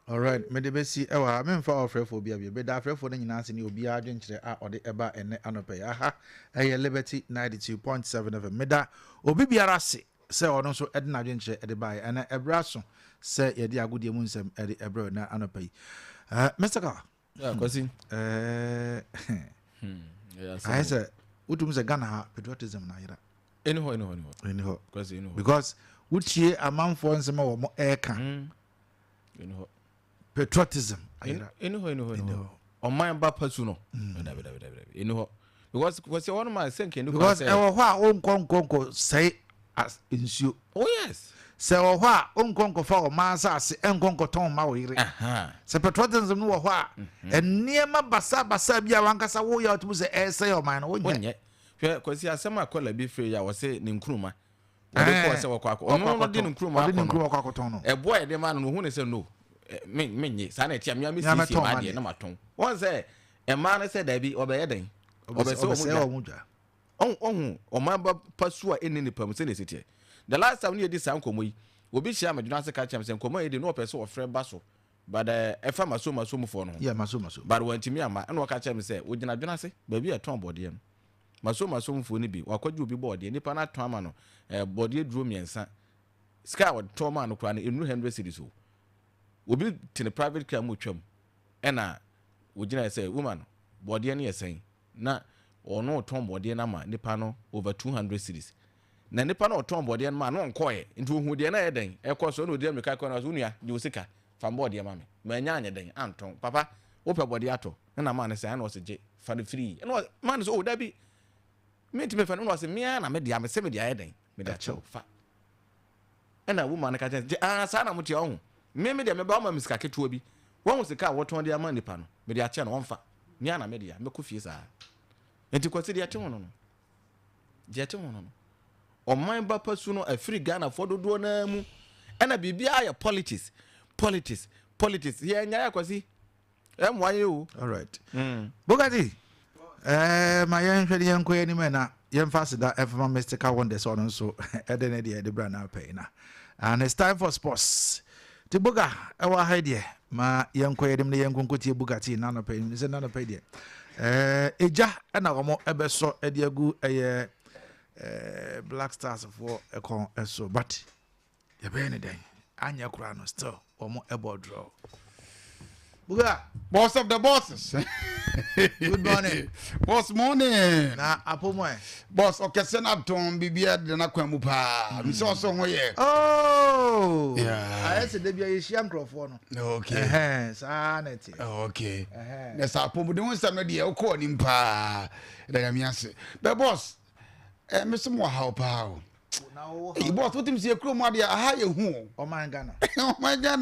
All right, me de besi ewa me mfa ofre for bia be da afre for na nyina ase ne obi adwenkyere a ode eba ene anope aha eye Liberty 92.7 FM me da obi biara se se ono so ede na adwenkyere ede ba ene ebra so se ye de agodie mu nsem ede ebra na anope Mr. Ka kwasi I say utum se Ghana patriotism na yira anyhow kwasi anyhow because utie amanfo nsem wo mo eka anyhow patriotism anyhow on my bapasu no anyhow because one of my thinking because e wo ho a onkonkonko say as insio oh yes say wo ho a onkonko fa o mansa ase enkonko ton ma wo yire say patriotism no wo ho a eniema basa bia wankasa wo ya otubu say say o man no wonye hwe kwasi asema akola bi free ya wo say ne nkruma ode ko say wo kwako ono de nkruma kwakoton no e boy de man no hu ne say no menye sa na etia me sisi ma de na maton won say e man ne say da bi obeye den obese o mudwa on man ba pasu a eni ni pam say ne sitie the last time we did some komoyi obi hia meduna se ka chem say komoyi de no person ofre ba so but e fa maso mu for no yeah maso but wantimi ama na ka chem say ogina dwena se ba bi e ton bode em maso mu for ni bi wakwaje obi bode nipa na ton ama no bode duro miensa sky wod ton ma no kra na enu 100 cedis o obi tin private car mu twam ena ogina say woman bode ne yesen na ono ton bode na ma nipa no over 200 cedis na nipa na oton bode ma no nkoye nti ohu de na yeden ekoso na odi ameka ko na so nua de osika fam bode ma me ma nya anya den anton papa wo pe bode ato na ma ne say na o se je fa de free na ma ne so o da bi me ti me fa no se me na me de am se me de ayeden me da chew fa na wo ma ne ka je sa na muti ohun me de me ba ma misika keto bi won sika wo ton de ama nipa no me de a che na won fa me na me de ya me ko fie sa enti kwati de a che won no je che won no oman ba pasu no afri Ghana fododo na mu ena bibia ya politics ye nya ya kwasi mwaye o all right Bugatti my young hwede yanko yani mena yemfase da efma Mr. Wonder so no so edene de bra na pay na and it's time for sports ti buga ewa haide ma yanko yedim ne yanko kotie Bugatti na no pay ni se na no pay de eja na omo ebeso ediagu eye Black Stars for a con so but you be any day anya kura no still omo ebo draw Buga boss of the bosses good morning boss morning na apomo boss okese na ton bibia de na kwamu pa mi so ho ye oh yeah I said dey be shia microphone no okay sa na ti okay na sa apomo de won sa me de e ko ni pa da ya mi ase but boss me some how pa o na boss what him see kro mo de aha ye hu o man Ghana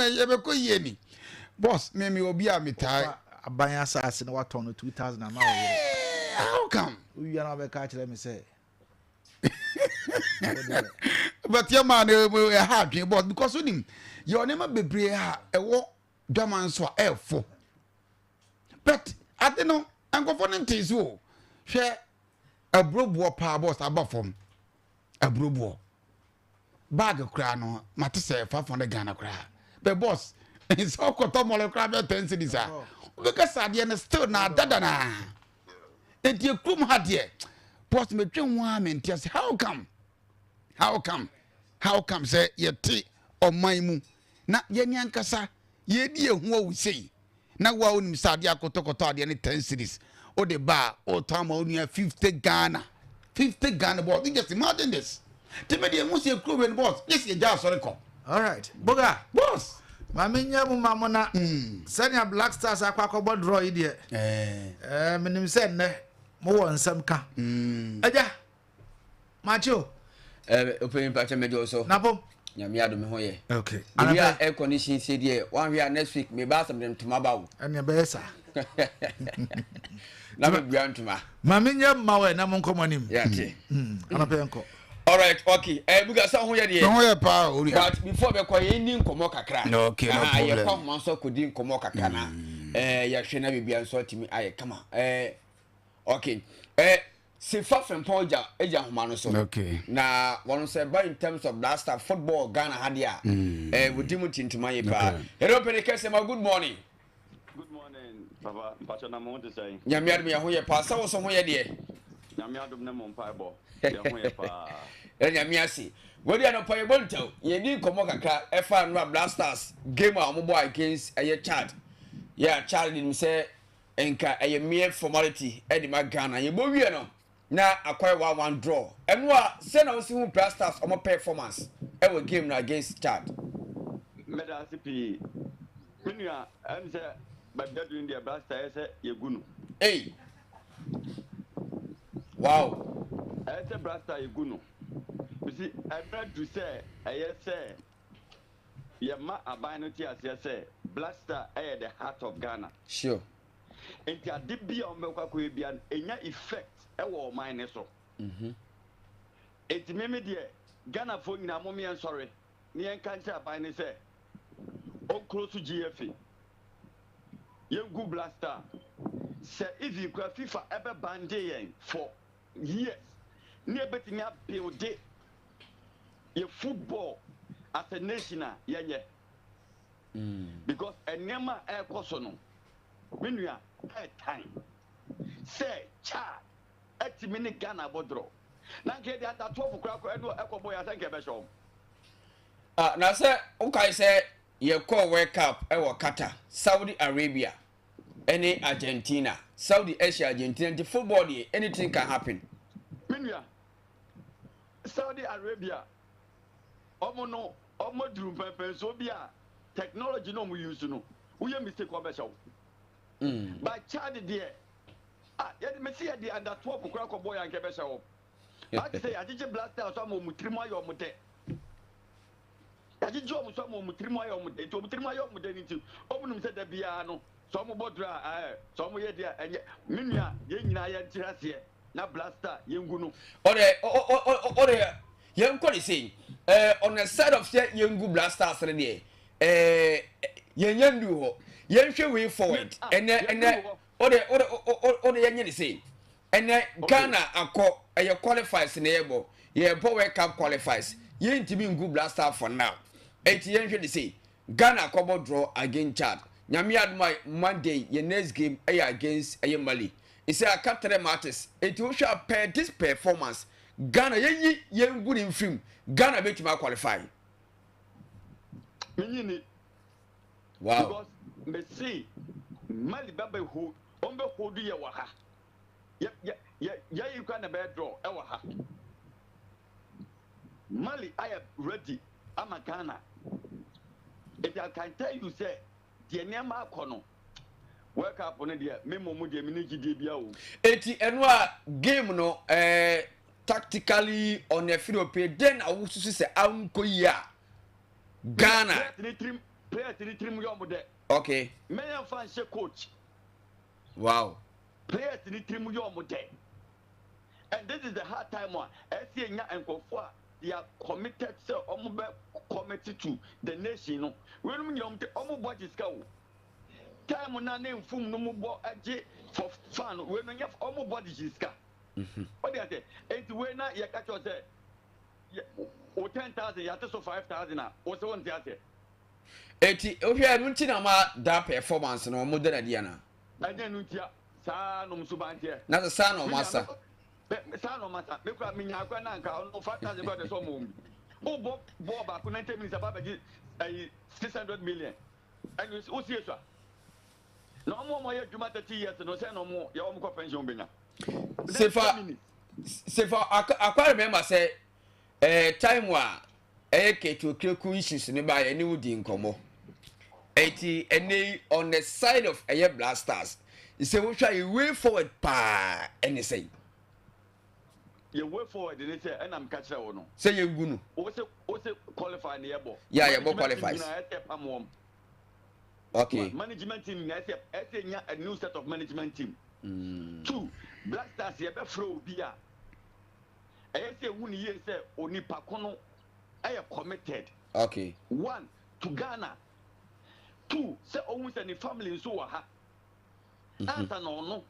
ye be ko ye ni boss me obi a metai abanya asase na waton no 2000 na ma how come we are na be ka kire me say but your man e ha dwen boss because onim your name bebre ha e wo dwaman so a efo but ade no ankofo no ntizu o hwe abrobuo pa boss abafom abrobuo bag kra no mate se 500 Ghana kra but boss it's all kotomole kra be 10 cedis a because ade no still na dada na enti ekrum ha de boss me twen ho a mentia se how come say yeti oman mu na yeni ankasa yedi ehu awu sei na wa onim sade akotokoto ade ne 10 cedis o de ba o time o nia 50 Ghana boss you just imagine this tell me the most you crew boss yes you just sorry come all right Buga boss mamenya mu mamona senior Black Stars akwa draw ide menim se ne mo won nsam ka aja macho open patch medio so napom nyame ado me ho ye okay we are air condition say there one we next week me ba some them to mabawo anya be sa na me biantuma mamenya mawe na mon komonim yeah okay anapenko all right okay buga sa ho ye de no ye pa ori but before be kwa ye ni nkomo kakra okay no problem ye kwa mo so kodi nkomo kakra na ya hwe na bibia so timi aye kama okay se fa from Poja eja homa so okay na one say by in terms of last star football Ghana had ya we dimu tintuma ye pa hello penekese ma good morning Papa, Pacha na mo to say. Nyamiad me ho ye pa sa wo so ho ye de Nyamiad na mo mpa bo. Ye ho ye pa. Nyamiasi wodi an pa ye bonto ye di komo kaka efa no blasters game a mo boy against aye Chad yeah Chad dim say enka aye mere formality e di ma Ghana ye bo wie no na akwai 1-1 draw eno a se na wo si hu blasters o mo performance e wo game na against Chad Meda CP. Minua am say but that doing the blaster say ye gunu. Hey. Wow. I say blaster ye gunu. You see, I tried to say, I say, ye ma abanity as you say, blaster air the heart of Ghana. Sure. And ya did be on Melka and ya effect a war mine so. It's me dear Ghana for na mommy and sorry. Near cancer by say, oh close to GFE. You go blaster. Say if you could FIFA ever bandy for years, near betting up build it. Your football as a nation, yeah. Because a nema air cosono. When you are at time, say, Chad, 8 minutes Ghana bodro. Now get that 12 o'clock, I know Echo Boy, I think I show. Now, sir, okay, say, you call wake up, Qatar, Saudi Arabia. Any Argentina, Saudi Asia, Argentina, the football, anything can happen. Minya, Saudi Arabia, Omono, Omodrum, Pensobia, technology no we use to know. We are mistake of a show. By Chad, dear, yet me see at the under 12 o'clock boy and Cabesha. I say, I did blast out some Mutrima or Mute. I did job some Mutrima or Mute, to Mutrima or Mute, open said the piano. Some bodra, some way there, and Minya, Yen Tirasi, na blaster, Yungunu. Or young Cody saying, on the side of Young Blasters, Yen duo, Yen should way forward, and then, or the Yan say, and then Ghana qualifies in the able, ye Power Cup qualifies, Yen to be good blaster for now. 80 years say, Ghana couple draw against Chad. Nyamiad my Monday, your next game against Mali. It's a captain matters. It will show pair this performance. Ghana, ye good in film. Ghana bet you qualify. Wow. Because me see Mali Babe who Ombe who do ya waha. Yeah, you can a bad draw. Ewaha. Mali, I am ready. I'm a Ghana. If I can tell you, say. The name kono work up on it memo mu de miniji de bia o eti enwa game no tactically on a field play then I would say anko ya Ghana player trim yo mo de okay me yan fan she coach wow player trim yo mo de and this is the hard time one see nya enkofo they are committed so committed to the nation no when you body scout time na name fum no mo for fun when you have body scout what they say and when na you catch us o 10,000 you have to 5,000 na o so want say eti o hwe anu nti na ma da performance no mo da dia na anya nu tia sa no mso ban tie na sa no masa sa no masa me kwa minya akwa na nka no 5,000 brother so mo o bo ba ko 90 minutes about 600 million and you see so no more you dwuma 30 years no say no more ya o mo pension benya sefa akwa remember say time wa keto keku issues ne ba any wudi nkomo eti any on the side of blasters you say we try way forward pa any say you way forward they say and I'm catch that no say you gunu o say qualify na yebo yeah yebo qualifies okay management team na say a new set of management team two blasters ye be flow bia say who ye say onipa kono I am committed. Okay. 1 to Ghana. 2 say almost any family so ha. Answer no.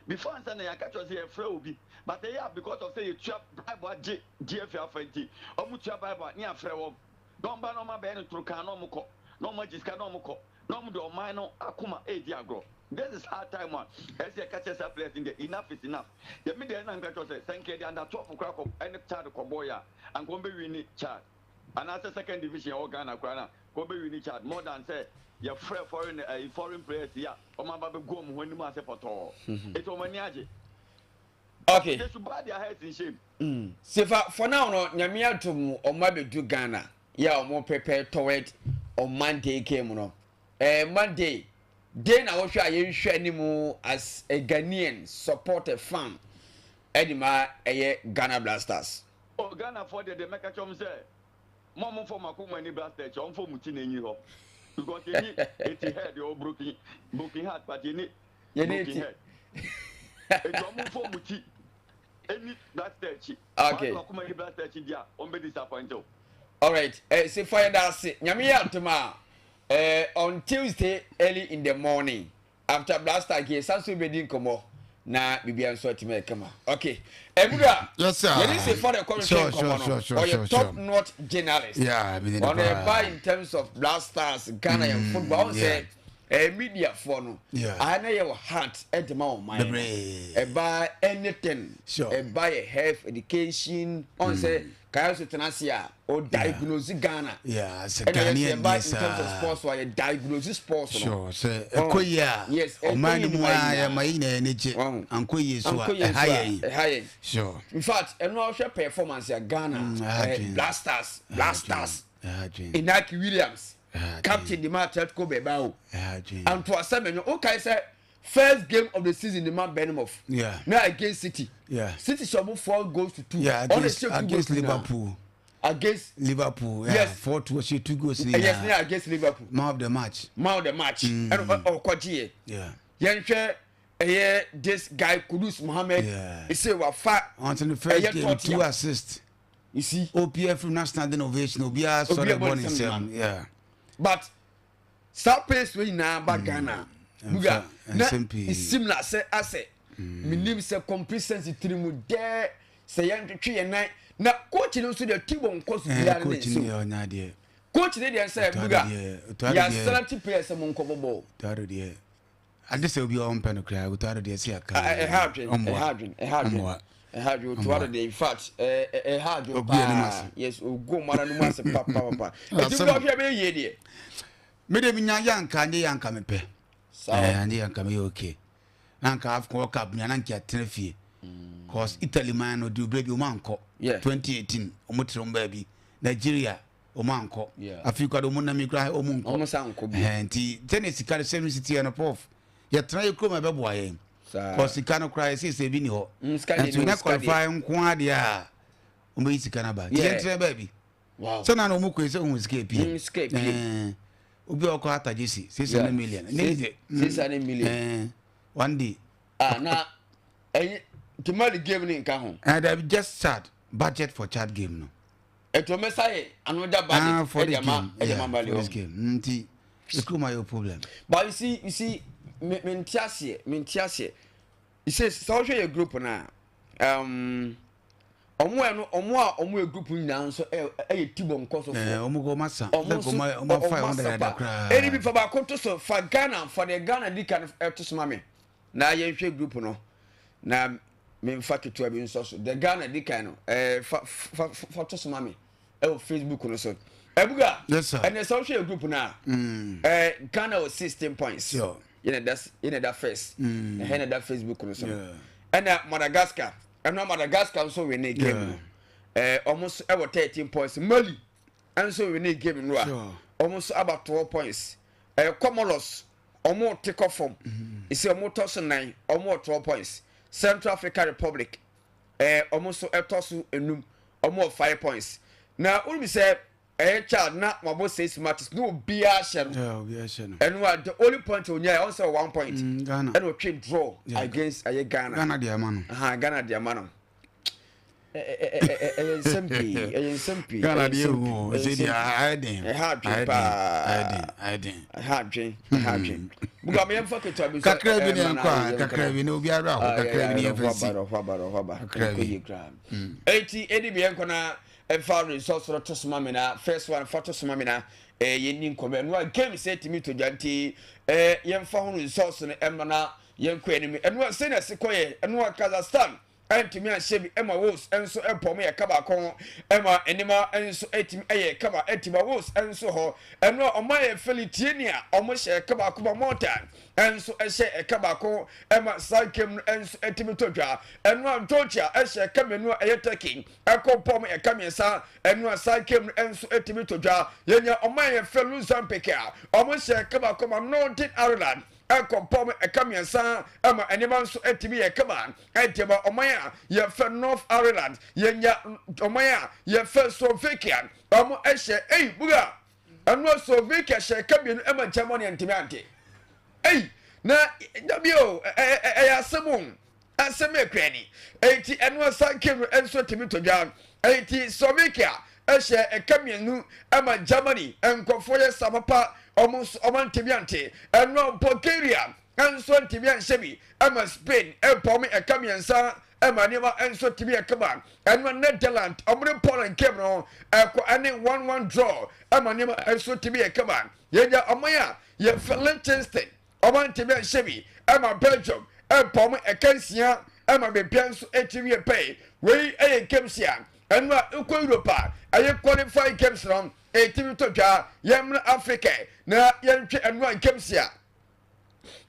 before answer na catch us here frɛ obi but they are because of say you trap Bible GFL fanti omu trap Bible ni afrɛ wom don ba no ma be no truka no mukɔ no ma jiska no mukɔ no mu do man no akuma edi agro. This is hard time one. As you catch us players in the enough is enough. The media and catch us thank you under 12 crack of any child Koboya and Gombe winning child. And as a second division organ Krana, Gombe winning child more than say your foreign players here. Or my baby gum when you must have for it's Omaniaji. Okay. They should buy their heads in shame. So for now, no, Nyamia to or maybe do Ghana. Yeah, more prepared toward on Monday came no. Monday. Then I was sure I share anymore as a Ghanaian supporter fan. Edima a Ghana Blasters. Oh, Ghana for the make a chum say, Mom for Makuma any blaster, John for Mutin in you. Because you need it head, your booking heart, but you need head. It's almost for Muti. Any blaster, okay. Makuma any blaster, yeah, on be disappointed. All right, say fire that's it. Nyamia Toma. On Tuesday early in the morning after blaster game sanso be din komo na bibia nso atime kama okay Ebura yes sir you need say for the conversation or your top notch journalist yeah I mean on the buy in terms of blasters Ghana and football say media for no I know your heart at the moment buy anything buy a health education on say Kayaso Tenasia or diagnose Ghana. Yeah, it's a Ghanaian in terms of sports or diagnose sports. Sure, so Koya. Yes, my energy. Uncle is high. Sure. In fact, and no performance at Ghana. Blasters. Inaki Williams. Captain the match at Kobe Bao. And to a seven, okay, sir. First game of the season, the man Benimoff. Yeah. Now against City. Yeah. City shall move 4 goals to 2. Yeah. Against Liverpool. Against Liverpool. Yeah. Yes. 4-2. 2 goals. Yes. Against Liverpool. Man of the match. And Kwaji. Yeah. Yanshe. This guy Kudus Mohammed. Yeah. He say what fat. Until the first game, 2 assists. You see. OPF from National Innovation. Obia sorry born himself. Yeah. But start pace we now back Ghana. Buga it's similar say ase minim say complacency trimu there say yan twe yan na coach no so the team on course bia na so coach dey say buga ya salary players mo nko bobo tare dey ade say obi on pen kra tare dey say aka hardwin to dey in fact hardwin yes o go mara no mas papa e dey go be ye dey me dey nya yanka ne yanka me pe and they come okay. Nanka have World Cup, Nanka Tenefie. Cause Italy man or do baby Omanko. Yeah. 2018, Omotron baby. Nigeria, Omanko. Yeah. Africa, Omonami cry Omunko. Almost uncle. And Tennessee carry 7 city and a puff. You try to come a boy. Cause he cannot cry, says a vinho. And to not qualify on Quadia. Umisi Canaba. Yeah, baby. Wow. So now Omuko is on escape. Ubi okata jisi 600 million. 600 million. One day. Now tomorrow game ni nka ho. And I just start budget for chat game no. Eto mesai another budget for the game. For this game. Nti it could my problem. But you see mentiase. You say so your group na omo group nyina so tibo nkoso for omo go massa omo 500 kra eni bi fa ba konto so fa Ghana for the Ghana dikan to so mame na ye hwe group no na me mfa keto bi nso so the Ghana dikan no fa to so mame Facebook no so ebuga yes sir and the social group na Ghana was 16 points sure that first and that Facebook no so and Madagascar and now Madagascar so we need game almost about 13 points Mali and so we need game no almost about 12 points Comoros almost take off from it's almost 9 almost 12 points Central African Republic almost etosu enum almost 5 points now we say child na mabo 6 matches no bia share no and what the only point on here also 1 point Ghana and we trade draw against Ghana Ghana dia mano Ghana dia mano SMP. Ghana dey who say they are hiding. Hiding. Buga me yamfa keto bi so. Kakra bi ne nkwa, kakra bi ne obi ara ho, kakra bi ne yamfa. Kakra bi. Edi bi enko na emfa resource to soma me na first one photo soma me na yenni nkome no game say timi to janti yemfa ho resource no emna yenko enimi eno say na sekoye eno Kazakhstan antimi ahye bi ema wos enso epom ye kaba kon ema enima enso etimi eye kaba etima wos enso ho eno omaye Felitiania omo hye kaba ko mountain enso ehye kaba kon ema sankem enso etimi todwa eno antocha ehye kamenu eye taking ekopom ye kamiesa eno sankem enso etimi todwa yenya omaye Feluzambeka omo hye kaba ko Northern Ireland ekompom ekamiensa ama enema nso etimi ye kama etema omaya ye fe North Ireland yenya omaya ye fe Slovakia omo ehye buga eno Slovakia she kabien ema Germany entimi ante na dabio asemu ekwani enti eno sankem enso etimi todwa enti Slovakia ehye ekamienu ema Germany enkofo ye samapa omantibiante eno Bulgaria enso tibian shebi ama Spain epom ekamiensa ema niba enso tibia kaba eno Netherlands omre Poland kemno eko ane 1-1 draw ema niba enso tibia kaba yeja omaya ye Liechtenstein omantibian shebi ema Belgium epom ekansia ema bepianso etibia pay we kemsia eno uko Europa aye qualify games from etimi todwa yemna Africa na yentwe eno kemsia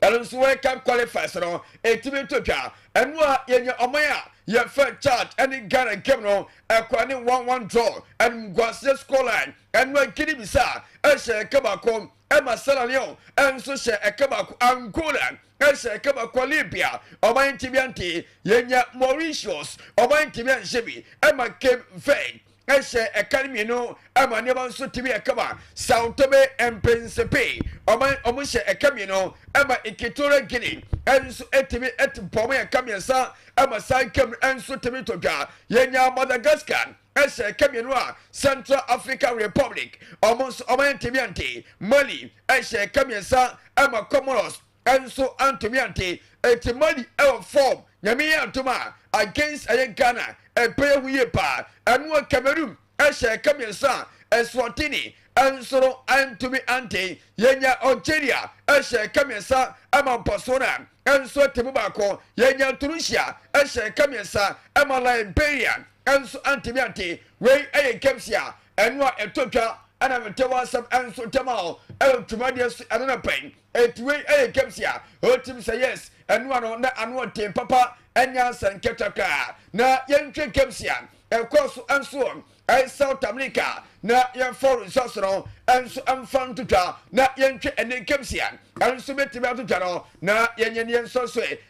alonso we can qualify so etimi todwa eno yenya omaya ye fa Chad any Ghana game no ekwane 1-1 draw and Gwase scoreline eno Guinea Bissau ehye kabako ema Sierra Leone enso hye ekabako Angola ehye kabako Libya omantibiante yenya Mauritius omantibian shebi ema Cape Verde ehye academy no ema neba nso tibi ekaba Sao Tome and Principe omo hye academy no ema Equatorial Guinea enso etimi etpom ekamiensa ema Sankem enso tibi todwa yenya Madagascar ehye academy no Central African Republic omantibiante Mali ehye kamiensa ema Comoros enso antomiante etimali form nyame antoma against Ghana pay huye pa anu Cameroon ehye kamiensa Eswatini enso antomi ante yenya Algeria ehye kamiensa ama Botswana enso timubako yenya Tunisia ehye kamiensa ama Liberia enso antomiante we kemsia enu etotwa ana metewa sam enso temao tumadies anana pen etwe kemsia otim say yes enu ano na anu tem papa enya sanketaka na yentwe kemsia ekoso enso South America na yen for resource enso amfan tutwa na yentwe ene kemsia enso betimi atutwa no na yenyen so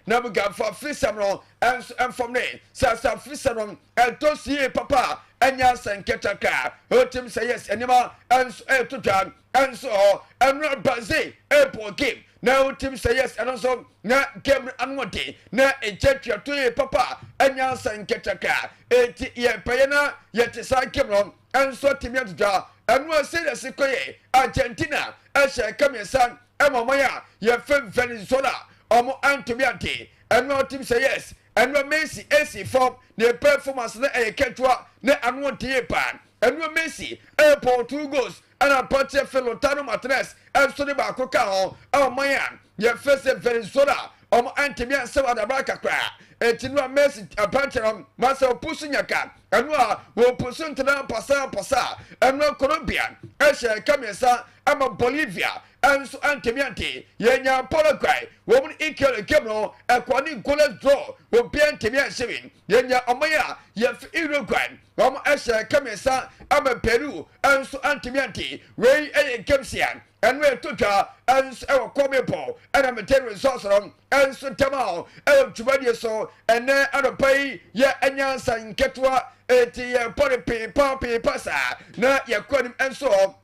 na buga for fisam no enso amfam ne sa fisam no etosie papa enya sanketaka otim say yes enema enso tutwa enso enra baze epo game na otim say yes enso na game anwode na ejetwa to papa enya sanketaka eti ye payena yete sa game no enso timia tutwa enu say sekoye Argentina ehye kamiensa emomaya ye Venezuela omo antomiante enu otim say yes enu Messi AC form ne performance na ketwa na anwode pan enu Messi airport 2 goals ana Pache Felotano Martinez enso de ba koka ho omaya ye face Venezuela omo antimia se wadabra kakra etinu Messi apancherom masa opusu nyaka enu wo pusu ntena pasa enu Colombia ehye kamiensa ama Bolivia enso antimiante yenya Paraguay wo mun ikele kemno ekwani goal draw wo bien timia shewin yenya omaya ye Uruguay wo ehye kamiensa ama Peru enso antimiante we kemsian enu etotwa enso ewo komepo ana meter resource enso temao tumadi so ene anopai ye enya sanketwa eti ye pori pasa na ye kwanim enso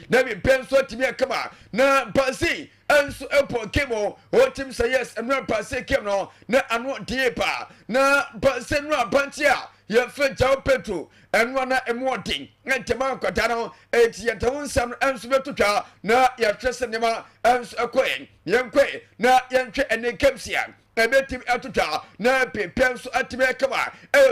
na bi penso timi akama na pasi enso epo kemo otim say yes enu pasi kemo na anu diepa na pasi no abantia ye fe jaw petro enwa na emoden ntema kwata no eti ye tawo nsam enso betotwa na ye hwese nema enso ekoen ye nkwe na ye ntwe ene kemsia ebetim atotwa na pepen so atime kama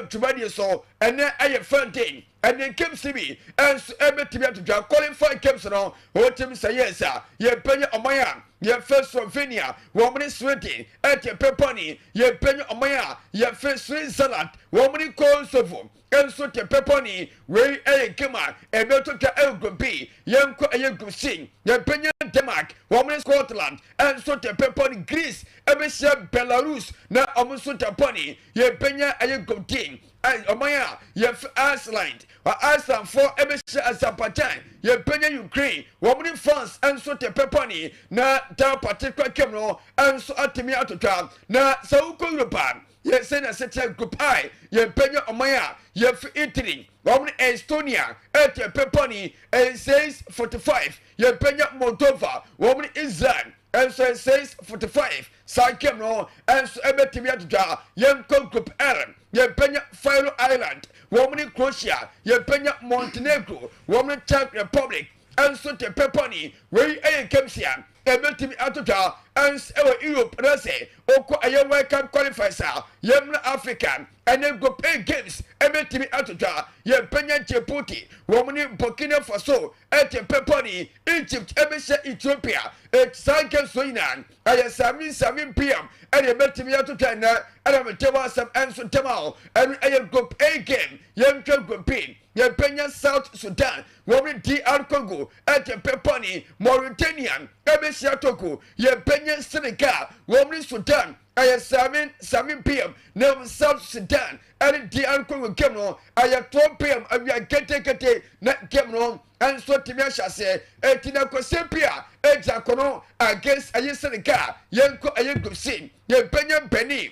tumadi so ene aye fantin ene kemsibi enso ebetim atotwa qualify kems no otim say yes ye penye omaya ye fe Slovenia womni Sweden ete peponi ye penye omaya ye fe Switzerland womni Kosovo enso te peponi we kema ebetotwa egobi yenko ayegusing ye penye Denmark womni Scotland enso te peponi Greece ebesha Belarus na omuso te peponi ye penye ayegobting omaya ye Iceland Iceland for ebesha Azerbaijan ye penye Ukraine womni France enso te peponi na ta particular kemno enso atimi atotwa na sauko Europe ye say na set group I ye penye omaya ye Italy womni Estonia et peponi says 45 ye penye Moldova womni Israel and so says 45 sakem no and so ebetimi atotwa ye group L ye penye Faroe Island womni Croatia ye penye Montenegro womni Czech Republic and so te peponi we kemsia ebetimi atotwa and Europe na say oko aye welcome qualifiers yemna Africa and group A games ebetimi atotwa ye penya Djibouti womni Burkina Faso et peponi Egypt ebesha Ethiopia et sanke soinan aye 7 p.m. and ebetimi atotwa na and metewa some and so temao and aye group A game yemtwa group B ye penya South Sudan womni DR Congo et peponi Mauritania ebesha Togo ye penya Senegal womni Sudan aye 7 p.m. now South Sudan and DR Congo kemno aye 12 p.m. abia kete na kemno and so timia shase etina ko sepia ejakono against aye Senegal yenko aye gupsin ye penya Benin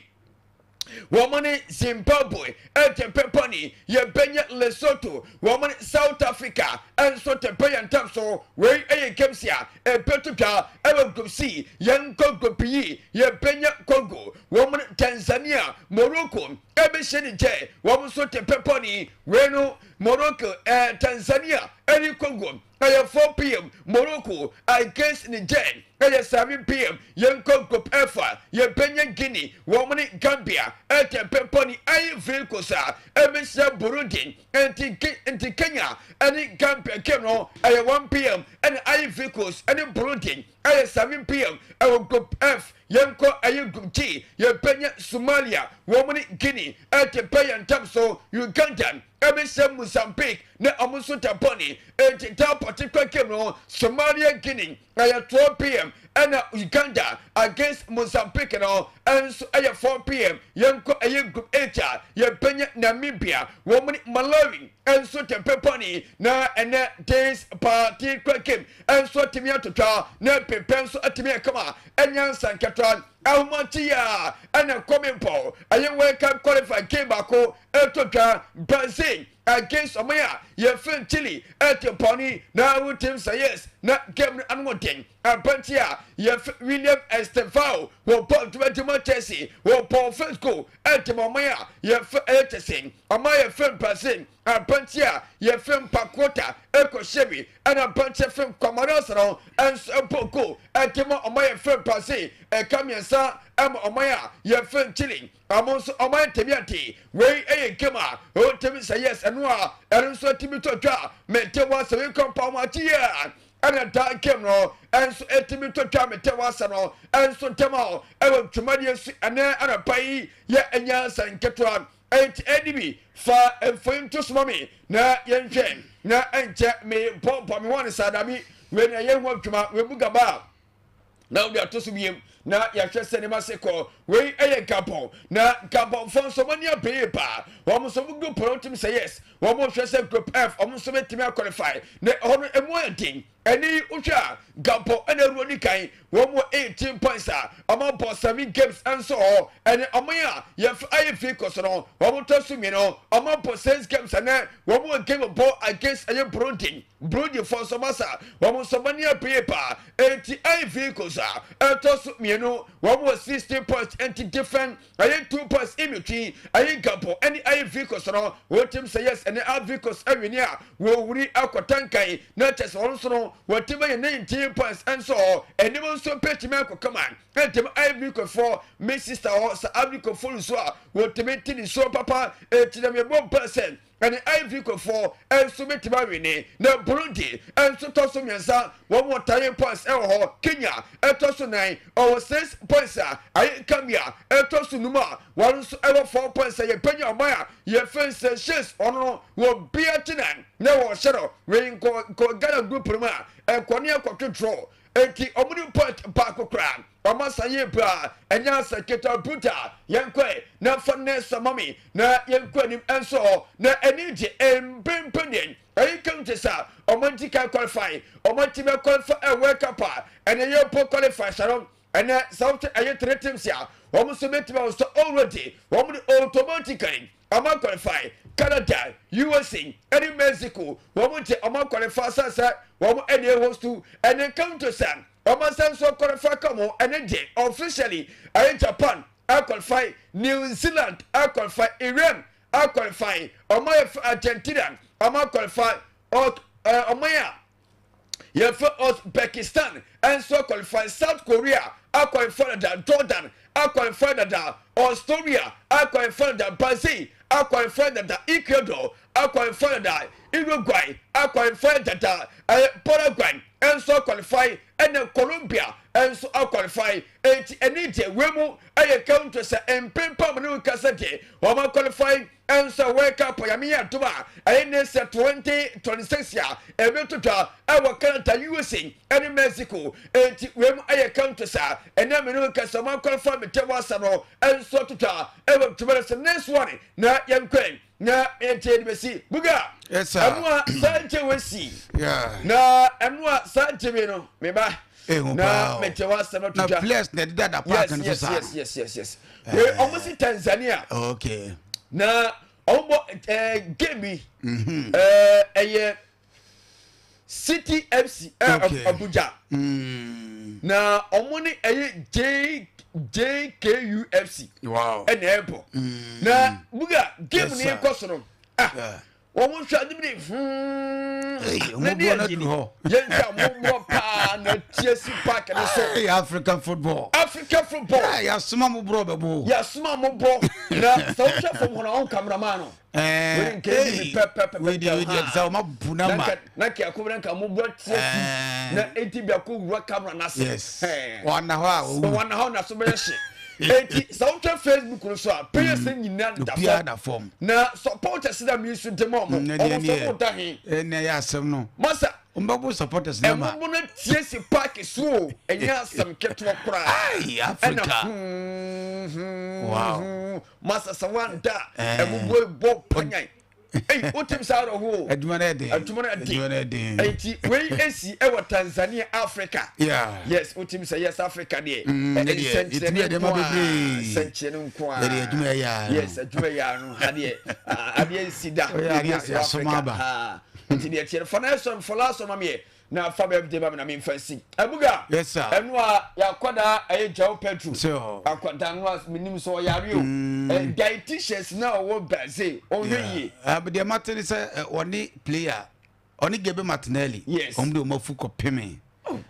womani Zimbabwe ete peponi ye penye Lesotho womani South Africa and so te peyan tamso we kemsia petutwa ewe gupsi yenko gupi ye penye Congo womani Tanzania Morocco ebe sheni je womu so te peponi wenu Morocco Tanzania eri Congo aye 4 p.m. Morocco against Niger aye 7 p.m. yenko group F ye penye Guinea womani Gambia ete peponi aye vilkosa emesha Burundi enti Kenya ani Gambia kemno aye 1 p.m. and aye vilkos ani Burundi aye 7 p.m. group F yenko aye group G ye penye Somalia womani Guinea ete peyan tamso Uganda emesha Mozambique na amuso taponi enti ta particular kemno Somalia Guinea aye 12 p.m. and Uganda against Mozambique no and so aye 4 p.m. yenko aye group H ye penye Namibia womani Malawi and so te peponi na ene days particular game and so timia totwa na pepen so atimia kama enyan sanketwa Ahumantia and a coming Paul. I am welcome qualified game bako etotwa Brazil against Omaya ye fin Chile et pony now team say yes na game unwanting Apantia ye William Estevao will pop to Chelsea will Paul first go et Omaya ye etesing Omaya film passing Apantia ye film Pakota Eco Chevy and a bunch of film Commodore and Poko et Omaya film passing a Kamiasa Omaya ye film chilling amongst Omaya Temiati way kema o temi say yes and so Timito Metewa so you come Pamatia and a dark kemno and so Timito Metewasano and so Temo ever Tumadius and a pay ya and yas and Ketron ain't enemy far and for him to smummy na yen na and check me pop me one sadami when a young one come out with Bugaba. Now they are to see him. Na ya hwese ne maseko we kapo na kapo fon so mania paper wo so group protein say yes wo mo hwese group F wo so betimi qualify na hono emu antin ani utwa kapo ana ruoni kan wo mo 18 points amo po 7 games and so and omoya ya IF ko so no wo mo to sumi no amo po 6 games and wo mo game ball against any protein Brody for Somasa, Wamosomania paper, 88 vehicles, Eltos Miano, 160 points, anti different, I had 2 points in between, I ain't couple, any I vehicles, what Tim say yes, and the other vehicles every year will read Aquatankai, not just also, what Tim 19 points, and so, and even so petty man could come on, and Tim I vehicle for my sister or Abico full so, what Tim so papa, 1%. And the Ivy for and so many marine, no Burundi, and so toss me and 1 more time points, Kenya, and toss 9 or 6 points. I come here, and toss Numa, 1 ever 4 points. A penny of Maya, your face says, yes, or no, will be a tenant, no shadow, rain go Ghana group, and Konya control. Eti omuni point parko kran amasa yebra enya seketa buta yenkwe na fane samami na yenkwe nim enso na enije empempenin ayi kamte sa omanti kan qualify omanti be qualify e wake up and ye po qualify sharon and something ayi three teams ya omu so metima so already omu automatically ama qualify Canada, USA, and Mexico, woman take Ama qualify Sasa, woman any host to, and then come to San. Ama San so qualify Como, and then officially, I in Japan, I qualify New Zealand, I qualify Iran, I qualify Argentina, Ama qualify Omaya. You for Uzbekistan, and so qualify South Korea, I qualify Jordan, I qualify Australia, I qualify Brazil. I qualified that Ecuador, I qualified that Uruguay, I qualified that Paraguay, and so qualified and Colombia, and so I qualified and India, Remo, I counters and Pimpa Casate, or I qualified and so wake up Yamia Tuma, and then 2026 year, and Vetuta, our Canada, USA, and Mexico, and Remo, I counters, and then Menuka, some qualified Metawasano, and so to ever to the next one. Now, young queen, now, and see, Buga. Yes, sir. I'm Sante we see. Yeah. Na, I'm what Sante Mino, maybe. Na, Metawasano to the place that apart. Yes. We're almost in Tanzania. Okay. Na, almost give me a City FC Abuja. Na, omoni a JKUFC. Wow. And airport. Na buga game ni kosono. Womo hwa de bi na dia gini ho. Yenja mo pa na TSC Park na so. African football. Ya suma mo bro bebo. Ya suma mo bro. Na so hwa from hono on cameraman no. We did so ma bunama. Na ki akobran ka mo bro TSC. Na enti bi akowura camera na se. Yes. Wana ho na so be hye. Eti sauta Facebook no so a players nyina da form na supporters da mi su dem omo supporter he na ya asem no masa umbabu supporters na ma mo na TSC Park so enya asem keto kora ai Africa wow masa sawanda ebubo bo panyan hey utim sa ro ho aduma na de eti we esi e wa Tanzania Africa yes utim say yes Africa there it be dem abebre senche no kwa aduma ya yes aduma ya no ade sida ya soma ba enti de tiere financial for last one me na fa be de ba na me fancy abuga yes sir enu a ya kwada aye jaw petru so akwada no as minim so yare o guy t-shirts na o Brazil o hwe but the matter say oni player oni Gebe Martinelli omde o mafu ko peme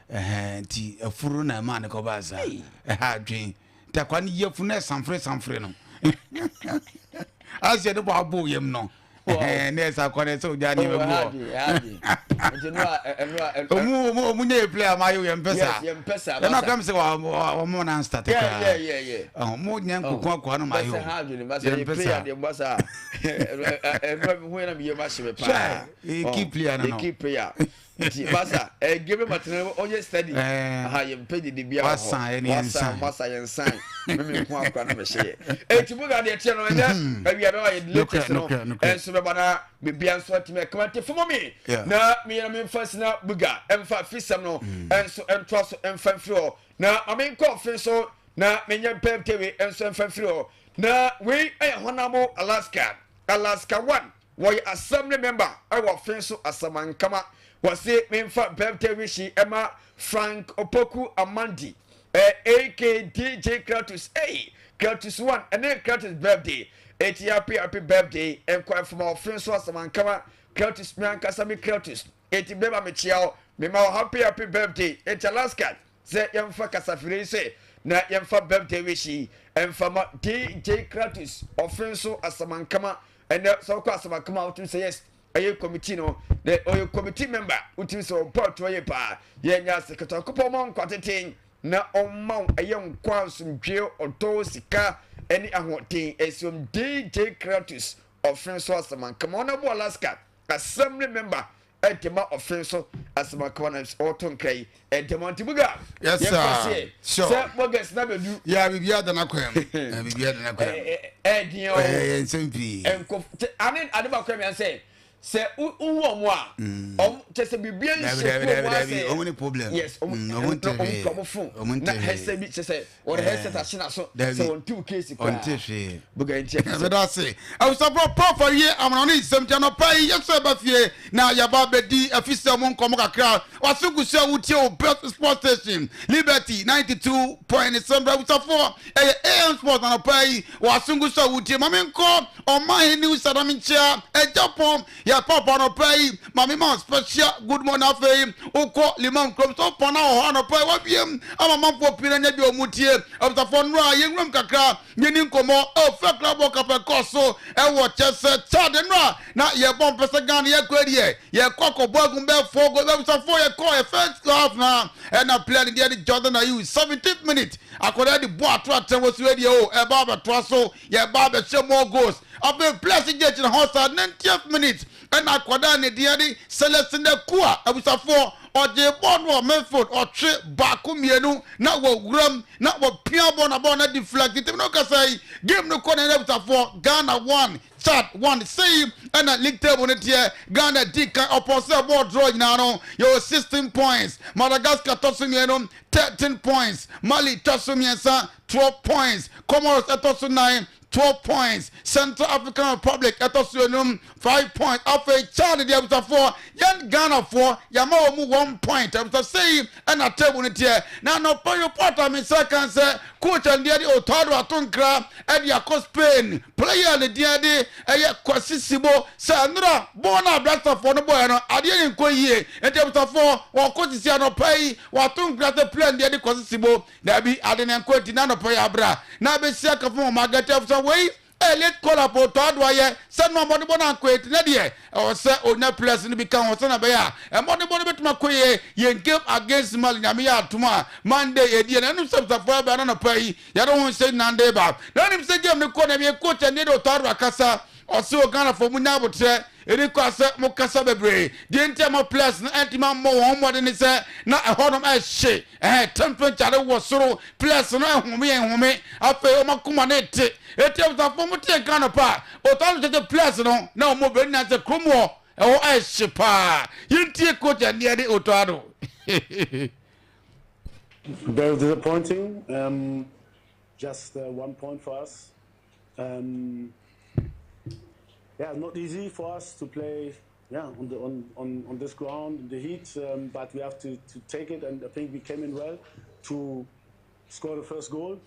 nti afuru na ma ne ko baza ha dwen ta kwa ni yefu na sanfre no as ye de bo abo yem no ne sa kwa ne so ja ni mebo omu nye player ma yo yem pesa na kam se wa mo na start ka omu nyan kokon kwa no ma yo yem player de mbasa hu na me ma shebe pa keep player no keep player Masa, Gebe Martinelli onye steady. Yem pedi de bia ho. Masa yensan. Me ko akwa na me hye. Enti buga de tie no nya, ba bia be wa ye latest no. Enso be bana be bia nso atime kwante fo me. Na me na me first na buga, emfa fisam no. Enso entwa so emfa firo. Na amen ko fin so na me nya peptewe enso emfa firo. Na we honamo Alaska 1. Why assembly member I will fin so asamankama wɔse memfa birthday wishi ɛma Frank Opoku Amandi AK DJ Kratos Kratos 1 ɛne Kratos birthday eti happy birthday ɛnkɔ from our friends so asamankama Kratos me ankasa me Kratos eti beba me chiao me ma happy birthday eti Alaska sɛ yɛmfa kasafire sɛ na yɛmfa birthday wishi ɛmfa ma DJ Kratos ɔfren so asamankama ɛnɛ sɛ wokɔ asamankama wotum sɛ yes ɛyɛ committee no the ɔyɛ committee member wotum sɛ ɔpɔ to yɛ paa yɛnya sekretary kopɔ ma nkɔteten na ɔma ɛyɛ nkwa nsomdwe ɔtɔ sika ɛne ahoɔden ɛsiom DJ Kratos ɔfren so asamankama ɔna bo Alaska assembly member Edema offenso as my corners or tonkray Edema Tibuga. Yes, sir. Sure. Sir, Bogus never do. Yeah, we be at the Naquem. We be at the Naquem. Edio and Simpi. And I didn't Adabacrem and say, Sir, moi. Just a BBN. Only problem. Yes, has said, or has said, I so on 2 cases on Tiffy. I say, I was a proper year. I'm on it. Some channel pay. Yes, sir, but now Yababe D. Official Mon Comoca crowd. Was so good. So with your best sports station, Liberty 92.7. I was a 4 AM Sport on a pay. Was so good. So with your mamma call on my news. I'm in chair. A Japan. Ya papa no pay, mami man special good morning afi oko limam krom so pona ho no pay wabiem ama man for pira nya bi omutie after for no yenwam kakra nyeni nkomo o fe club okapa koso e wo chese chade no na ye bom pese gan ye kwedie ye kokko bogun be for go be so for ye call e first half na and na play the Jordan are you 17th minute akoda the boy to atenwo so e o e ba be to so ye ba be she more goals after placing get in the house at 90th minute and I quadan the diary Celestine Kua abusafo or J Bon or Medford or Tre Bakumienu not what Gram not what Pia Bonabona deflected no say game no corner abusafo Ghana 1 Chad 1 save and a league table net here Ghana Dika opposite ball draw now your 16 points Madagascar Tosumienu 13 points Mali Tosumiensa 12 points Comoros Etosu 9 12 points. Central African Republic, Etosunum, 5 points. After Charlie, the other 4, Yan Ghana 4, Yamamu 1 point. I was saying, and I tell you here. Now, no, for your part, I mean, second, say, coach and the Otado Atunkra, and Yako Spain, player the Diadi, and Quasisibo, Sandra, Bona, Blaster for the boy, I didn't go here, and there was a 4, or coach is no pay, or Tunkra the plan, the Quasisibo, there be Aden Quentin, no pay abra. Now, be second for Margaret. Way let call up or Tadwaya, send my money on quit, Nadia, or say, oh, no place in the become or son of Baya, and money bit Maquay, you give against Malinamia tomorrow, Monday, a dear, and some of the banana pay, you don't want to say Nande Bob. Let him say, give the corner of your coach and Nido Tadwa Casa, or so Ghana for Munabo say, Ericasa Mocasa Bebre, the entire place, and Antima more homeward in his not a horn as shit, and temperature was so place and me and home, I pay Macumanete. It tells the former take on a part, or turn to the place, no more than as a crumo, or as shipa. You take coach and near the Otado. Very disappointing. Just 1 point for us. Yeah, not easy for us to play. Yeah, on this ground, in the heat, but we have to take it, and I think we came in well to score the first goal.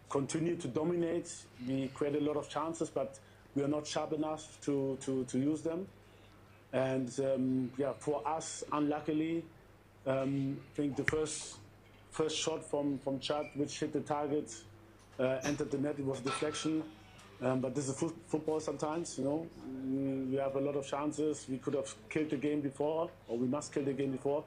Continue to dominate. We create a lot of chances, but we are not sharp enough to use them. And yeah, for us, unluckily, I think the first shot from Chad, which hit the target, entered the net. It was deflection. But this is football sometimes, you know. We have a lot of chances. We could have killed the game before, or we must kill the game before,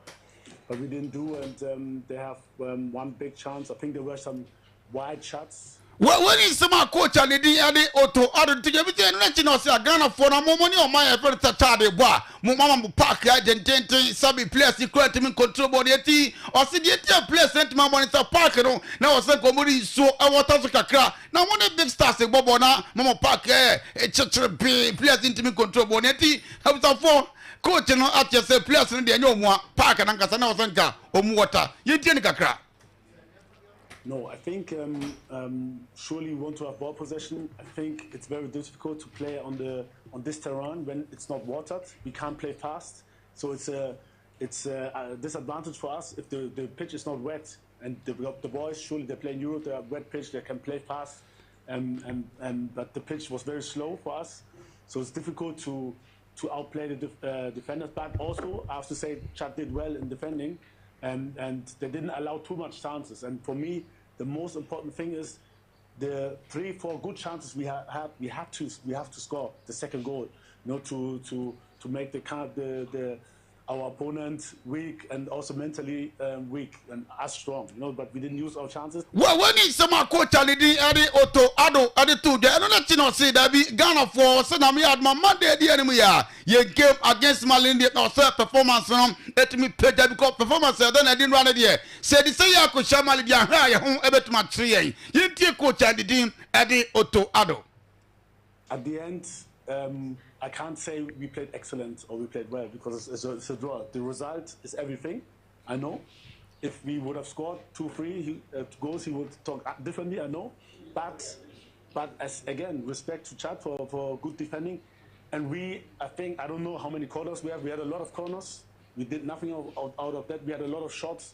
but we didn't do. And they have one big chance. I think there were some wide shots. Well, when is some coach and the auto other to everything, Ghana for a moment or my effort to Tade Bois, Mama Park, Argentina, Sabi place, the creative control body, or see the place sent my money to Park. Now I said, Comedy, so I want to crack. Now, one of the big stars, Bobona, Mama Park, a church place intimate control body. I was a 4 coach and at your place in the no more Park and Ankasana or Sanka or water. You didn't crack. No, I think surely we want to have ball possession. I think it's very difficult to play on this terrain when it's not watered. We can't play fast, so it's a disadvantage for us if the pitch is not wet. And the boys, surely they play in Europe, they have wet pitch, they can play fast, but the pitch was very slow for us, so it's difficult to outplay the defenders. But also, I have to say, Chad did well in defending. And they didn't allow too much chances. And for me, the most important thing is the 3-4 good chances we have. We have to score the second goal, to make our opponent weak and also mentally weak and us strong. But we didn't use our chances. Well, when it's some coach and the auto ado two there, I don't know say that be Ghana for so now me had my Monday the enemy ye game against Malindi no say performance let me pay that because performance then I didn't run it here. Say the say ya coach Shamali bia ha ye ho ebetuma three ye tie coach and the team ade auto ado. At the end, I can't say we played excellent or we played well because it's a draw. The result is everything. I know. If we would have scored 2-3 goals, he would talk differently. I know. But as again, respect to Chad for good defending. And I don't know how many corners we have. We had a lot of corners. We did nothing out of that. We had a lot of shots.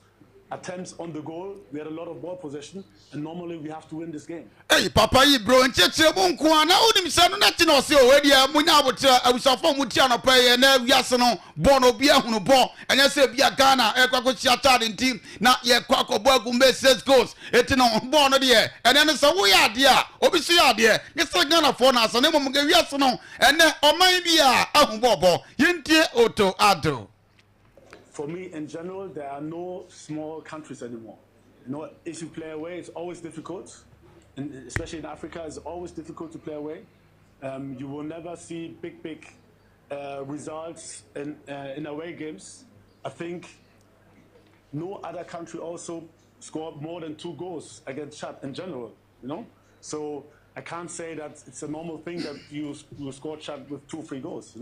Attempts on the goal, we had a lot of ball possession, and normally we have to win this game. Hey, Papa, you bro, and Chechebun Kwana, Udim Sanu Natino, see already, Munabut, I was a form Mutiano play, and Yasano, Bono Biahuno Bon, and I say Bia Ghana, Equaco in team, not yet Quaco Boagumbe says goes, Etino, Bono dear, and then it's a way idea, obviously idea, it's a Ghana for us, and then Yasano, and then Omaidia, Ahubobo, Yinti Auto Ado. For me, in general, there are no small countries anymore. If you play away, it's always difficult. And especially in Africa, it's always difficult to play away. You will never see big results in away games. I think no other country also scored more than 2 goals against Chad in general. So I can't say that it's a normal thing that you score Chad with 2-3 goals.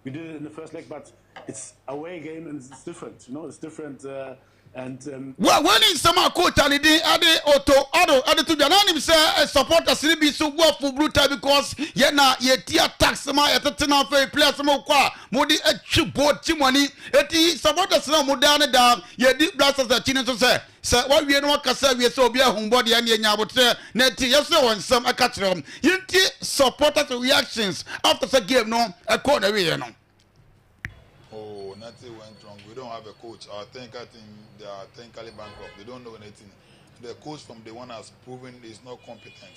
We did it in the first leg, but it's away game and it's different. It's different. Well, when in some coach and the other to the anonymous supporters will be so well for brutal because ye tear tax my at the tenor for a player some modi a cheap board money at supporters no modern down ye deep blasters that chin to say. So what we know can we so be a homebody and ye would say net yes on some a catch them. Yinti supporters reactions after the game no a corner away no. Oh, nothing went wrong. We don't have a coach. Our technical team, they are technically bankrupt. They don't know anything. The coach from the one has proven is not competent.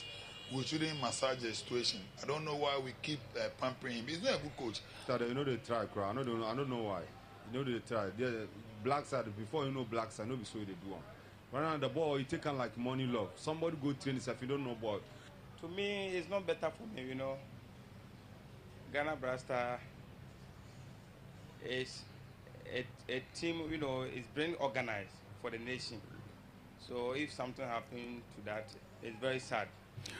We shouldn't massage the situation. I don't know why we keep pampering him. He's not a good coach. They try, cry. I don't know why. They try. The black side, before black side, no be so they do. Right now, the ball, you take on like money love. Somebody go train if you don't know ball. To me, it's not better for me, Ghana Blaster is a team, is being organized for the nation. So if something happened to that, it's very sad.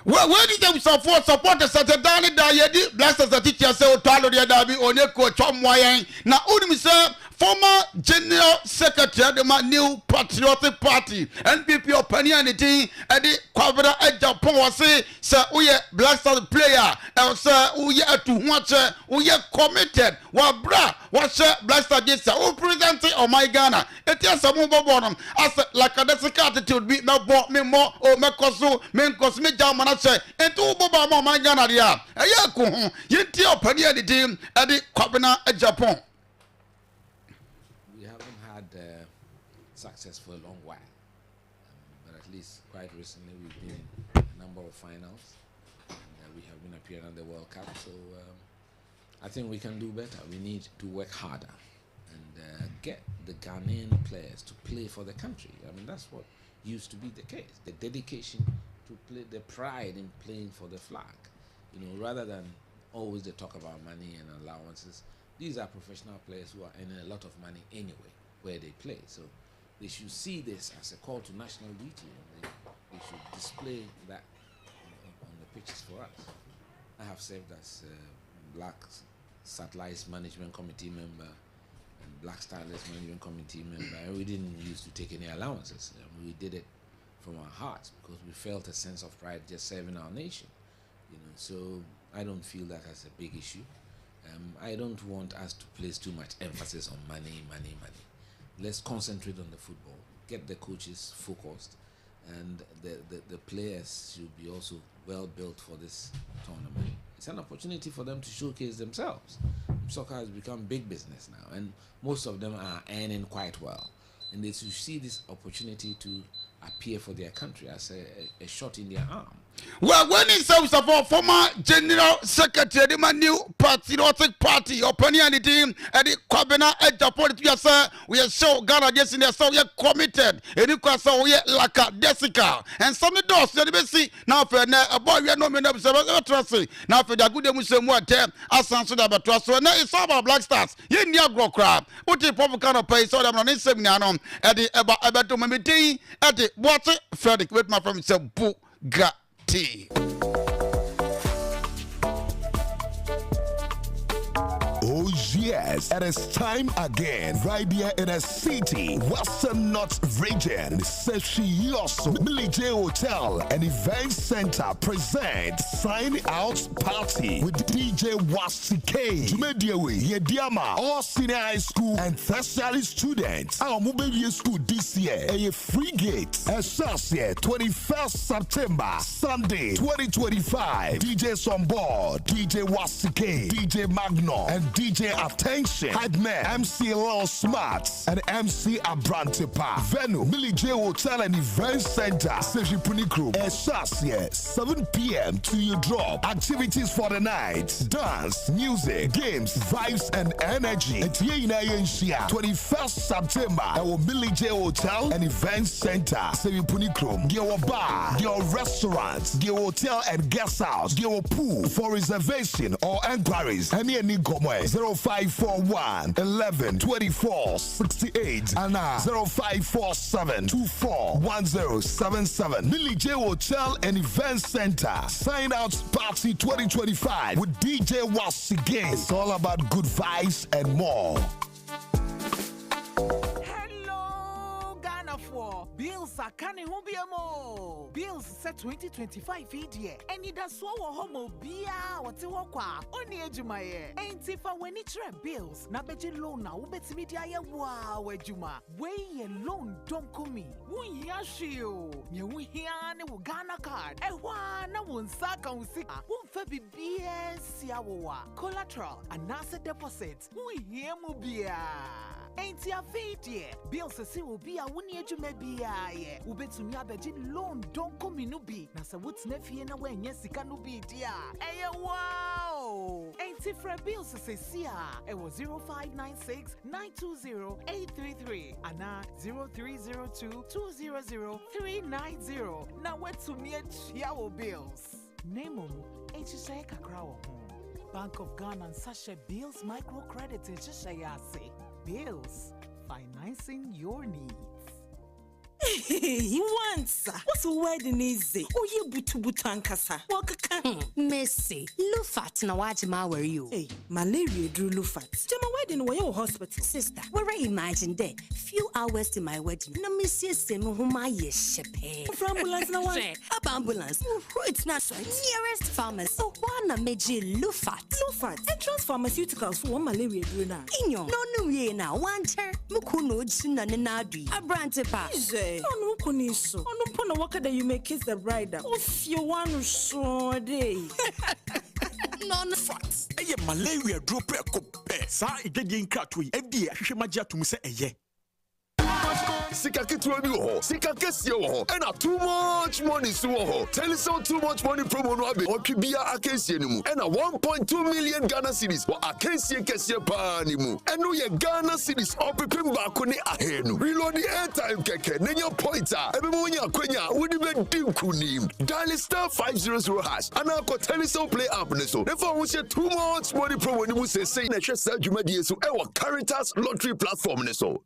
Well, where did they support the Saturday Diet Blasters the teacher say Talo de Dabi on your coach Chomwayan? Now, Udim former General Secretary of my new Patriotic Party, NPP opinion, and the Quabra at Japan was say, Sir, we are Blasters player, and Sir, we are to watch, we are committed. What bra, what Blaster did, sir, who presented on my Ghana. It is a move bottom. As like a that's attitude, be now bought me more or Mekosu, Menkos, Manasse, and two Boba my Ghana. A year, Yinti opinion, the team at the Quabra at Japan. We haven't had success for a long while, but at least quite recently we've been in a number of finals, and we have been appearing on the World Cup. So I think we can do better. We need to work harder and get the Ghanaian players to play for the country. I mean, that's what used to be the case. The dedication to play, the pride in playing for the flag. Rather than always they talk about money and allowances. These are professional players who are earning a lot of money anyway where they play. So they should see this as a call to national duty, and they should display that on the pitches for us. I have served as Black Satellites Management Committee member and Black Starlets Management Committee member, and we didn't used to take any allowances. We did it from our hearts because we felt a sense of pride just serving our nation. So I don't feel that as a big issue. I don't want us to place too much emphasis on money. Let's concentrate on the football, get the coaches focused, and the players should be also well built for this tournament. It's an opportunity for them to showcase themselves. Soccer has become big business now, and most of them are earning quite well. And they should see this opportunity to appear for their country as a shot in their arm. Well, when he serves of our former General Secretary, the new patriotic party, opinion the team, and the cabinet at the politics, we are so Ghana just in there, so we are committed. And you can say we are like a Desica. And some of those, you see, now for a boy, we are no men of trust. Now for the good Muslim word, ASANTE about trust. So now it's all about Black Stars. You need to grow crap. What the proper kind of pay, so I'm on this seminar at the about to meeting at the water, Frederick, with my friend, so Bugatti. Oh yes, it is time again. Right here in a city, Western North region, Kayaso Military Hotel and Event Center presents Sign Out Party with DJ Wasike. Jumediawe, Yediama, all senior high school and tertiary students. Our mobile school this year, a free gate. Associate 21st September, Sunday 2025. DJs on board, DJ Wasike, DJ Magno, and DJ Attention, Hypeman, MC Lil Smarts, and MC Abrantepa. Venue, Military Hotel and Event Center, Seji Punikru. Associate 7 p.m. to your drop. Activities for the night, dance, music, games, vibes, and energy. At 21st September, our Military Hotel and Event Center, Seji Punikru. Your bar, your restaurant, your hotel and guest house, your pool. For reservation or enquiries, any Gomwe 0541 11 24 68 and 0547 24 1077. Military Hotel and Event Center. Sign Out Party 2025 with DJ Wasike. It's all about good vibes and more. Bills are canning who be more. Bills set 2025 year. And it does so homo bia what you walk only ejuma ye. Ain't if I when it's bills. Na beji loan na ubeti media ya wow ejuma. Way ye loan don't come me. Wun yashio. Ye wun hiane wu Ghana card. Ewa na wun saka wun sika. Wun febi BS ya wa. Collateral and nasa deposit. Wun ye mu bia. Ain't ya feed bills se will be a winnie ejuma bia. Ubetumi abeji loan don't come in nubi. Nasa what's nefi na when yesika nubi dia. Hey wow! Ain't if bills se sia. It was 0596 920 833 and 0302 200 390. Now what to me chiao bills. Name H Kakra Bank of Ghana and Sasha Bills microcredit H Bills financing your needs. He wants. What's a wedding easy? Oh, you butu Wakaka. Messi, Lufat na wajima were you? Hey, malaria drew Lufat. Jama wedding were your hospital. Sister, where I imagine there, few hours to my wedding. No Monsieur Semu whom I shepe. From ambulance na one. Up ambulance. It's not so. Nearest pharmacy. Oh, one meji Lufat. Lufat. Entrance pharmaceuticals for one malaria drew now. Inyo. No ye na one ter. Mukuno china nenadi. Abrantepa. Oh no, Koniso. Oh no, Pona Waka that you may kiss the bride. If you want to show day. Non-facts. Eye malaria drop a cope. Sa igedin katwi. Ebdi a magia to say eye. Sika Kitro ho, Sika Kesio ho, and too much money so. Tell us so too much money promo no abi. Okibia Akesia nimu. And 1.2 million Ghana cedis for Akesia Kesia pa nimu. And no ye Ghana cedis opepim ba ko ni ahenu. Reload the airtime keke. Nenya pointer. Ebemonya kwenya wodi be dinkunim. Dial star 500 hash. Ana ko Teleso play app ne so. Therefore we say too much money promo nimu say na hwe sa dwumadi so e wo Caritas lottery platform ne so.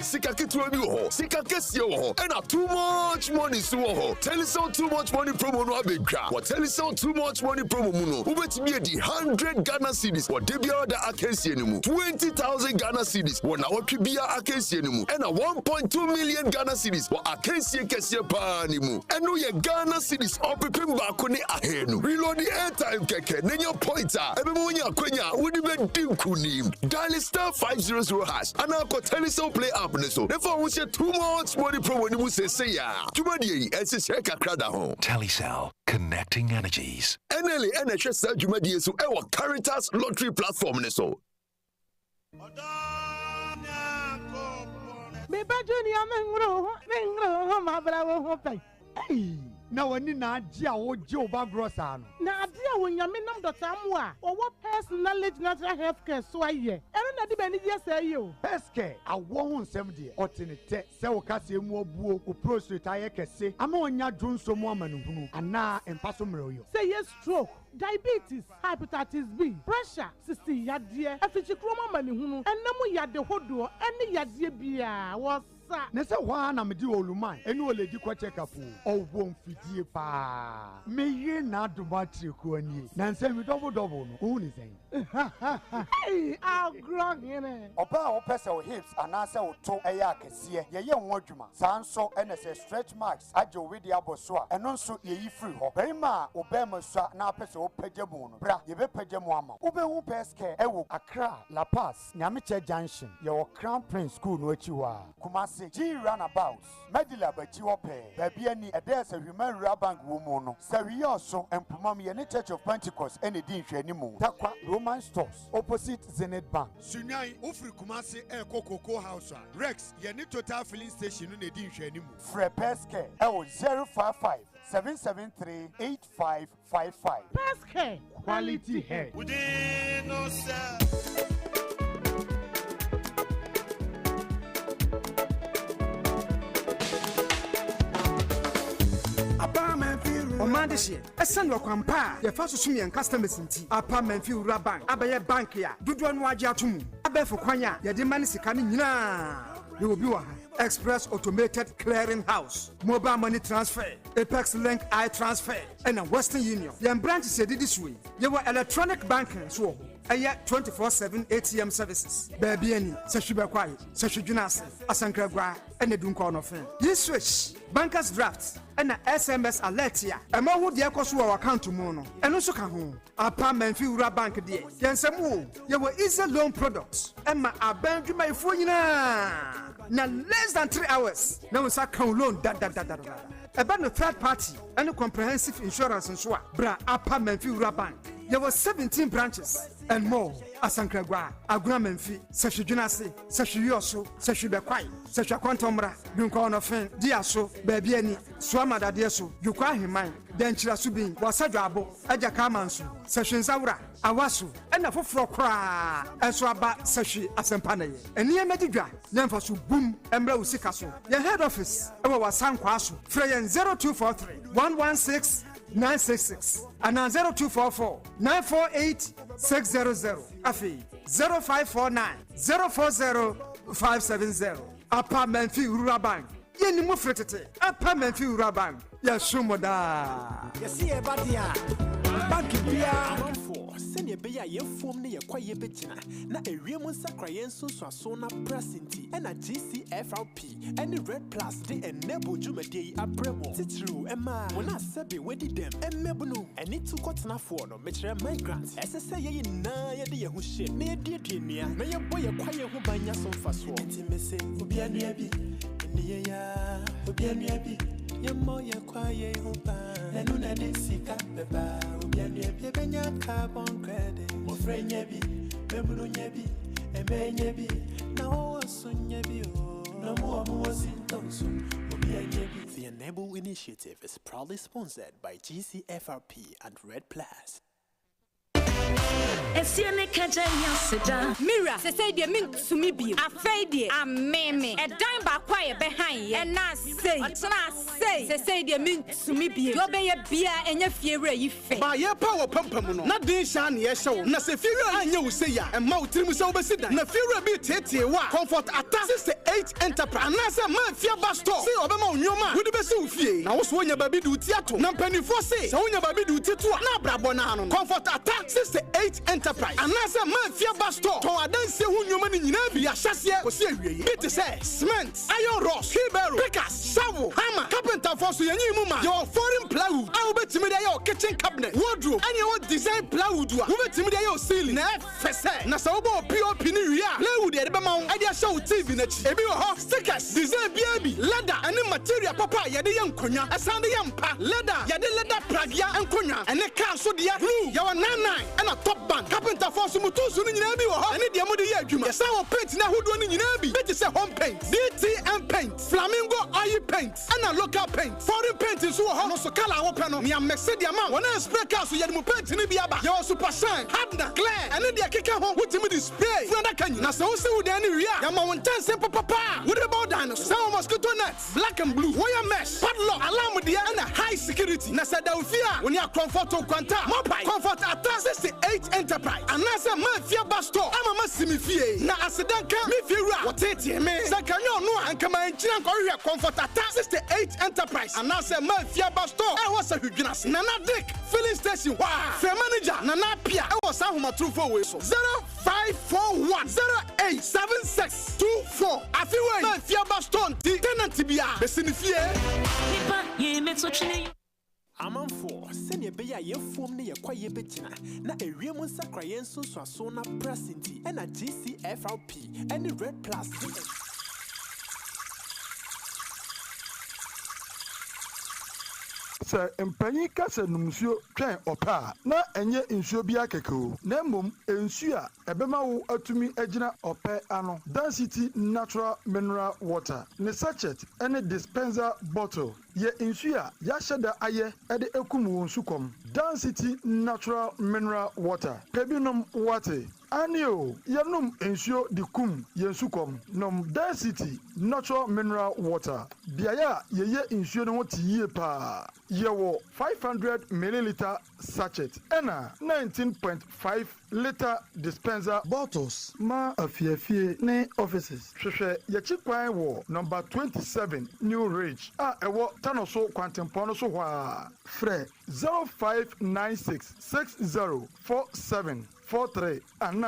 Sika ketewa bi wo ho, sika kese wo ho, and too much money so wo ho. Telecel too much money promo no abedwa. What Telecel too much money promo mu no, ubetimi di 100 Ghana cedis. What debia da akensie no mu, 20,000 Ghana cedis. What na what bia akensie no mu, and 1.2 million Ghana cedis. What akensie kese pa ni mu. And no ye Ghana cedis opepim ba ko ni ahenu. Reload the airtime keke, then your pointer. Ebemu nya kwenya, wodi be dinkunim. Dial star 500 hash. And now ko Telecel play app ne so. Therefore we say too much money promo ni mu say ya. Jumadi ese sheka krada ho. Telecel, connecting energies. NLA NHS sa jumadi so e wa Caritas lottery platform ne so. Me ba junior mengro ma bravo ho pai. Hey, na wani na aji a wo je oba grosa no. Na ade a wonyame nam dota mu a, owo personality natural health care so aye. Eno na di bani je say yo. Healthcare awo ho nsem de. Otenete se wo kase mu obuo, o prostate aye kese. Ama onya dwonso mu amanuhunu ana empaso mroyo. Say yes stroke, diabetes, hepatitis B, pressure, sisti yadie, afichikroma manihunu, enamu yade hodo, eni yadie bia was Nessa one am di oluman enu ole di kwa check up o won fidie pa me ye na do battery ko ani na nsem double no who ni sen hey I'll grow here oba o pese o hips anase o to eya akese ye ye nwo adwuma sanso ns stretch marks aje o wedi aboso a eno nso ye yi free ho berima oba masua na pese o pagyamu no bra ye be pagyamu ama obe hu peske ewo Accra La Paz Nyamiche Junction ye o Crown Prince School no achi wa Kumasi G Runabout Medila Bachiwope Baby any there's a human bank woman Sario so and Pumam Yeni Church of Pentecost any din shenimu Takwa Roman stores opposite Zenith Bank Sunyai Ufri Kumasi Air KOTOKO House Rex Yeni Total Filling Station in the din shenimu Fre Peske 055 773 8555 Peske Quality Hair no sir. Omandishie esando kwampa ye fa susumi en customers nti apartment fi ura bank abaye bank ya dodo no age atomu abefo kwanya ye de mani sika ne nyina ye obi wa Express Automated Clearing House, Mobile Money Transfer, Apex Link I Transfer, and a Western Union. Your branch said this way. You were electronic banking, so a 24/7 ATM services. Baby, any Sashiba Kwai, Sashijunase, Asankra, and the Dunkon of Fame. You switch bankers drafts and a SMS alert here. A more would the Ecosu account to Mono, and also come home. Apartment Fura Bank dear. Yansamu, you were easy loan products. Emma, I bank you my phone. Now less than 3 hours. Now it's a count loan. About the third party and a comprehensive insurance and so bra apartment Fura Bank. There were 17 branches and more. Asankragwa, Agramemfi, Sashijunasi, Sashioso, Sashibekwai, Sashaquantomra, Dunkon of Fen, Diaso, Babiani, Swamada Diaso, Yukwa Himai, Denchira Subin, Wasajabo, Ajakamansu, Sashinzaura, Awasu, and a Fofrokra, and Swaba Sashi Asampane, and near Medigra, Lemfosu Boom, and Brosikaso, your head office, our San Kwasu, Freyan 0243 116 966 and 0244 948 600 Afi 0549 040 570 Apartment Fee Rural Bank Yeni Mufretete Apartment Fee Rural Bank Yashumoda Yesi Ebadia Bank Bia sɛnea ɛbɛyɛ a yɛmfom ne yɛkwa yɛbɛgyina na ɛwie mu nsakra yɛn nsunsuaso na presenti ɛna GCFRP ɛne Red Plus de enable dwumadie yi abrɛ mo titiriw ɛma wɔn a sɛbe wɔdi dɛm ɛmmɛbu no ɛne tu kɔtenafoɔ no mekyerɛ migrant ɛsɛ sɛ yɛyɛ nyinaa yɛde yɛn ho hyɛ na yɛduadua nnua na yɛbɔ yɛkwa yɛn ho ban nya so mfasoɔ nti mese obia nnua bi ɛne yɛyɛ obia nnua bi yɛmmɔ yɛkwa yɛn ho ban ɛno na de sika bɛba obia nnua bi ɛbɛnya carbon credit mofrenya bi mebuno nya bi emenya bi na wo sonya bi o na mo sintonso obia nya bi. The Enable initiative is proudly sponsored by GCFRP and Red Plus. Esiane kaja yaseda. Mira, se say de min sumi bi. Afei de ameme. E dan ba kwa ye behan ye. Na say. Otena say. Se say de min sumi bi. Do be ye bia enya fiewre yi fe. Ba ye pa wo pampam no. Na din sha na ye hye. Na se fiewre anya wo say ya. E ma wo tirim se wo besi dan. Na fiewre bi tete wa. Comfort Atta 68 Enterprise. Na se ma fia ba store. Se obema onyoma. Wo de besi wo fie. Na wo so nya ba bi du ti ato. Na mpanifo se. Se wonya ba bi du ti to. Na brabo na no. Comfort Atta 68 Enterprise. And na se ma fia ba store. To adanse hu nyoma ni nyina bi ahyasie. Ko se awie. It say cement, iron rods, wheelbarrow, pickers, shovel, hammer, carpenter for so yanyi mu ma. Your foreign plywood. A wo betimi dey your kitchen cabinet, wardrobe, and your design plywood a. Wo betimi dey your ceiling. Na fese. Na se wo bo POP ni wi a. Plywood e be ma wo. E dey show TV na chi. Ebi wo ho stickers, design BAB, leather, and material papa ye dey yankonya. Asande yampa, leather, ye dey leather pragya enkonya. And car so dey glue. Your 99 and a top band. Carpenter for so mutu so ni nyina bi wo ho. Ani dey mo dey adwuma. Yes I paint na hodo ni nyina bi. Be say home paint, DTM paint, flamingo oil paint, and a local paint. Foreign paint is so hot, no so color open no. Me am mexed the amount. When I spray car so you dey paint ni bi aba. Your super shine, hardener, clear, and then dey keka ho with me display. Friend can you? Na so say we dey any ria. Ya ma won tan simple papa. What about dinosaurs? Some mosquito nets, black and blue, wire mesh, padlock, alarm there and a high security. Na say da fear when you comfort to kwanta. Mobile Comfort Atta 68 Enterprise. And na say man fear bus store. I'm a simi fie. Na asidanka me fiura. What it me? Say can you know and come and chill and go Comfort Atta 68 Enterprise. And na say man fear bus store. I was a hugnas. Nana Dick filling station. Wow. Fair manager Nana Pia. I was a huma true for way so 0541 087624. I feel way man fear bus store. Tenant Tibia. Besinifie. Amanfo sene be ya yefom ne yekwaye bechina na ewiem nsakra yenso so na presenti na GCFRP any red plus sɛ mpanyin kasa numsuo twɛn ɔpa na ɛnyɛ nsuo bi akɛkɛo na mmom nsuo a ɛbɛma wo atumi agyina ɔpɛ ano density natural mineral water ne sachet ɛne dispenser bottle yɛ nsuo a yɛahyɛ da ayɛ ɛde ekum wo nsukɔm density natural mineral water pebinom wate anio yenum nsuo di kum yensukom nom density natural mineral water biaya yeye nsuo no ti yie pa yewo 500 milliliter sachet ena 19.5 liter dispenser bottles ma afiafie ne offices hwehwe yechi kwan wo number 27 New Ridge a ewo tanoso kwantempo so hwa frɛ 0596604743 and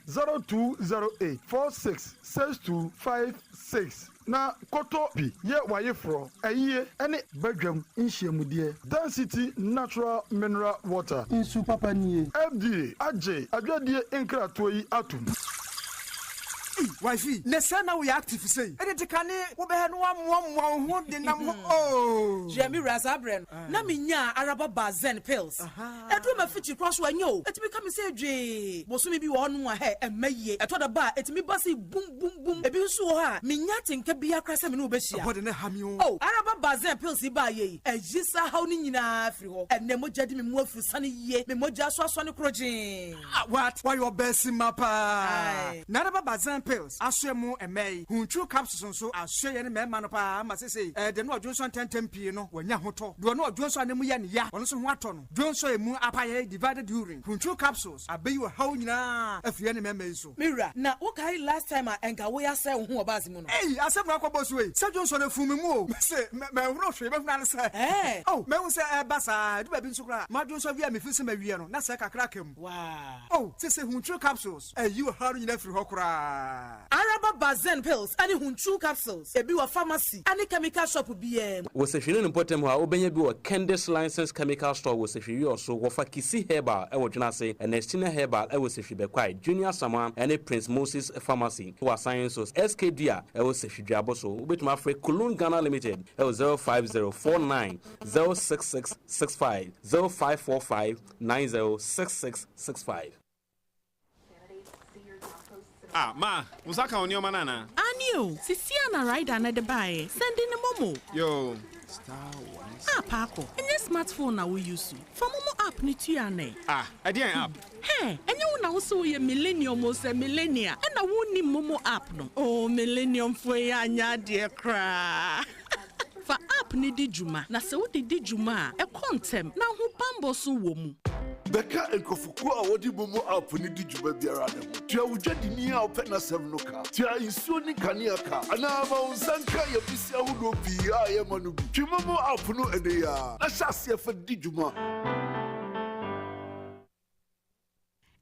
0208 466256 na koto bi ye wayefro ayiye ene badwam nhyiamudie density natural mineral water insu papa nie FDA age adwadie nkrato yi atum Wifey, nesana we active say. Ede kane wo be he no ammo ho de nam ho. Oh. Jemi Razabren. Na minya araba bazen pills. Edu ma fichi cross wa nyo. Etimi ka me say dwe. Bosumi bi wo no a he emaye. Eto da ba etimi basi boom boom boom. Ebi nso ho ha. Minya tenka bia krasa me no be hia. Bode ne ha mi o. Oh, araba bazen pills ba ye. Ejisa haw ni nyina afri ho. Enne mo jadi me mu afri sane ye. Me mo ja so ne krojin. What? Why your best mapa? Na araba bazen pills aswemu emei hunchu capsules so aswe ne mema no pa ma sese de no odwonso 10 pie no wanya hoto do no odwonso anemu ya ne ya ono so ho ato no dwonso emu apaye divided urine hunchu capsules abeyi wo haw nyina afie ne mema so mira na wo kai last time enka wo ya se wo ho obazi mu no asem na akoboso we se dwonso na fumi mu o se me huro hwe be funa ne se oh me hu se basa du ba bi nso kra ma dwonso via me fisi ma wie no na se kakra kam wow oh sese hunchu capsules you haw nyina firi ho kra Araba bazen pills ani hunchu capsules ebi wa pharmacy ani chemical shop biem wo se hwene no potem ho a obenya bi wo Candice license chemical store wo se hwe yo so wo fa Kisi herbal e wo dwena se Enestina herbal e wo se hwe bekwai Junior Saman ene Prince Moses pharmacy wo sciences SKD a e wo se hwe dwabo so obetuma afre Kulun Ghana Limited e wo 05049 06665 0545 906665 Ah, ma, usaka onyo manana. Anio, sisia na rider na de bae. Send in the momo. Yo, Paco. And your smartphone na we use. For momo app ni tuane. I didn't app. Hey, and you na wo so ye millennium o se millennia na wo ni momo app no oh millennium for ya anya de kra fa app ni di juma na se wo di juma e kontem na ho pambo so wo mu Beka enkofuku a wodi momo app ni di juba biara ne ho. Tia wudwadi ni a ope na sem no ka. Tia insuo ni kania ka. Ana ma unsanka ya bisi ahudo bi a ye manu bi. Twi momo app no ene ya. Na hyase fa di juma.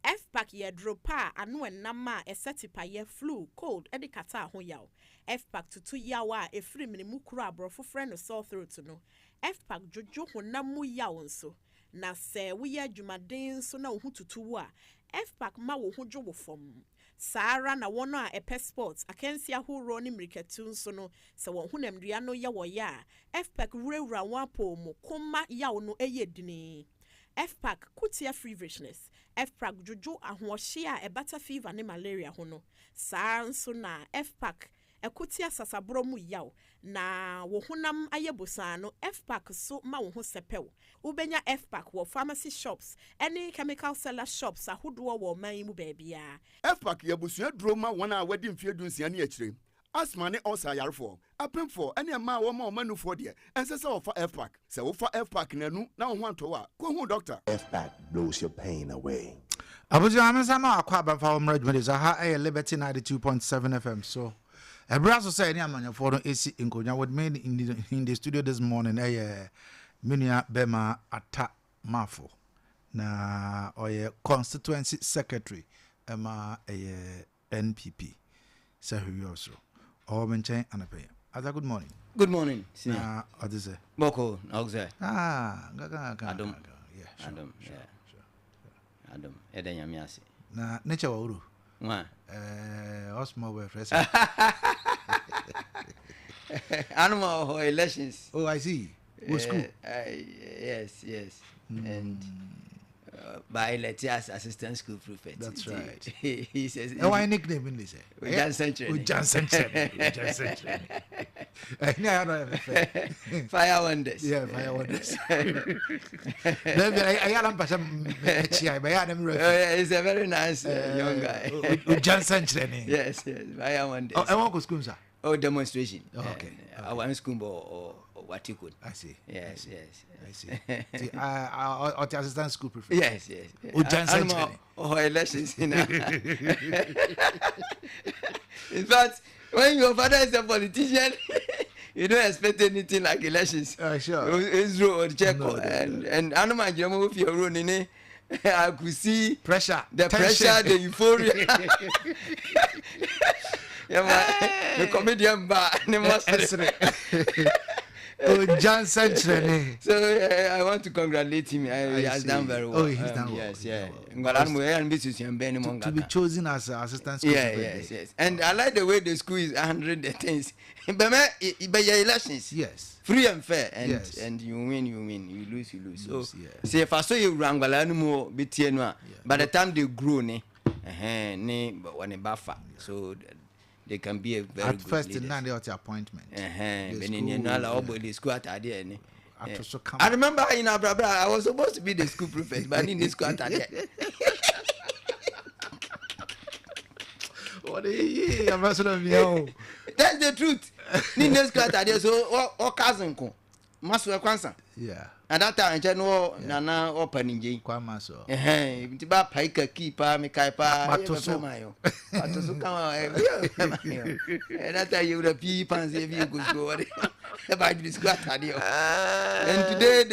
FPAC ye dropa anu enama esetipa ye flu cold edi kata ho yaw. FPAC tutu yawa efiri minimu kura abrofo frɛ no sore throat no. FPAC jojo honamu yaw nso. Na se we adwumaden so na wo tutu wo a FPAC ma wo ho dwo wo fom Sara na wono a epe sports akansi ahoro ni mirikatu nso no se wo ho namdua no ye wo ya FPAC wurawura wapo mu koma yawo no eyedini FPAC kutia feverishness FPAC jojo ahohye a ebata fever ne malaria ho no saa nso na FPAC ekotia sasabro mu yaw na wo honam ayebosa no FPAC so ma wo ho sepew ubenya FPAC wo pharmacy shops any chemical seller shops ahodo wo man mu baabia FPAC yebusua duro ma wona wadi mfie dunsia ne akire asma ne osa yarefo apemfo ene ma wo ma manufo de ensese wo fa FPAC se wo fa FPAC nanu na wo ho anto a ko hu doctor FPAC blows your pain away. Abuja amesa no akwa abafa wo mrajmede za ha Liberty 92.7 FM so Ebraso say any amanyafo no esi nkonya with me in the studio this morning Minia Bema Ata Mafo na oye constituency secretary ema NPP so who also o menchen anape Ada good morning. Good morning. Na odise Boko Ogze. Gaga Adam. Yeah. Adam. Yeah. Adam edenya miase. Na nature wa uru. Wa. Osmo we fresh. Animal elections. Oh, I see. What school? Yes. And by Letias assistant school prefect. That's right. He says. Why nickname in this? Johnson. Fire wonders. Yeah, fire wonders. He's a very nice young guy. Johnson. Yes. Fire wonders. Oh, I want to school, sir. Oh, demonstration. Okay. I want school or what you could. I see. Yes. I see. Or the assistant school prefect. Yes. Oh, Johnson. Oh, elections. In fact, when your father is a politician, you don't expect anything like elections. Sure. Israel or Checo and Anuma Jamo if you're running. I could see pressure, the tension. pressure, the euphoria. The comedian bar. Oh, Johnson. So I want to congratulate him. He has done very well. Oh, he's done well. Yes. To be chosen as an assistant school. Yes. And I like the way the school is 100 things. But your elections. Yes. Free and fair. And yes. And you win. You lose. So say if I saw you wrangala no more bitienwa. By the time they grow but when a buffer. So they can be a very at good first leaders. Now they got the appointment. The school at Adeakyia. I remember in Abia, I was supposed to be the school prefect, but in the school at Adeakyia. That's the truth. In the school at Adeakyia, so all cousin ko, Master Kwansa. Yeah. At that time, I know Nana opening J. Kwamaso. Tiba paika keeper, me kaipa, Matoso. Matoso come. That time you would have pee pants if you could go about this squat. And today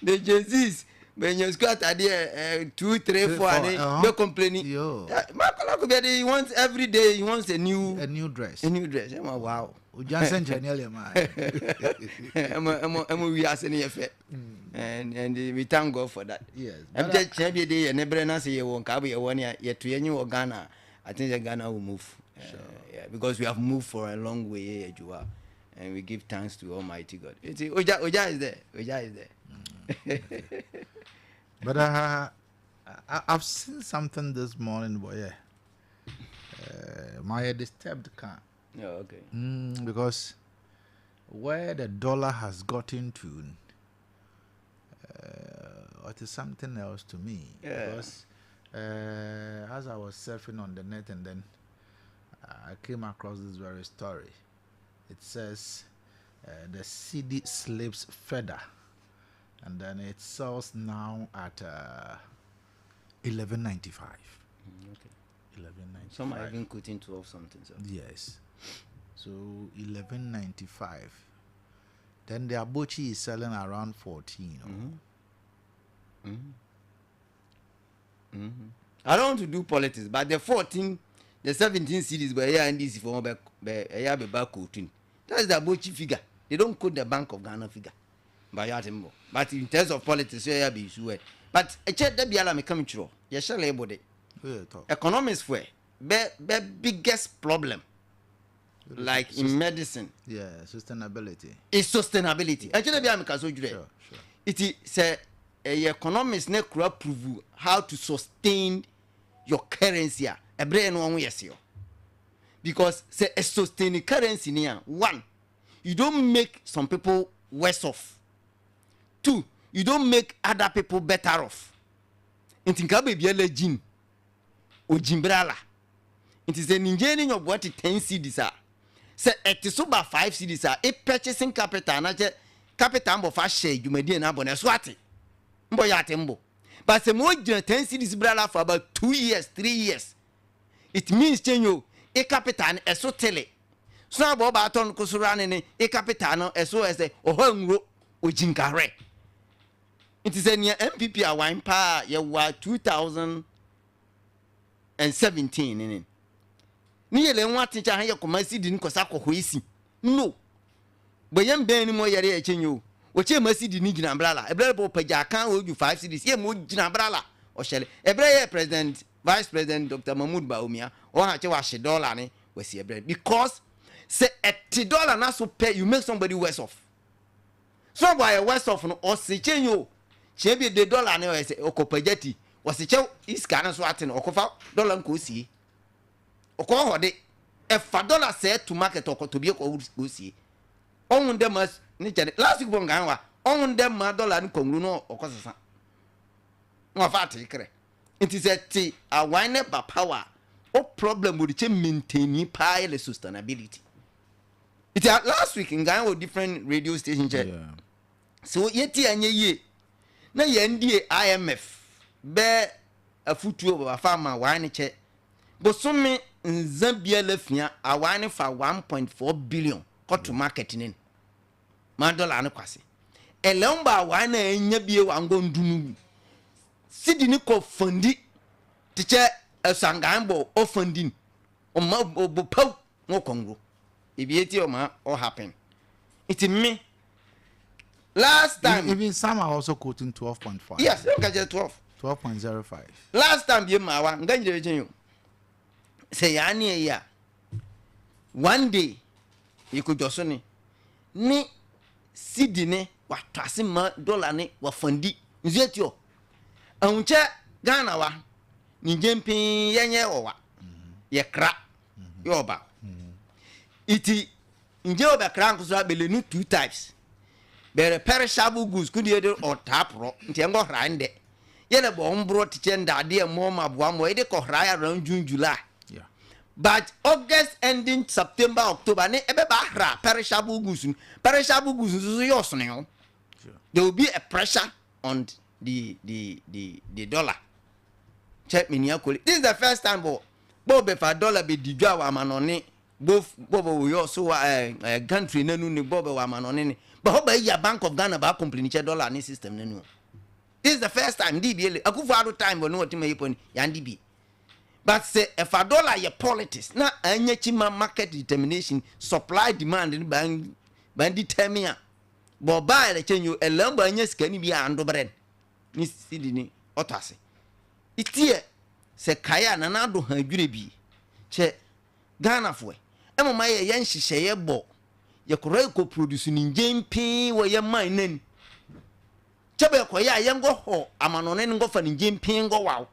the Jesus. When you squat idea 2, 3, 4, no complaining. He wants every day. He wants a new dress. A new dress. Wow. Johnson Channel, we are sending effect, and we thank God for that. Yes. I'm just every day and never say you won't carry a 1 year yet to any Ghana. I think Ghana will move. Because we have moved for a long way, and we give thanks to Almighty God. Oja is there. Oja is there. But I've seen something this morning, boy. My disturbed car. Oh, okay. Because where the dollar has gotten to, it is something else to me. Yeah. Because As I was surfing on the net, and then I came across this very story. It says the CD slips further, and then it sells now at 11.95. Okay. 11.95. Some are even quoting 12 something. So. Yes. So 11.95. Then the Abochi is selling around 14. I don't want to do politics, but the 14, the 17 cities were here and this for back quoting. That's the Abochi figure. They don't quote the Bank of Ghana figure. But in terms of politics, you be sure. But a check that be alarm coming true. You shall label it. Economics for the biggest problem. Like in medicine, sustainability. It's sustainability. Actually, it is economists ne kura prove how to sustain your currency. Because say a sustaining currency near one, you don't make some people worse off. Two, you don't make other people better off. It is an engineering of what 10 cedis are. Say it is over 5 cedis are a purchasing capital, not capital of a share you may be an abonne swati. Boyatembo. But the more 10 cedis brala for about 2 years, 3 years. It means change a capital as so tele. So about baton cosurane a capitano as so as a home or jinkare. It is a near MPP a wine pa ye were 2017 in it. Nearly one teacher hire commerce didn't cosako hoisi. No. But young Ben more yere chenyo. What you must see the Nijin umbrella. A brother Paja can't hold you 5 cities. Ye mood umbrella. Or shall a brother President, Vice President Dr. Mahmoud Baumia, or $1 was here bread. Because say $80 not so pay you make somebody worse off. So by a worse off or say chenyo. She be the dollar no say okopajeti. Was a chow is canon swatting or cofa dollar cosi. Oko de if $1 said to market or to be a goosey. On them must last week bonga on them $1 and congruno or cosa. No fatty. It is a wine up power. What problem would it maintain pile sustainability? It last week in Ghana different radio stations. So yet ye na ye IMF be a futu of a farmer wine check. But some Zambia lefnia a wine for 1.4 billion got to marketing in $1 and quasi. A lumber wine and yabia wangon dunu. Sydney ko fundi teacher a sangambo or funding or mob no congo. If you or happen. It's me. Last time even some are also quoting 12.5. Yes, look at 12.05. Last time you ma you say yani ya one day you could just ni sidine wa twase ma dollar ne wa fundi nzetio anche Ghana wa ni jempin yenye owa ye kra yoba iti nje oba kra nkuso abelenu 2 types. Bere perishable goods could you or tap ro ntiengo rande yele bo mbro tichenda de mo mabwa mo ede ko raya around June July. Yeah. But August ending September October ne ebe ba ra perishable goods so yosne. There will be a pressure on the dollar. Check me near. This is the first time bo be for dollar be digwa wa manone both bobo we also country nanu ni bobo wa manone. But how about your Bank of Ghana about complaining dollar any system? No. This is the first time DB. I could for time but no what you may put DB. But say if a dollar your politics na anyachima market determination supply demand in band determine. But buy the change you a lumber and yes can be ando bread. Ni Sydney otase. It here say kaya na na do han dwurebi. Che Ghana fo. Emo maye yan hihye bo. Ye ko produce ni jempi wo ye man nan chebe ko ya ye ngo ho amanone ngo fa ni jempi ngo wow.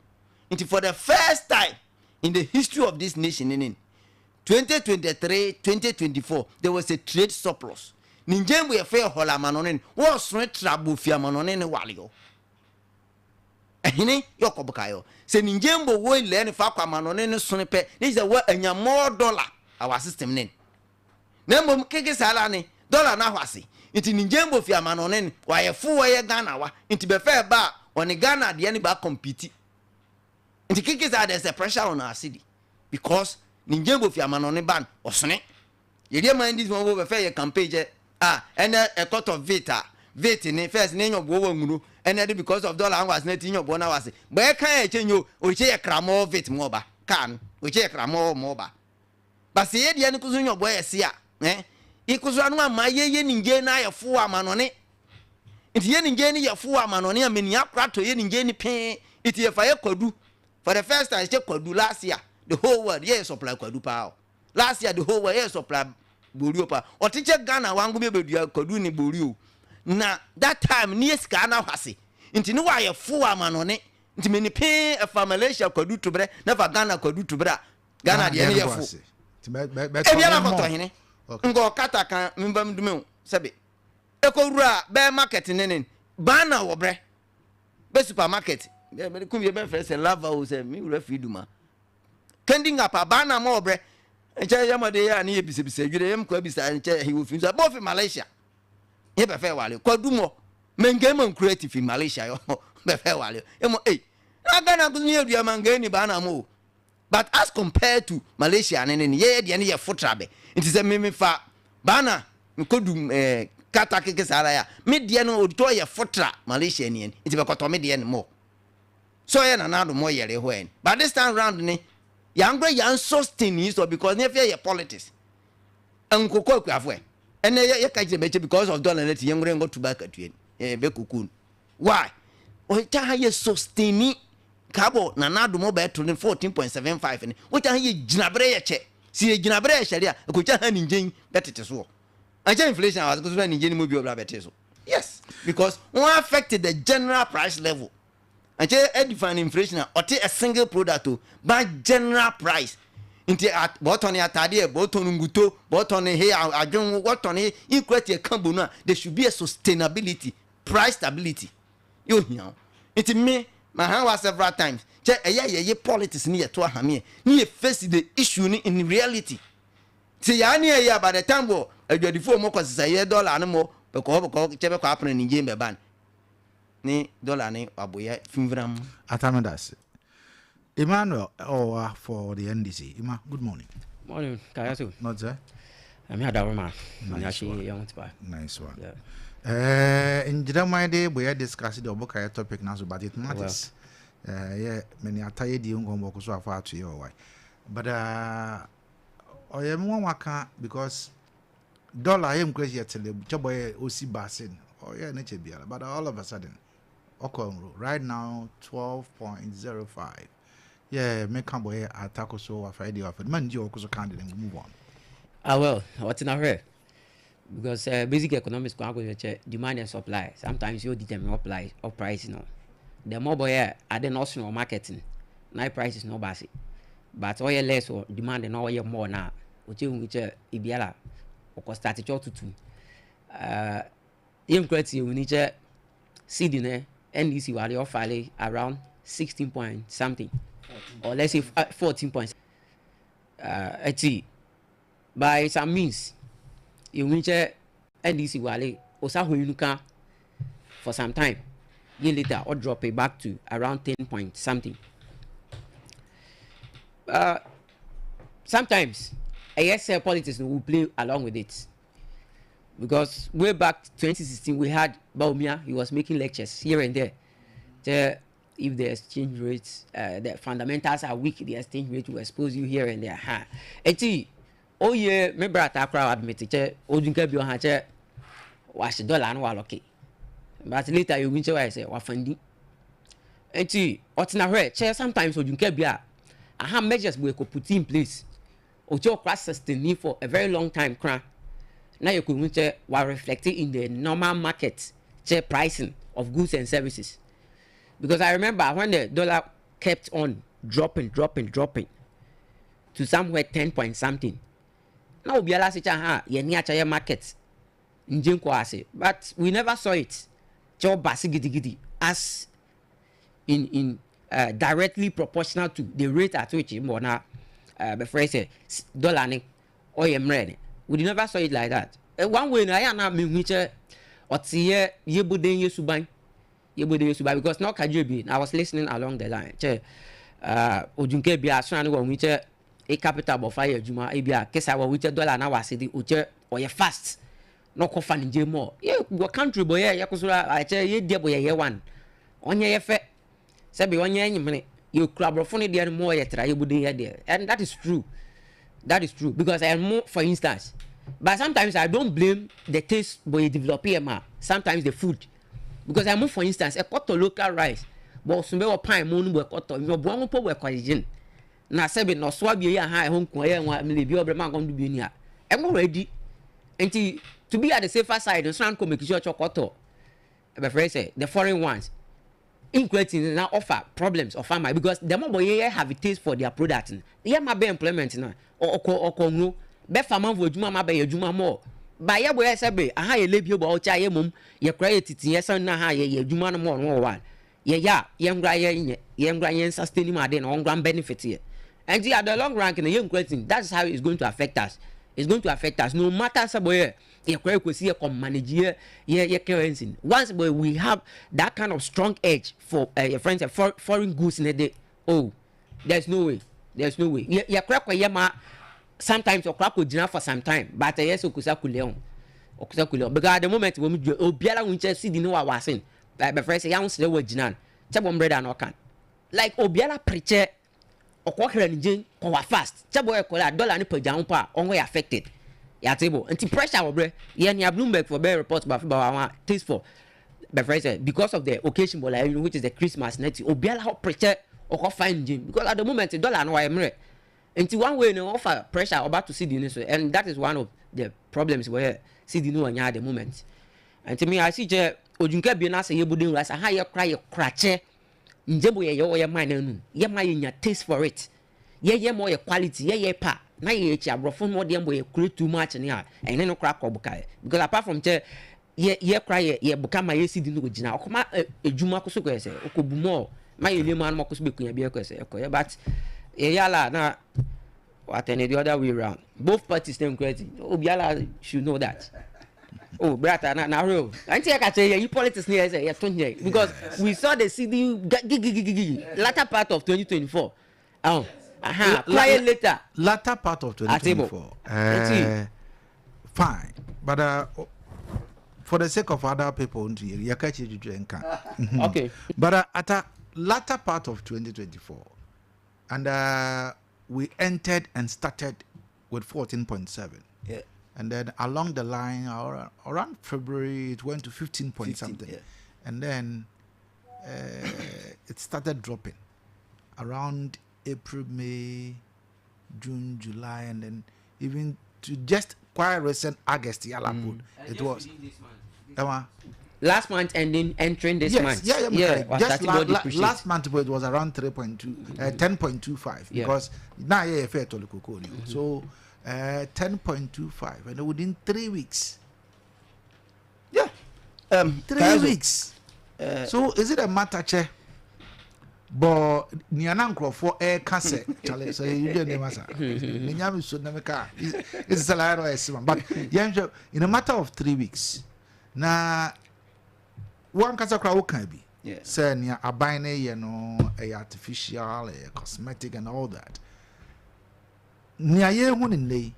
Into for the first time in the history of this nation in 2023-2024 there was a trade surplus. Ni jembu ye fe ho la amanone wo so trouble fi amanone ne walio ehene yokobukayo se ninjembo wo ile ne fa kwa manone ne sone pe ne ze wa anya more dollar our system nen na mom keke sala ne dollar na hwase nti ninjembo fi amanone ne wa ye fu wa ye Ghana wa nti be fa ba on Ghana de ne ba compete nti keke sala there's a pressure on our city because ninjembo fi amanone ban osone ye dey mind this one wo be fa ye campaign je and a court of vita ne first ne nyobo wo ngunu and because of dollar was net nyobo na wase but e kan e chenyo o che ye kramo vit mo ba kan o che ye kramo mo ba but se ye de ne kuzu nyobo ye se a ikuzu anu ama ye ninje na ye fu amanone nti ye ninje ni ye fu amanone a meni akrato ye ninje ni pe iti ye fa ye kwadu for the first time che kwadu last year the whole world ye supply kwadu pa last year the whole world ye supply borio pa otiche Ghana wangu be bedua kwadu ni borio na that time ni esika na hwase nti ni wa ye fu amanone nti meni pe fa Malaysia kwadu tubre na fa Ghana kwadu tubra Ghana de ni ye fu e bia na koto hene ngo kata kan mbam dume sebe ekowura be market nenen bana wo bre be supermarket be kum ye be fresh lava o se mi wura fiduma kending up bana mo bre enche yamade ya na ye bisebise adwire yem kwa bisa enche he wo fi so bo fi Malaysia ye be fe wale kwadumo mengema creative in Malaysia yo be fe wale emo agana kuzni edua mangeni bana mo but as compared to Malaysia nenen ye de ne ye fotrabe nti se me fa bana nkodum kata keke sala ya me de no odo ye fotra Malaysia ni nti be koto me de ne mo so ye na do mo yere ho en but this time round ni yangre yan sustain is because ne fe ye politics enkoko akuafo ene ye ka jire meche because of dollar net yangre ngo tubaka tuen be kukun why o ta ye sustain kabo na do mo be to 14.75 ni o ta ye ginabre ye che si ye ginabre ye sharia ko ta ha ninjen betete so aja inflation was go so ninjen mo bi obla betete so yes because one affected the general price level and define inflation or take a single product to by general price into at bottom atade bottom nguto bottom here adwon what on equate a cambona there should be a sustainability price stability you hear it me my hand was several times che ye politics ni ye to ahame ni face the issue ni in reality see ya ni ya by the time bo adwadifo mo kwasisa ye dollar no mo be ko chebe ko apna ni jembe ban ni dollar ni aboya fimvram atamendas Emmanuel for the NDC. Ima, good morning. Morning, Kayaso. Not there. I'm here, Daruma. Nice one. Nice one. Yeah. In Jeremiah Day, we are discussing the Obokaya topic now, but it matters. Yeah, many are tired of going so far to your way. But I am one waka because dollar I am crazy at the Choboy OC Basin or yeah, nature beer, but all of a sudden, right now 12.05. Yeah, make boy attack so a Friday of it. Man, you also can't move on. Well, what's in a hurry? Because basic economics demand and supply. Sometimes you determine price, you know. The more boy are the notion of marketing. Now price is no basic. But all your less or demand and all your more now. Which Ibiala or start to two. Incredible, we need to see the NDC value of around 16 point something. Or let's say 14 points. By some means, you need to NDC Wale or Sahuinuka for some time. Year later, or drop it back to around 10 point something. Sometimes, ASL politics will play along with it. Because way back 2016, we had Baumia, he was making lectures here and there. If the exchange rates, the fundamentals are weak, the exchange rate will expose you here and there. Oh yeah, remember at Accra admitted, Odinka Biohache was $1 and okay. But later you winter I say, what funding? What's in a hurry? Sometimes Odinka Bia, I have measures we could put in place. Ojo class sustain for a very long time. Now you could winter while reflecting in the normal market pricing of goods and services. Because I remember when the dollar kept on dropping to somewhere 10 point something. Now we are saying market but we never saw it. As in directly proportional to the rate at which Mona before say dollar ni or yemre. We never saw it like that. One way I am me which or tie yebuden yesuban because now kajubi I was listening along the line. Che ojunke bia so an which a capital of fire juma ebia kesa wa which dollar na wasidi uche or ye fast no ko fan nje more. Ye go country boy ya kusura I che ye dia boy ye one. Onye ye fe sabi onye enyimene you collaborate there more ye try yebuden ye there. And that is true. That is true because I am more, for instance. But sometimes I don't blame the taste boy develop here, sometimes the food. Because I move, for instance, a cut local rice, but some more pine moon work out of your bon power question. Now, seven or swab your high home, and maybe your man going to be near. I'm already until to be at the safer side, and some come make sure chocolate. My friend say the foreign ones, including now offer problems of farmer because the more boy have a taste for their product. Yeah, my be employment now or no. Be farmer for juma ma be juma more ba ye boy say be aha ye lebio ba o cha ye mum ye kra ye titi ye san na ha ye juma no more no one ye ngra ye sustain ma dey na on grand benefit here and at the long run na ye increasing. That's how it's going to affect us. It's going to affect us no matter say boy ye kra ko see ye come manage ye currency. Once boy we have that kind of strong edge for your friends foreign goods in the oh there's no way ye kra ko ye ma. Sometimes or crap would for some time, but yes, Okusakuleon. Because at the moment when we Obiara Winchester see the no was in, by friends, a young slow Jinan, Chabon bread and Okan. Like Obiara preacher or Quaker and Jane, or fast, Chaboy Cola, dollar and per down pa, only affected. Yatable, and to pressure our bread, Yania Bloomberg for better reports about our taste for. By friends, because of the occasion, which is the Christmas night, Obiara preacher or fine Jim, because at the moment, a dollar and why until one way no offer pressure about to see the news, and that is one of the problems where see the new at the moment. And to me, I see Ojunke be na say yebudin was a higher cry your crache. Njebo ye mind ye my in your taste for it. Ye more your quality, ye pa. Na ye cha brofon more dem boy create too much in here. And no crack or bukai. Because apart from ye cry ye buka my see the new jina. Okoma ejuma ko so ko say okobumo. My man mo ko so be kun be ko say but yala na what any the other way around. Both parties them crazy. Obiala should know that. Oh, brother, na real. I think I can say you politics near say because we saw the CD latter part of 2024. Quiet later. Latter part of 2024. Fine, but for the sake of other people, you catch it drink. Okay. But at a latter part of 2024. And we entered and started with 14.7. Yeah. And then along the line, around February, it went to 15 point something. Yeah. And then it started dropping around April, May, June, July, and then even to just quite recent August, it was. Last month entering this month. Just last month it was around 10.25 because now fair to look so 10.25 and within 3 weeks. Yeah. 3 weeks. So is it a matter che? But niana nkrofo kase chale so you get the matter. Ninyam so na meka it's salary esima but in a matter of 3 weeks. Na one kasa kra wo kan bi say nia aban na ye no artificial cosmetic and all that nia ye hu ni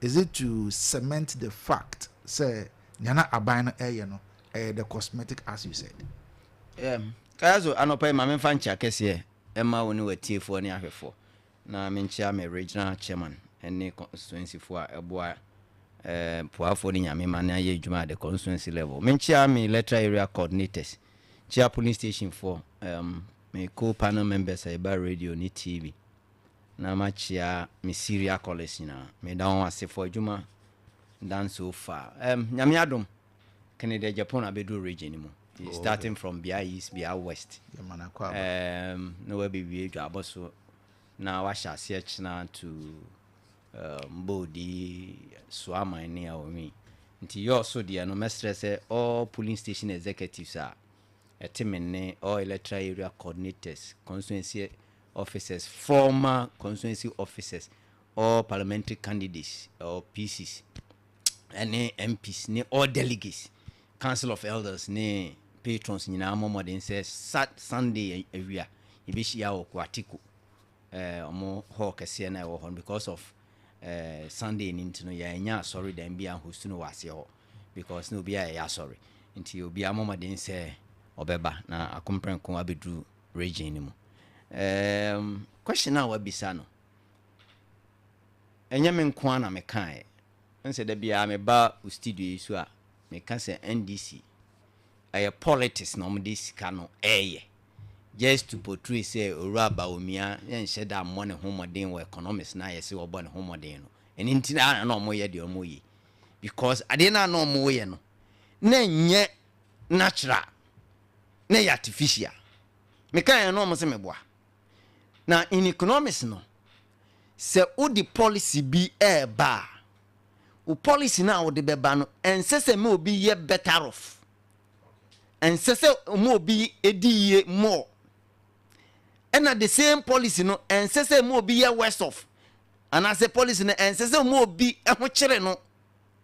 is it to cement the fact say nia na aban na ye no the cosmetic as you said Kayaso anopa ma me fa ncha kese ema woni watiefo ne ahwefo na me ncha me regional chairman ene constituency fo a eboa poafo ni nyame man na ye djuma the constituency level menchia me electoral area coordinators chia police station for me co-panel members eba radio ni TV na machia me Syria college na me da won ase for djuma dan so far nyame adom Canada Japan abedu region ni mo starting from Bia East Bia West no we be aboso na wa sha search na to Mbodi Swama ni awomi nti yo so dia no mestre say all polling station executives are etimene or electoral area coordinators, constituency officers, former constituency officers, or parliamentary candidates or PCs, and MPs, or delegates, council of elders, patrons, more than says Sunday area, Ibishia or Kwatiku, more hawk because of Sunday in into no sorry then be who's to know was your because no be a sorry until you be a moment then say obeba na akompren ko abedu region mu question now wabisa no enya me nko na me kan nse da bia me ba studio isu a me kan se NDC aye politics no mde sika no just to portray say Oraba Omia yen sheda mo ne homodin wo economics na yesi wo bo ne homodin no eni ntina na mo ye de omo yi because ade na no mo ye no na nye natural na ya artificial me kan no mo se me boa na in economics no se o di policy bi ba o policy na o de beba no ense se me obi ye better off ense se mo obi edi ye more. And at the same policy no and say mo be a worse off and as a policy no and say mo be e ho kire no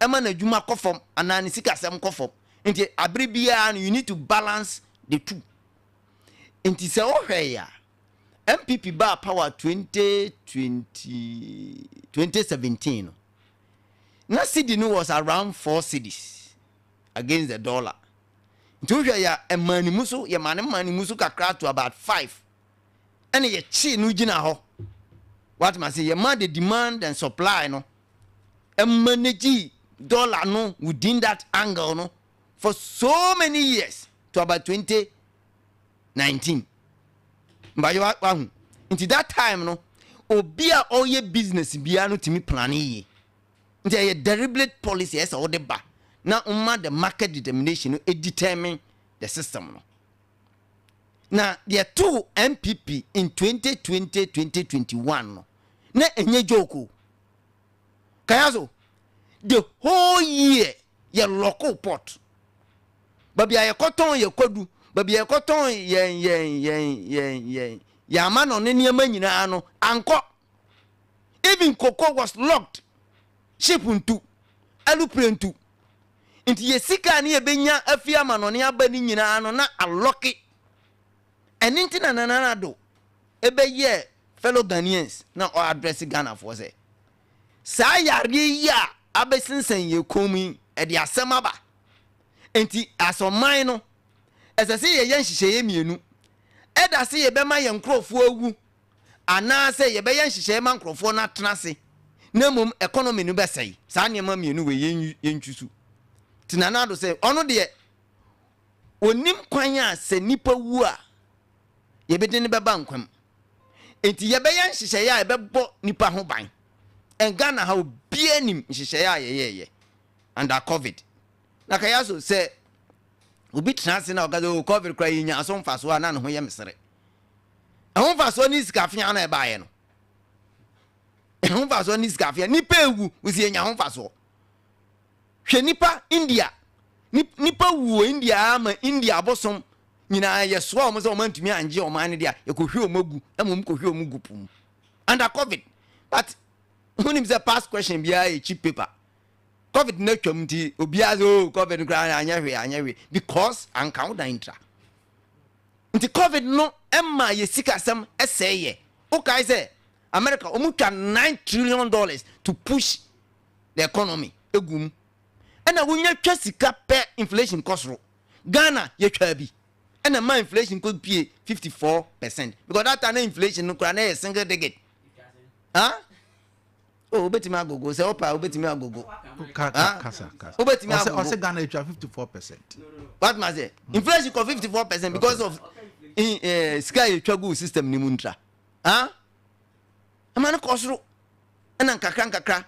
e ma na dwuma kofom ana ni sika sem kofom nti abri bia and you need to balance the two nti se o hwe ya MPP ba power 2017 no na cedi no was around 4 cedis against the dollar nti o hwe ya e manimu so ye manimu so kakra to about 5. And ye chi no gina ho what must say ye man the demand and supply no and manage dollar no within that angle no for so many years to about 2019 but you into that time no obia all ye business bia no timi plan ye into a deliberate policy as all the ba na the market determination no determine the system no. Now, there are two MPP in 2020-2021. Na enye joko. Kayaso, the whole year, ye local pot. Babi ya koton ye kodu. Babi ya koton ya man on any nyina ano. Anko. Even cocoa was locked. Ship untu. Aluprentu. Inti ye sika ni ye benya afia man on ya bani nyina ano na aloki. And intina na do ebe ye fellow Ghanaians na o address Ghana for say sa yare ya abesensen ye komi e de asema ba enti asoman no esese ye yen hihye mienu e da se ye be ma ye nkrofo awu ana se ye be yen hihye ma nkrofo na tenase na mum economy no be sei sa ne ma mienu we yen twusu tinana do say ono de onim kwan a se nipa wu a ye bedin beba nkwam enti ye beyan hihye ya ebebo nipa ho ban en Ghana ha obi anim hihye ya ye under covid na Kayaso say obi transe na ogazo covid kra yinya aso mfaso na ho ye mesere ho mfaso ni skafia na eba ye no ho mfaso ni skafia nipa ewu usi enya ho mfaso hwe nipa India nipa wu India ama India abosom nyina ye so o mo so mantumi anje o man dia ye ko hwe o magu amom ko hwe o mugu pum under covid but when him say past question bia a cheap paper covid na twam ti obi azo covid nkra anya hwe because an count da intra nti covid no emma ye sika sam eseye o kai say America o mu twa $9 trillion to push the economy egum ena wonya twa sika per inflation cost ro Ghana ye twa bi and the inflation could be 54% because that time inflation no kra na single digit. Huh? Oh, betimi agogo say opa betimi agogo. Kasa. Betimi agogo. I say Ghana 54%. What must say? Inflation ko 54% because of sky tragu system ni muntra. Huh? Amana kosro. Ena nkakra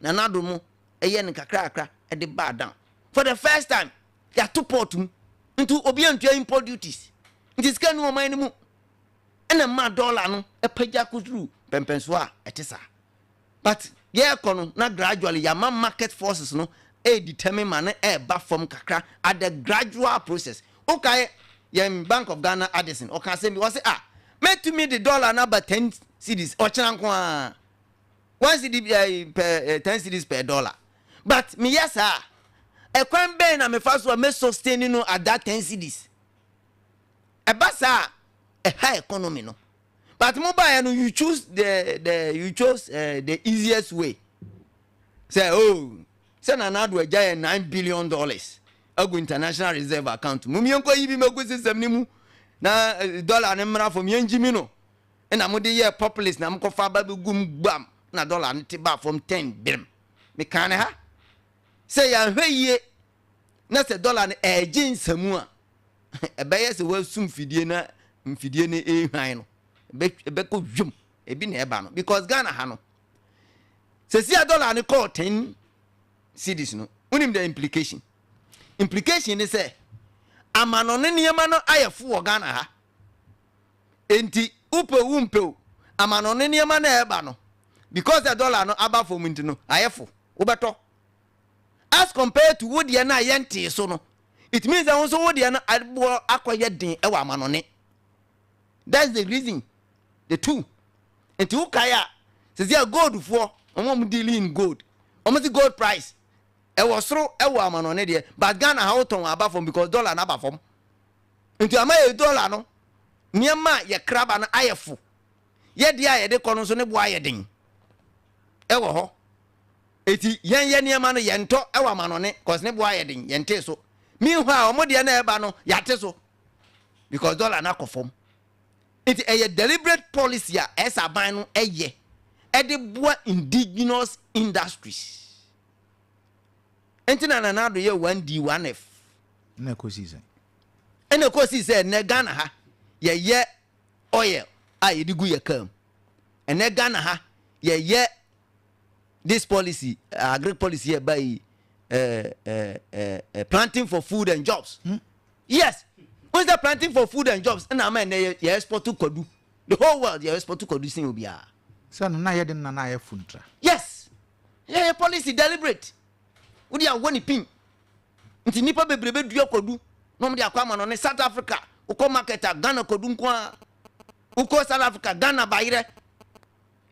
na nado mu eye nkakra e de bar down. For the first time, they are two portum into obiantua import duties. It is can no man mu. And a mad dollar no e paja kudru pempensoa etisa. But yeah kono na gradually ya market forces no e determine man e ba from kakra at the gradual process. Okay, Yem Bank of Ghana Addison or can say me was made to me the dollar number 10 cedis or chankwa 1 cedi per 10 cedis per dollar. But me yes sir. A crime ben na me first one me sustain no at that 10 cedis. A basa a high economy no. But mobile no you choose the easiest way. Say say na na do a giant $9 billion. Agu international reserve account. Mumi enko yibi mego system ni mu na dollar ne mra from yenjimi no. E na mo de ye populist na mko fa ba gum gbam na dollar ne tiba from 10 billion. Me kan ha. Say ya hweye na se dollar ne eje nsamu a ebeye se wasum fidie na mfidie ne ehwan no ebe ko dwum ebi na eba no because Ghana ha no se si dollar ne call 10 cedis no unim the implication is say amanone niyama no ayefo wo Ghana ha enti umpe amanone niyama na eba no because the dollar no aba for minti no ayefo ubeto as compared to what ye na yente so no it means that also what ye na abo akoye den e wa amanone. That's the reason the two enti ukaya says ya gold for omom dealing in gold almost gold price e was through e wa amanone de but Ghana how ton aba from because dollar na aba from enti amaye dollar no niema ye kraba na ayefo ye dia ye de kono so ne bo aye den e wo ho eti yen niema no yento e wa amanone cause ne bo aye den yente so meanwhile omo de na eba no yate so because dollar na kofom eti a deliberate policy a esa ban no eye e de boa indigenous industries. Entina na do ye 1D 1F na ko season ne Ghana ha ye oil a ye digu ye kam ene Ghana ha ye this policy agri policy here by planting for food and jobs. Yes, what's the planting for food and jobs and am ye export to kodu the whole world ye export to kodu sin obia so na ye den na ye funtra. Yes, yeah, policy deliberate. Udi a woni pin nti nipa bebrebe dua kodu no mde akwa ma no ne South Africa uko marketer Ghana kodu nko a uko South Africa Ghana bayire.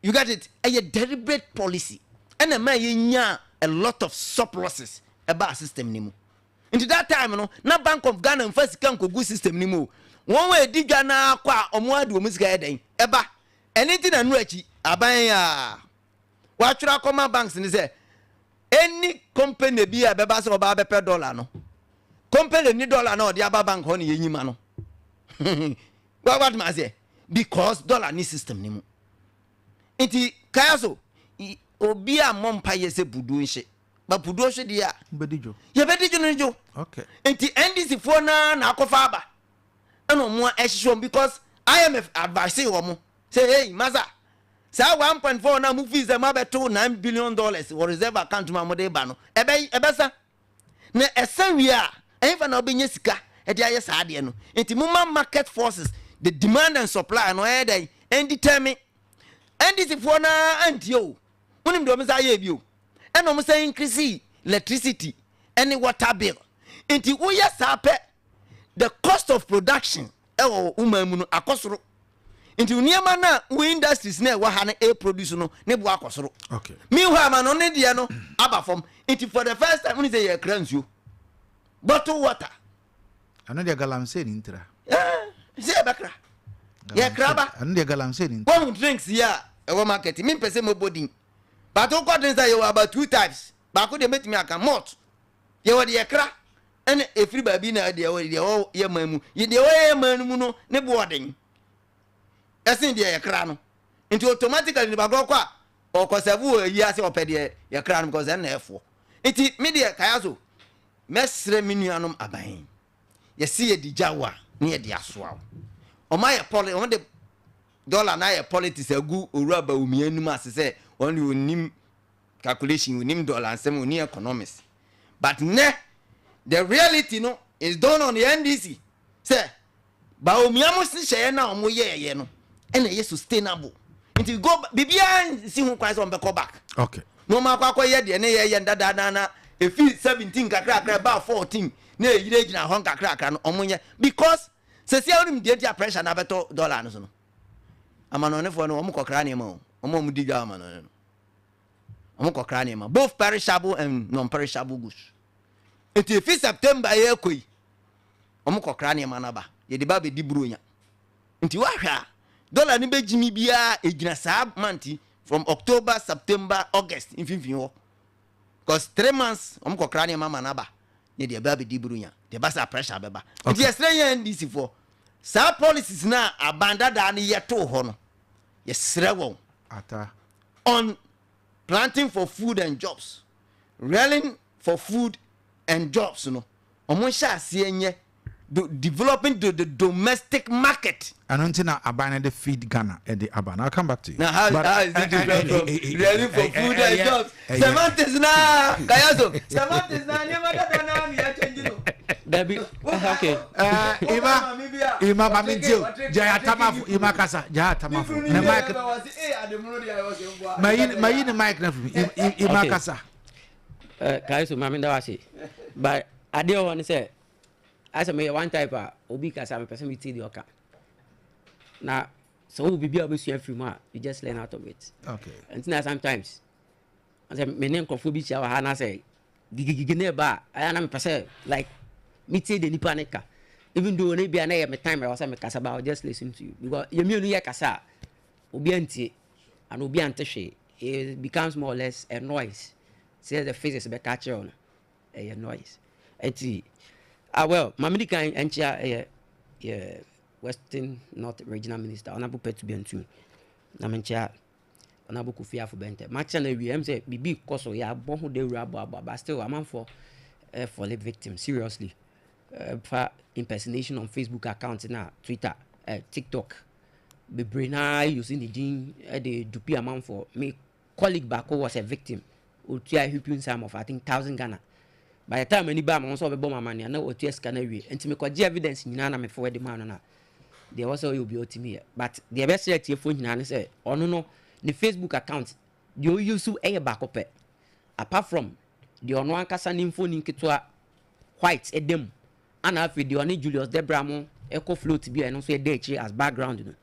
You got it. A deliberate policy and a man nya a lot of surpluses about system nimu into that time no na Bank of Ghana first kan ko good system nimu won we di Ghana akwa omo adu omo sika eden eba anything anu achi aban ya wa twira koma banks ni say any company bi a beba se oba bepe dollar no company ni dollar no the aba bank ho ne yenyima no what ma say because dollar ni system ni mu enti Kayaso obi a mompa yese budu nche ba budu hwe dia bedijo ye bedijo no jo okay enti NDC fo na akofa aba eno mo ehihom because IMF advise wo say hey maza sa 1.4 na mu fees ma beto $9 billion or reserve account ma mo de ba no ebesa na esawi a enfa na obenye sika e de aye sa ade no enti muma market forces the demand and supply no e dey and determine NDC for na antio unim do me say aye bio eno mo say increase electricity and water bill enti wo ya sa pe the cost of production e wo umamu no akosoro enti uniema na we industries na wa ha na e produce no ne bo akosoro. Okay, meanwhile man on dia no aba from enti for the first time when say ye kransuo bottle water ano dia galamse ni ntra say bakra ye kraba ano dia galamse ni one drinks here e wo market me pese mo bodin but o ko drinks you about 2 types ba ko de metimi aka malt ye wo de kra ene efiri ba bi na de wo ye mamu ye de wo ye manu no ne bo odin esin de ye kra no nti automatically ba go kwa o ko sevu yi ase o pede ye kra no because na efo nti me de Kayaso mesre minuanom aban ye si ye dijawa ne ye de asoa o ma ye poli o de dollar na ye politics agu owura ba umianum ase se only onim calculation onim dollar nsem oni economics but ne the reality no is done on the NDC say ba umiamu si sheye na omo ye no ena ye sustainable until go bibia si hu kwan so be go back. Okay, no ma kwa ye de ne ye ndada na e fi 17 kakra ba 14 na e yire gina hon kakra no omonye because Se sia onim de dia pressure na beto dollar no so no. Amanone for no omo kokra ne ma omo mu di dwa amanone no. Omo kokra ne ma both perishable and non-perishable goods. It is September ye koi. Omo kokra ne ma na ba. Ye de ba be di buronya. Nti wa hwa dollar ni be jimi bia ejina sa month from October, September, August in finfin. Because 3 months omo kokra ne ma na ba. Ye de ba be di buronya. The basa pressure beba. It is strange this for. Sa policies na abanda da ni yeto ho no. Yesre won. Ata. On planting for food and jobs. Rallying for food and jobs no. Omo sha asienye developing the domestic market. And until now, Abana the feed Ghana at the Abana. I'll come back to you. Now, how is it different from rallying for food and jobs? Semantics na Kayaso. Semantics na nyamada na mi ya change no. Debbie, okay. Ima Mamintio, Jayatamafu, Ima Kasa, Jayatamafu. The mic, Ima Kasa. Kayaso, Maminda was but I don't want to say, as a me one type of Obi Kasa, I'm a person with the Oka. Now, so we'll be able to see every month. You just learn out of it. Okay. And now sometimes, as a men confubi our Hana say, Gigineba, I am a person like. Me say the nipaneka. Even though maybe I have time I was a kasa, but I'll just listen to you. Because you mean kasa, obianti and obianteshe, it becomes more or less a noise. Say the faces be catch on a noise. Eti well, Mamika and Chia Western North Regional Minister, Honorable Pet to be on Namencha, Honorable Kufia for Bente. Match and we say Bibi Koso, ya born who they rabba, but still a man for the victim, seriously. For impersonation on Facebook accounts now, Twitter, TikTok. Be brain using the gene the dupi amount for me. Colleague back was a victim. Utia hupin some of I think 1,000 Ghana. By the time any bam also be bomb money, I know what yes can we. And to make evidence in Nana me forward the man na. There also will be me. But the best yet your phone Nana say, oh no, the Facebook account you use to a backup. Apart from the on one kasa info ninketwa white edem. And after the only Julius Debramo echo flow to be and also a day as background, you know.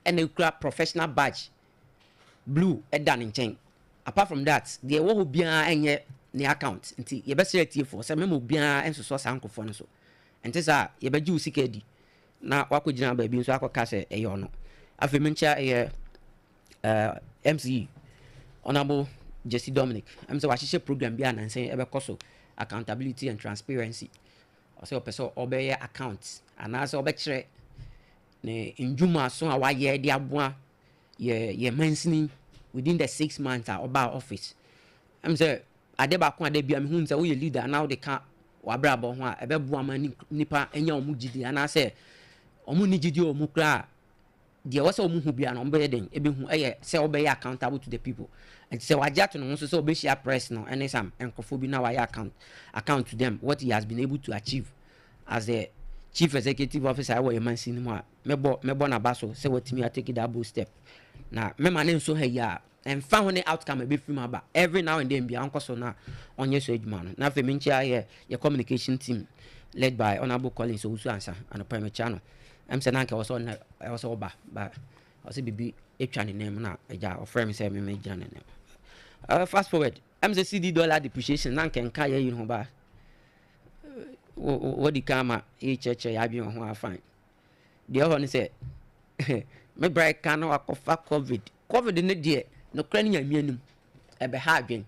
And they grab professional badge blue done in chain. Apart from that, the will be any account until you best say for some will be and so uncle for so. And this are you bet you CKD. Now, what could you baby so I could cast a yono. I've mentioned MCE Honorable Jesse Dominic. I'm so watching program behind and saying ever coso accountability and transparency. Also, person obey accounts and also obey in Juma so a year the abua ye mentioning within the 6 months about office. I'm say Adeba kwa de biam hu say we leader now they can't wabra bo ho a ebeboa mani nipa enya omugidi and I say omu nigidi omu kra de was omu hu bia no obey den ebehu say obey accountable to the people. And say wajato no so obe share press no and some enkofo bi na wa account to them what he has been able to achieve as the chief executive officer wa man sinima mebo na baso say what me take that bold step na me man so he ya and found the outcome be free ba every now and then be anko so na onye so adwuma no na fe me nchia your communication team led by Honorable Collins Owusu Ansa and Prime Channel am say na was on I was oba but I say bibi etwa ne name na eja ofre me say me gya ne name. Fast forward, MCD dollar depreciation na can kaya you know ba what the kama church ya bi ho afan the one say me break can no akofa covid ne de no kra nya mianum ebe ha adwen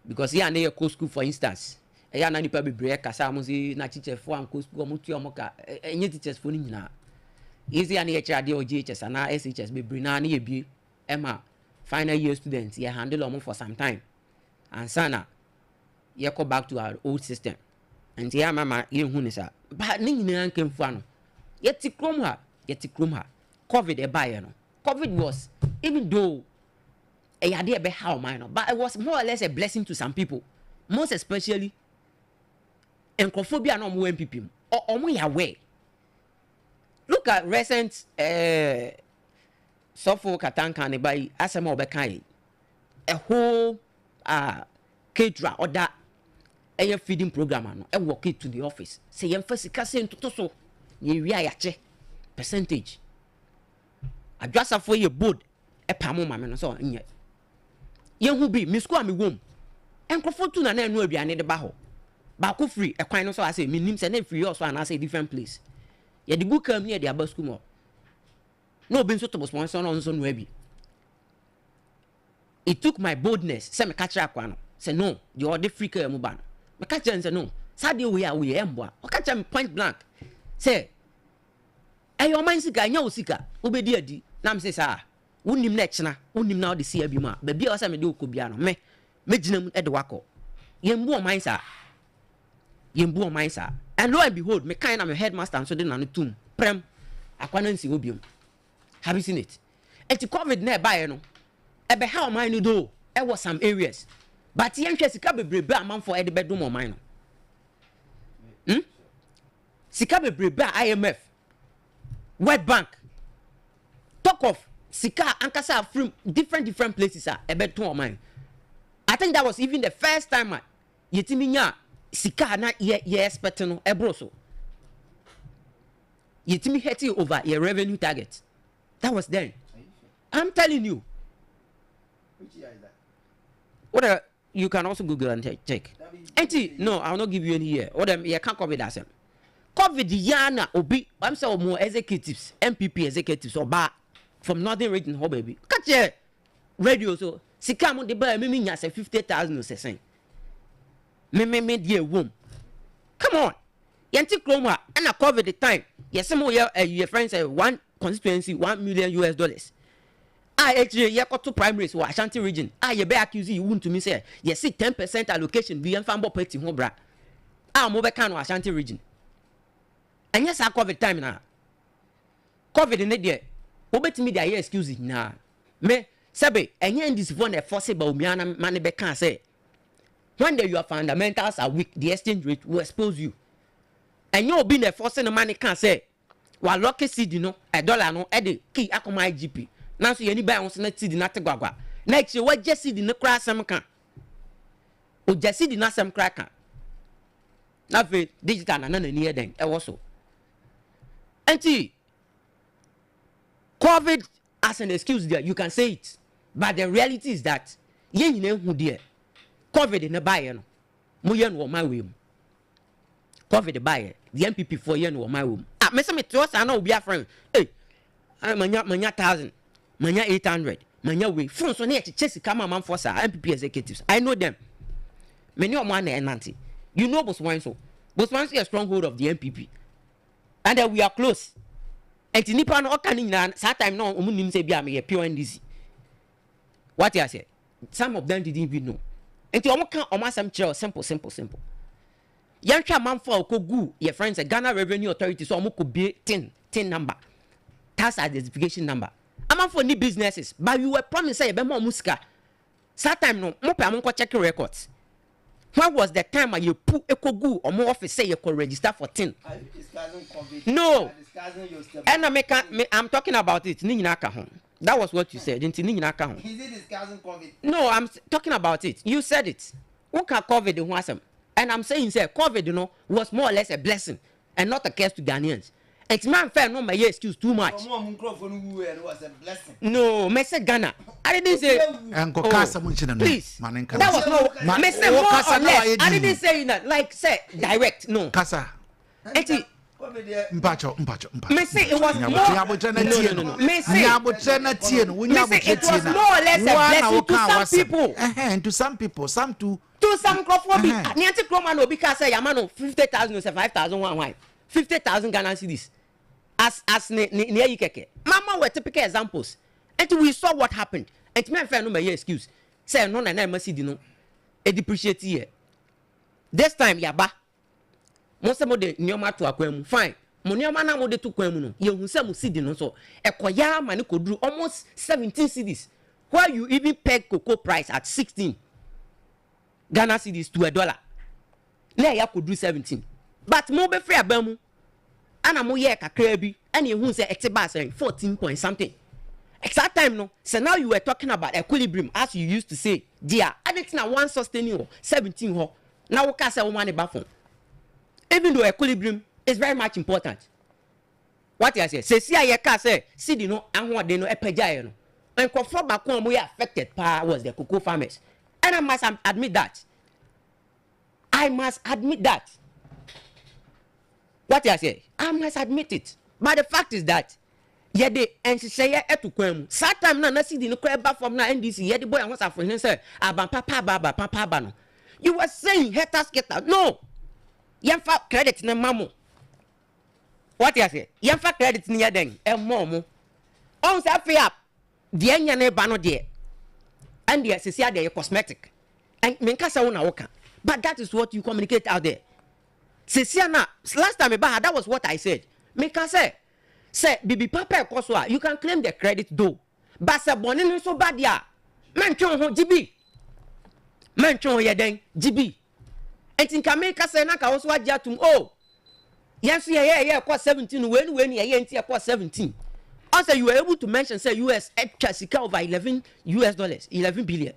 because here na your school for instance ya na nipa be break kasa mo si na teacher fo an ko school mo tu o mo ka enye teachers fo ni nyina easy and here chade o GHS and SHS be bring na ye bi Emma final year students ye handle omo for some time and sana ye go back to our old system and here mama ye hu ni sa but ni nyina kan fu ano ye ti krom ha covid e buy no covid was even though e had e be how mine no but it was more or less a blessing to some people most especially encophobia no mo MPP or mo ya we look at recent Sofo Katanka ne by Asama Obekai a whole Ketra or that a feeding program and work it to the office. Say yem first sika to so ye wi ayache percentage. Adwasa for your board e pamo ma me no so nye. Yen hu bi mi school am wom. Enkofo tu na na enu aduane de ba ho. Ba ko free e kwan no so ase mi nim se na free also na say different place. Ye de go kam near the aba school mo. No be so to sponsor no so no abi. It took my boldness say me catch akwa no. Say no, the other free care mu ba no. Me catch say no. Saturday we emboa. O catch me point blank. Say your mind sika nya osika obedi adi na me say sa wonim na ekena wonim na odi sia bi ma ba bia o say me de okobia no me ginam e de wako yembu o mind sa and lo and behold me kind am headmaster so de na no tum prem akwana nsi obiom. Have you seen it? Eti COVID na ba ye no e be how mind no do e was some areas but yen hwe sika bebrebe amanfo e de bedom o mind no sika bebrebe IMF World Bank talk of sika ankasa from different places to our mind. I think that was even the first time yetimi nya sika na ye expect no ebroso yetimi heti over your revenue target. That was then. I'm telling you. Which year is that? What you can also Google and check. No, I'll not give you any year. What you can't cover that. COVID yana obi I'm say more executives MPP executives or ba from northern region ho baby catch radio so sika mo de ba me nya say 50,000 say sen me dey wom come on yanti kroma na COVID the time yes mo your friends say one constituency $1 million actually ye got to primaries or Ashanti region ye be accuse you want to me say yes 10% allocation bi enfam bo party ho bra mo be kan Ashanti region. And yes, I COVID time now. COVID in the day. Obetimi dey excuse na. Me sabe enye this one e forcible umiana mane be can say. When your fundamentals are weak, the exchange rate will expose you. And you be the forcing the money can say. While lucky seed no $1 no e de key akoma IGP. Now so any buy on na seed na tegwagwa. Next year what just seed no crash some can. O just seed na some crack can. Na fe digital na near then e was so. Anti COVID as an excuse there, you can say it. But the reality is that yen who dear COVID in the buyer no. Mo yen wo my way. COVID the buyer, the MPP for yen wo my way. Me say me trust I know be a friend. Hey, manya 1,000, manya 800, manya way. Phone so near chesi kama man for sa MPP executives. I know them. Many of man and nanti. You know Botswana so. Botswana is a stronghold of the MPP. And we are close. And nipa no okani na that time no omunim say bia me pure NDC. What you say? Some of them didn't even know. And to omo kan omo sam kire simple. Yanhwa manfo okogu your friends Ghana Revenue Authority so omo ko be tin number. Tax identification number. Amanfo ni businesses, but you were promised say be mo musika. That time no mo pe am ko check records. When was the time you put ekogu or more office say you could register for 10? No. And I'm talking about it. That was what you said. Is it discussing COVID? No, I'm talking about it. You said it. Who can COVID? And I'm saying, sir, COVID was more or less a blessing and not a curse to Ghanaians. It's man fair, no, my excuse too much. No, me say Ghana. I didn't say. Please. That was no. Me say more or less. I didn't say that. Like say direct. No. Kasa. Mpacho. Me say it was more. No. Me say it was more or less a blessing to some people. Some to some crofobia. Nianti kroma no because say yamano 50,000 say 5,000 one 50,000 Ghana cedis. As near Keke. Mama were typical examples. And we saw what happened. And me fair no my excuse. Say no na mercy di no. E depreciate here. This time yaba. Mo se mo de nyoma to akwam. Fine. Mo nyoma na mo de to kwam no. Ye hu se mo cedi no so. Ekoya ma ne koduru almost 17 cedis. Where you even peg cocoa price at 16 Ghana cedis to $1. Na ya koduru 17. But mo be free abamu. Ana mo ye kakra bi and you say etiba say 14 point something. Exact time no. So now you were talking about equilibrium as you used to say. Dear, I didn't na one sustaining 17 ho. Now we can say woman bathroom. Even though equilibrium is very much important. What I say? Say I can say see the no and what they know epejai no. And conform back when we affected was the cocoa farmers. And I must admit that. What I say? I must admit it. But the fact is that yede and she say to kwem. Satam na see the no crab from na NDC. Yede boy and what's for him say aban papa no. You were saying haters get out. No. Yamfa credit na mamu. What I say? Yamfa credit ni yaden e momo. On say free up. The enya ne ba no de. And the say they cosmetic. And menka say una woka. But that is what you communicate out there. Sesiana, last time that was what I said. Menka say bibi papa ekoswa, you can claim the credit though. But say bonin so bad ya. Menchon ho GB. Menchon yeden GB. And think America say na ka also agya tum oh. Yes yeah kwa 17 when yeah ntia kwa 17. Also you were able to mention say US sika over $11 billion.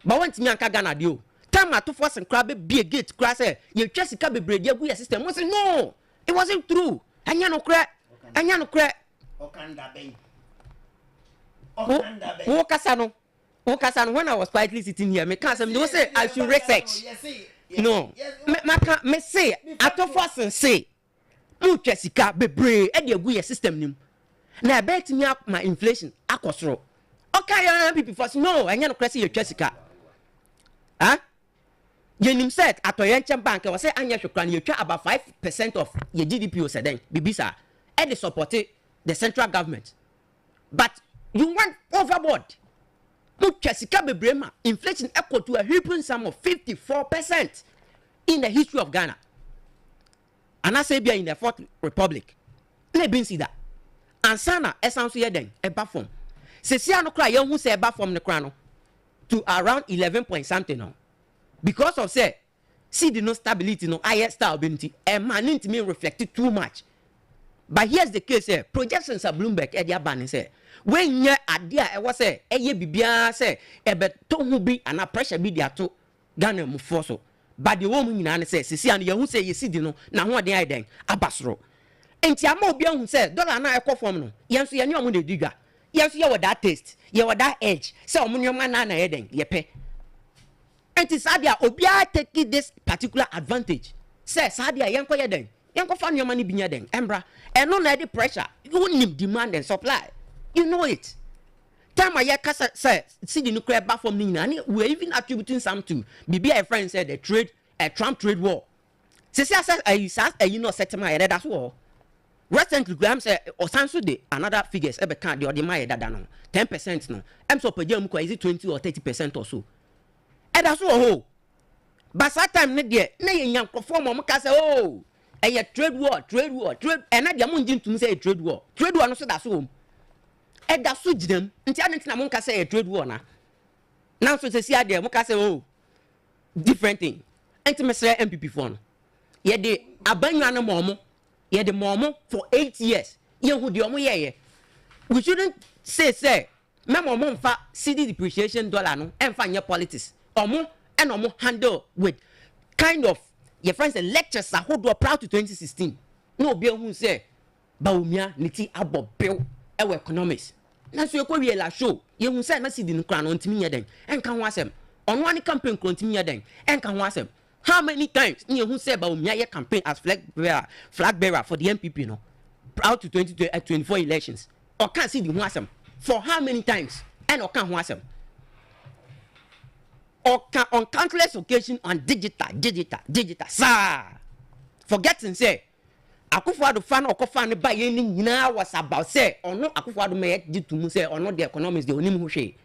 But when me anka Ghana dio. Time to force and crab be a gate crash say you sika be bread your system. We say no. It wasn't true. Anya no crack. Okanda bay. Okasano when I was quietly sitting here me can they say I should research. No, me say ato force and say mu sika bebre e dey go your system nim na bet me up my inflation akosoro okay people force no anya no kwese your sika yenim said ato yenche bank we say anya hwekran you twa about 5% of your GDP o seden bibisa e dey support the central government but you went overboard. Sika bebrema inflation equal to a whooping sum of 54% in the history of Ghana. And I say be in the Fourth Republic. Let me see that. And sana essence yeden eba form. Se si no cry who say eba form the crown to around 11 point something now. Because of say see the no stability no higher stability and man into me reflected too much. But here's the case here. Projections are Bloomberg e dia ban say when ye Adeakyia was say eye bibia say ebeto hu bi ana pressure bi dia to Ghana mu forso but the woman nyina say sisi an ye hu say ye sidi no na ho den ai den abasoro enti ama obi hu say dollar na ekọ form no yenso ye ne omo de digwa yenso ye that taste ye that edge say omo nyoma na ye den ye pe enti sadia obi a take this particular advantage say sadia yenko ye den yenko fa nyoma ni binya den embra eno na the pressure you need demand and supply. You know it. Time I kasa say see the nuclear back from Nina. We're even attributing some to BB a friend said a Trump trade war. Say you know settlement that's war. Recently Graham said or sanso de another figures ebe can the ordinary that no 10% no. I'm so per is it 20 or 30% or so. And that's all. But that time ne there na yan perform am ka say oh a trade war and na dia mo ngin to say trade war no so that's all. E da so gidem nti anenti na monka say a trade war na now so say ade monka say oh different thing enti mesre MPP for no ye de abanwa na momo ye de momo for 8 years ye hu de omo ye we shouldn't say me momo mfa CD depreciation dollar no emfa nye politics omo and omo handle with kind of your friends and lectures are hold proud to 2016 no be hu say baumia niti abo bill our economics. Na so ekwo wie la show. Ye hu say na sidi no kra no ntimi nya den. Enka ho asem. Ono ani campaign kro ntimi nya den. Enka ho asem. How many times ye hu say ba o mia ye campaign as flag bearer for the MPP no. Proud to 2024 elections. Or can see the ho asem. For how many times? And o kan ho asem. Or can on countless occasion on digital. Sir. Forgetting say Akufo-Addo fan okofa ne ba ye ni nyina was about say ono Akufo-Addo me did to say ono the economics the onim ho hwe.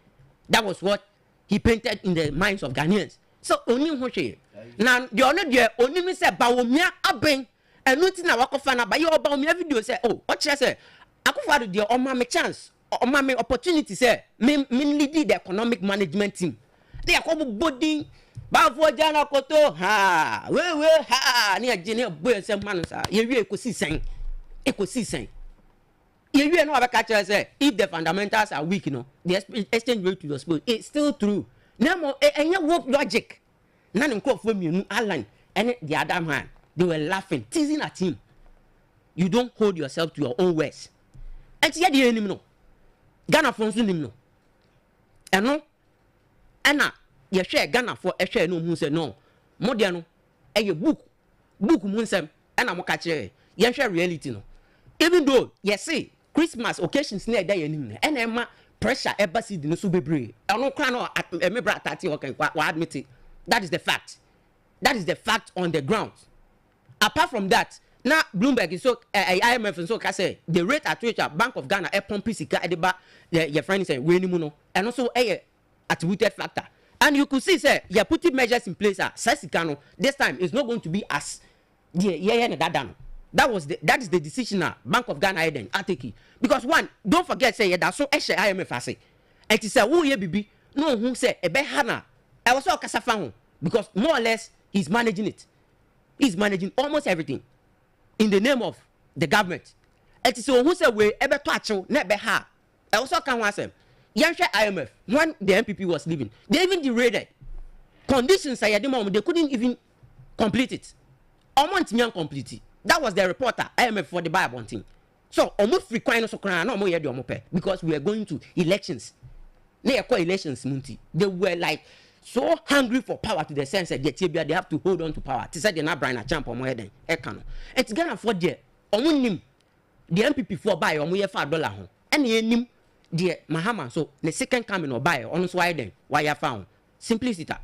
That was what he painted in the minds of Ghanaians. So onim ho hwe. Na the ono the onim say ba wo mia aben enu ti na wakofa na ba ye oba omia video say oh what say Akufo-Addo the oma me chance oma me opportunity say me lead the economic management team. They are come body Bafo jana koto ha we ha ni agene boy say man sa ye wi ekosi sen ye wi no abeka chere say if the fundamentals are weak no the exchange rate to the sport it's still true now enye work logic None in court for me, Alan, and the other man, they were laughing, teasing at him. You don't hold yourself to your own words. And yet, the enemy no. Ghana for no. And no, Anna, you share Ghana for a share no who say no. Modiano, and your book Munsem, and I'm catching. You share reality no. Even though, yes, see, Christmas occasions near day and Emma pressure ever see the no subebre. I don't cry no at me brat at you, okay, admit it. That is the fact. That is the fact on the ground. Apart from that, now Bloomberg is so IMF and so can say the rate at which Bank of Ghana a pump sika at the back your friend is saying and also a attributed factor. And you could see say you're putting measures in place this time it's not going to be as that is the decision now Bank of Ghana Adeakyia. Because one, don't forget say that so IMF I say and it say who ye bibi no who say a be hana I was all kasafan because more or less he's managing it. He's managing almost everything in the name of the government. It is who say we ever touch net be ha. I also can want them. IMF when the MPP was leaving, they even derated conditions. At the moment they couldn't even complete it. Almost complete it. That was the reporter IMF for the Bible thing. So almost requiring us to because we are going to elections. They were like so hungry for power to the sense that they have to hold on to power. They said they're not bringing a champ on more than Ekano. It's Ghana for there. The MPP for buy or $5 and the dear Mahama. So the second coming or buy on why then why you found simplicity.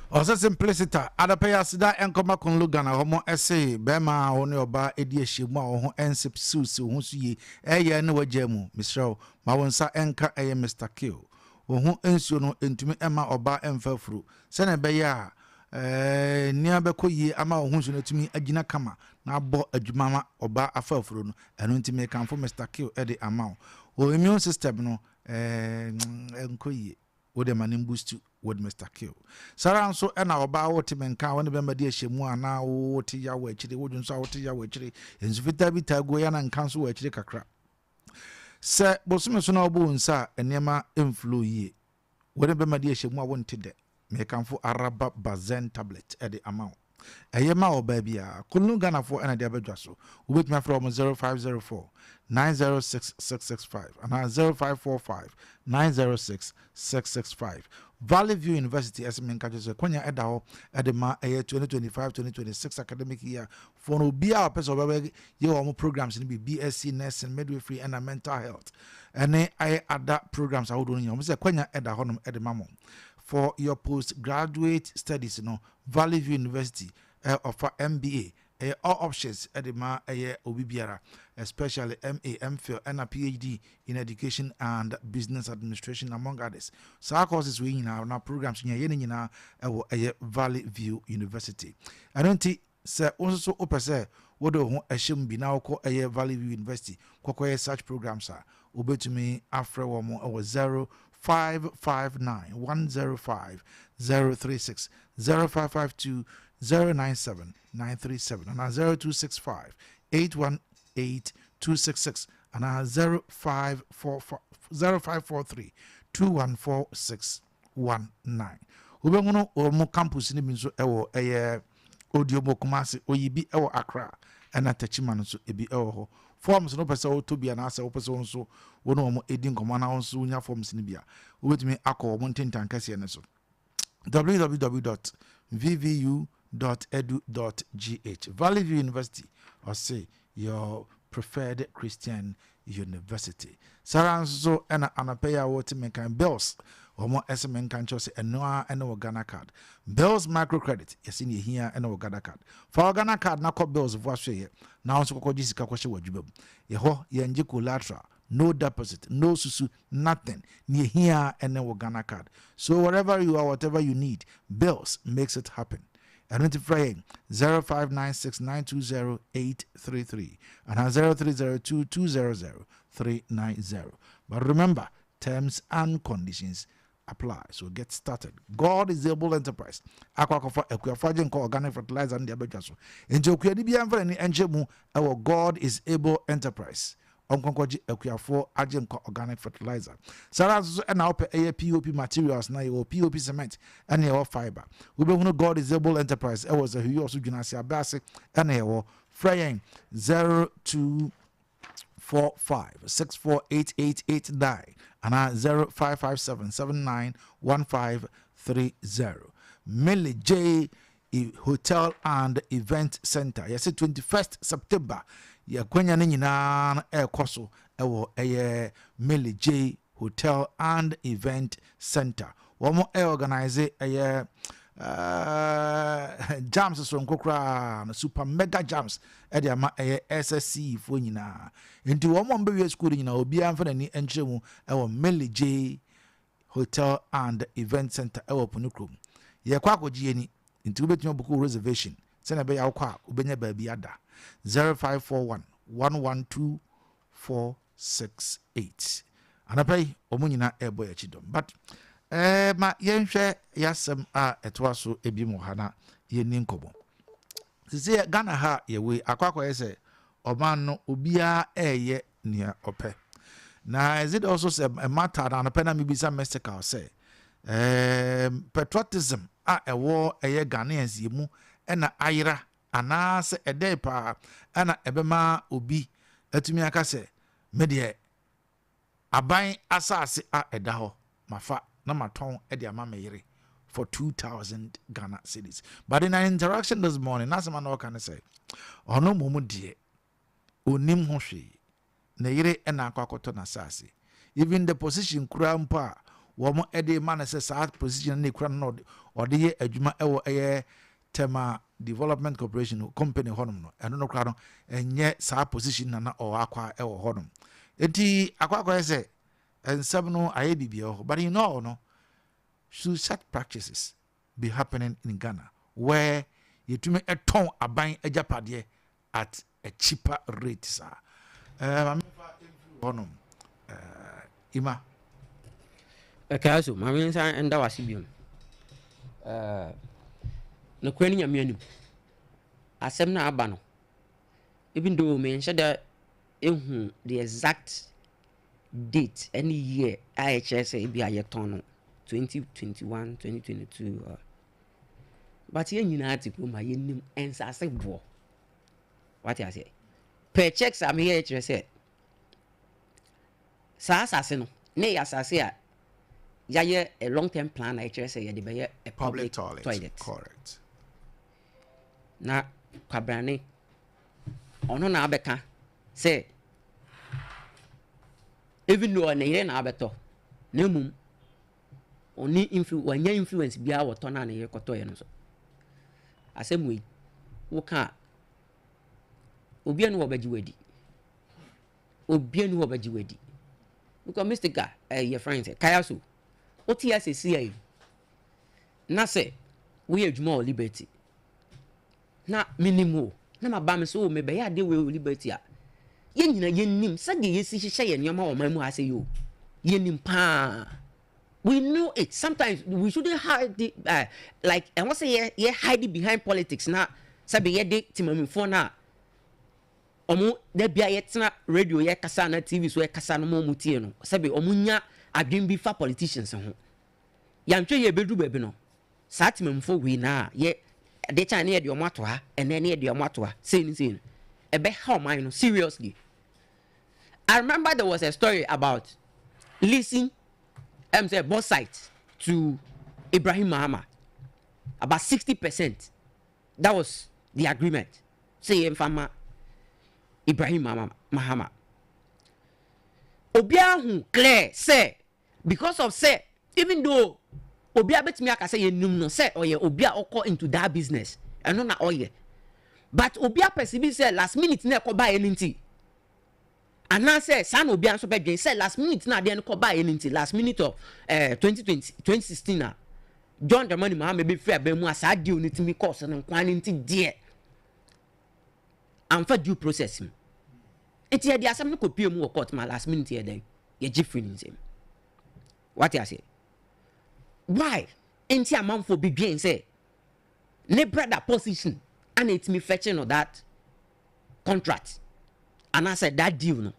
Ose simplicity adapaya sida enkoma konlu Ghana homo ese bema oni oba edi ehyimu a ho ensip suit ho suye eye ne wagyamu Michelle ma wonsa enka eye Mr. Kill ho ensuo no entumi ema oba emfafuru se na be ya nia be koyi ama ho nsuo no tumi agina kama na abo adwumama oba afafuru no eno ntimi kanfo Mr. Kill e de ama o immune system no enkoyi wo de manim boost with Mr. Kill. Sara nso na oba wote menka woni be made ahyemu ana wote ya wa akire wodun so wote ya wa akire enzu fita bi tago ya na nka so wa akire kakra. Se bosume so na obo nsa enema inflow yi woni be made ahyemu a wonte de me kanfo araba bazen tablet e de amount. Eyema oba bia kunu Ghana for na de abadwa so wobetuma from 0504 906 and 0545 906 665. Valley View University as men catches a Konya Edaho Edema 2025-2026 academic year for no be our person your programs in BSc nursing, midwifery and mental health. And I add that programs I would only Mr. Konya Edahonum Edemamo for your postgraduate studies, Valley View University offer MBA. All options at the Obibiara, especially MA, MPhil, and a PhD in education and business administration, among others. So our courses we now programs in Valley View University. I don't think say also open say what do a shim be now call a Valley View University. Kokoye such programs are obey to me after 0559 105 036 0552 097 937 and 0265 818 266 and 0543 214 619. Ubengono omo campus ni binso ewo audio mokumasi oyibi ewo Accra and atachima so ebi ewo ho. Forms no pesa o to bia na ase o pesa onso wono omo edin komana onso unya forms ni bia. Ubetumi akọ omo ntentan kase ne so. www.vvu.edu.gh Valley View University or say your preferred Christian university. Saranso ena anapaya wote menkan bills or more SMN can chose a noa and no Ghana card. Bills microcredit, yes in here and no Ghana card. For Ghana card, na call bills of washe now so called Jessica question what you Yeho yenji collateral. No deposit, no susu, nothing. Near here and no Ghana card. So wherever you are, whatever you need, bills makes it happen. Identify 0596920833 and 0302200390. But remember, terms and conditions apply. So get started. God is able enterprise. Organic fertilizer and the abejaso. Enjoy God is able enterprise. onkonkoji ekuafo ajenko organic fertilizer sara so na ope POP materials na your POP cement and your fiber we be God is able enterprise it was a who also dwunase abase and your fraying 0245648889 and 0557791530 Millie J Hotel and Event Center. Yes, 21st September. Ya kwenya ne nyina ekoso ewo Millie J Hotel and Event Center. Womo organize jams so nkokra super mega jams e ama SSC fo nyina. Enti womo mbe school nyina obi amfa nani enkyeremu ewo Millie J Hotel and Event Center ewo Ponokrom. Ye kwa akogie ni nti ubetumi buku reservation sena be ya kwa ubenya baabi ada 0541 112468 anapai omunyina ebo ya chidom but ma yenhwe yasem a etwaso ebimo hana yeni nkobo sisi Ghana ha yewe akwakwa yese oman no obia eye nia ope na is it also say a matter na pena mibisa mystical say patriotism a ewo eye Ghanaians yemu ena ayira anase edepa ana ebema obi atumi aka se medie aban asase a edaho mafa na maton ede ama meyire for 2,000 Ghana cedis. But in an interaction this morning, Nasema no can say, ono mumu die onim ho hwe na yire ena akwakoto na sase. Even the position kura mpa womo ede man say sa position na kura no ode ye adwuma ewo eye tema development corporation company honum no eno no kura no enye sa position na o akwa ewo honum. Enti akwa say ensem no aye bibia ho, but you know no should such practices be happening in Ghana where you to make a ton a buying a japade at a cheaper rate, sir? Ima Kayaso, my means and that was him. No queenie a menu. I said, na abano. Even though me said that the exact date any year IHS be a ton 2021 2022 but yen nyina article ma yenim ensase bo what I say per checks am here HRS say sa asase no na ya asase a ya ye a long term plan HRS say de be a public toilet correct na kwabrane ono na abeka say even though na here na abeto na mum oni influence bia woto na ye koto ye no so asemwe wo ka obi anu obaji wadi because Mr. Ga your friend say Kayaso oti ya CCI na say we adwuma o liberty na minimum na maba me so me be ya de we liberty a ye nyina ye nim sage ye si hye ye nyoma o mamu ase yo ye nim pa. We know it. Sometimes we shouldn't hide the like I want to say yeah hide it behind politics now. Sabi ye de timami phone na. Omo de bia ye tena radio ye kasa na TV so ye kasa no mo mutie no. Sabi omo nya adwen bi fa politicians ho. Ya ntwe ye bedu baby no. Sa timami fo we na ye de chan na de omo ato ha ene na de omo ato ha. Say ni. Ebe how man no seriously. I remember there was a story about leasing say both sides to Ibrahim Mahama about 60%. That was the agreement. Say Mfama Ibrahim Mahama. Obia hu clear say because of say even though Obia betimi aka say yenum no say oye Obia oko into that business and no na oye. But Obia perceive say last minute na ko buy anything. And I say, son will be answered by Jay said last minute now, then call by anything last minute of 2016. John the money, may be fair, but was I do need to be cost and quantity dear. And for due processing. It's here, there are some could pay more court my last minute here, then you're different in him. What I say? Why? Ain't your mom for begin say, ne brother position, and it's me fetching of that contract. And I said that deal no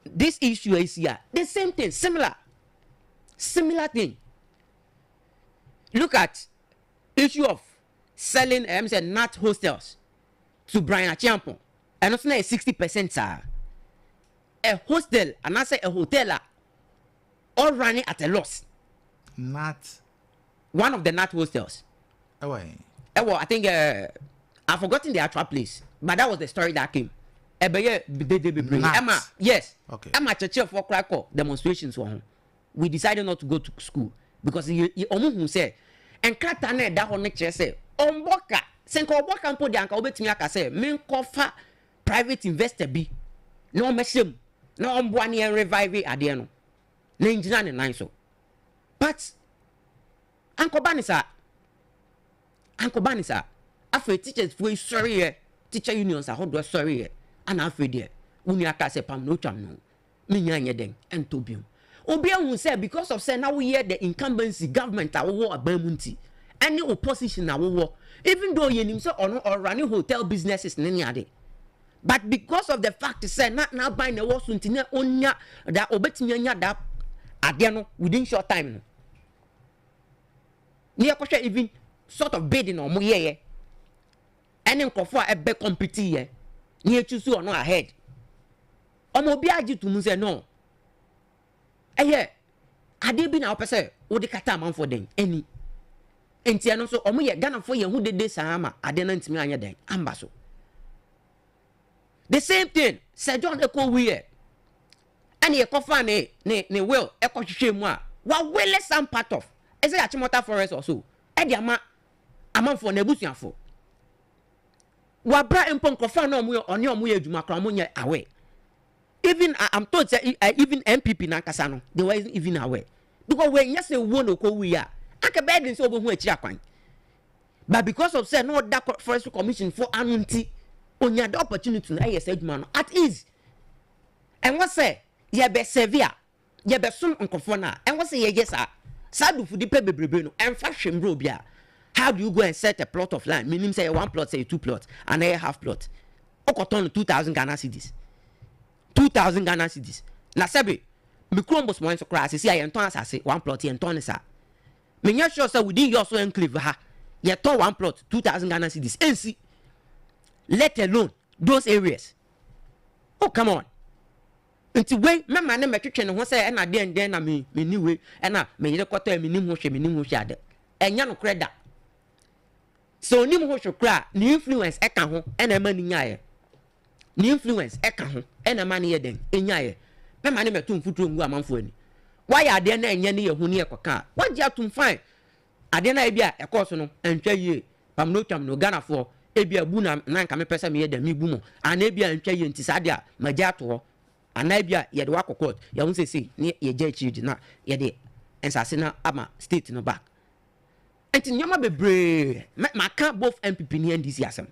this issue is here. The same thing, similar thing. Look at issue of selling nut hostels to Brian Achiampong. And also 60%, sir. A hostel, and I say a hotel, all running at a loss. Not one of the nut hostels. Away. Well, I think I've forgotten the actual place, but that was the story that came. Emma, yes. Okay. Emma Churchill for Krakow demonstrations for him. We decided not to go to school because he almost said, and Kratane that on nature say, Omboka, Senko Boka and Podianka Obetimiaka say, men cover private investor be no message, no Ombwani and revive it at the end. No engineer and nine so. But Uncle Banisa, after teachers were sorry, teacher unions are hot sorry, and after there, Uniaka say Pam no cham no, Minya den, and Tobium. Obia who said because of say now we hear the incumbency government our war a Bermunti, any opposition our war, even though you himself or running hotel businesses in any other. But because of the fact say not now buying the war soon onya that obetinya that adiano within short time. Near question even sort of bidding or more and then for a big compete near choose or not ahead. Omobiaji to say no. Eh, had they been our person, would the Kataman for them any? And Tiano so Omoya Ghana for you who did this Sama, I didn't me on den, Ambasso. The same thing, Sir John Echo Weir. And ye coffane, ne will, Echo Shemwa, what will some part of? Is it a Chimota forest or so? Ediama, a month for Nebusian for. What bra and punk of on your way to Macramonia away. Even I'm told even MPP Nankasano, they weren't even aware. Because when you say one or we are, I can bed in over which yakwan. But because of say no that forest commission for anunti, on your opportunity to said man at ease. And what say, ye be severe, ye be soon uncle Fona, and what say yes, sir. Sadu for the pebble and fashion robia. How do you go and set a plot of land? Meaning say 1 plot, say 2 plots, and a half plot. Okoton 2,000 Ghana cedis. 2,000 Ghana cedis. Na sebe, me crumbos mo enso class. See I enton asase 1 plot and ton sa. Me nya sure say within your so enclave ha. Ye ton 1 plot 2,000 Ghana cedis. NC. Let alone those areas. Oh come on. Until way me man me twetwe ne ho say na den na me ni we na me yire kwata me nim ho hwe ade. Enya no kreda. So nim ho hwe kra ni influence eka ho na ma ni nyae. Ni influence eka ho na ma ni ye den enyae. Me man me tum futuro ngu amanfo ani. Why ade na enye ne ye hu ne ye koka. Waji atum fine. Ade na e bia ekoso no antwa yie. Pam no twam no Ghana for e bia bu na nka me pesa me ye da me bu mo. Ana e bia antwa yie ntisade a magya to Anabia ye de wakokot ya won say ne ye gya chi na ye de ensase na ama state no back enti nyoma bebre ma kan both MPP ni NDC asem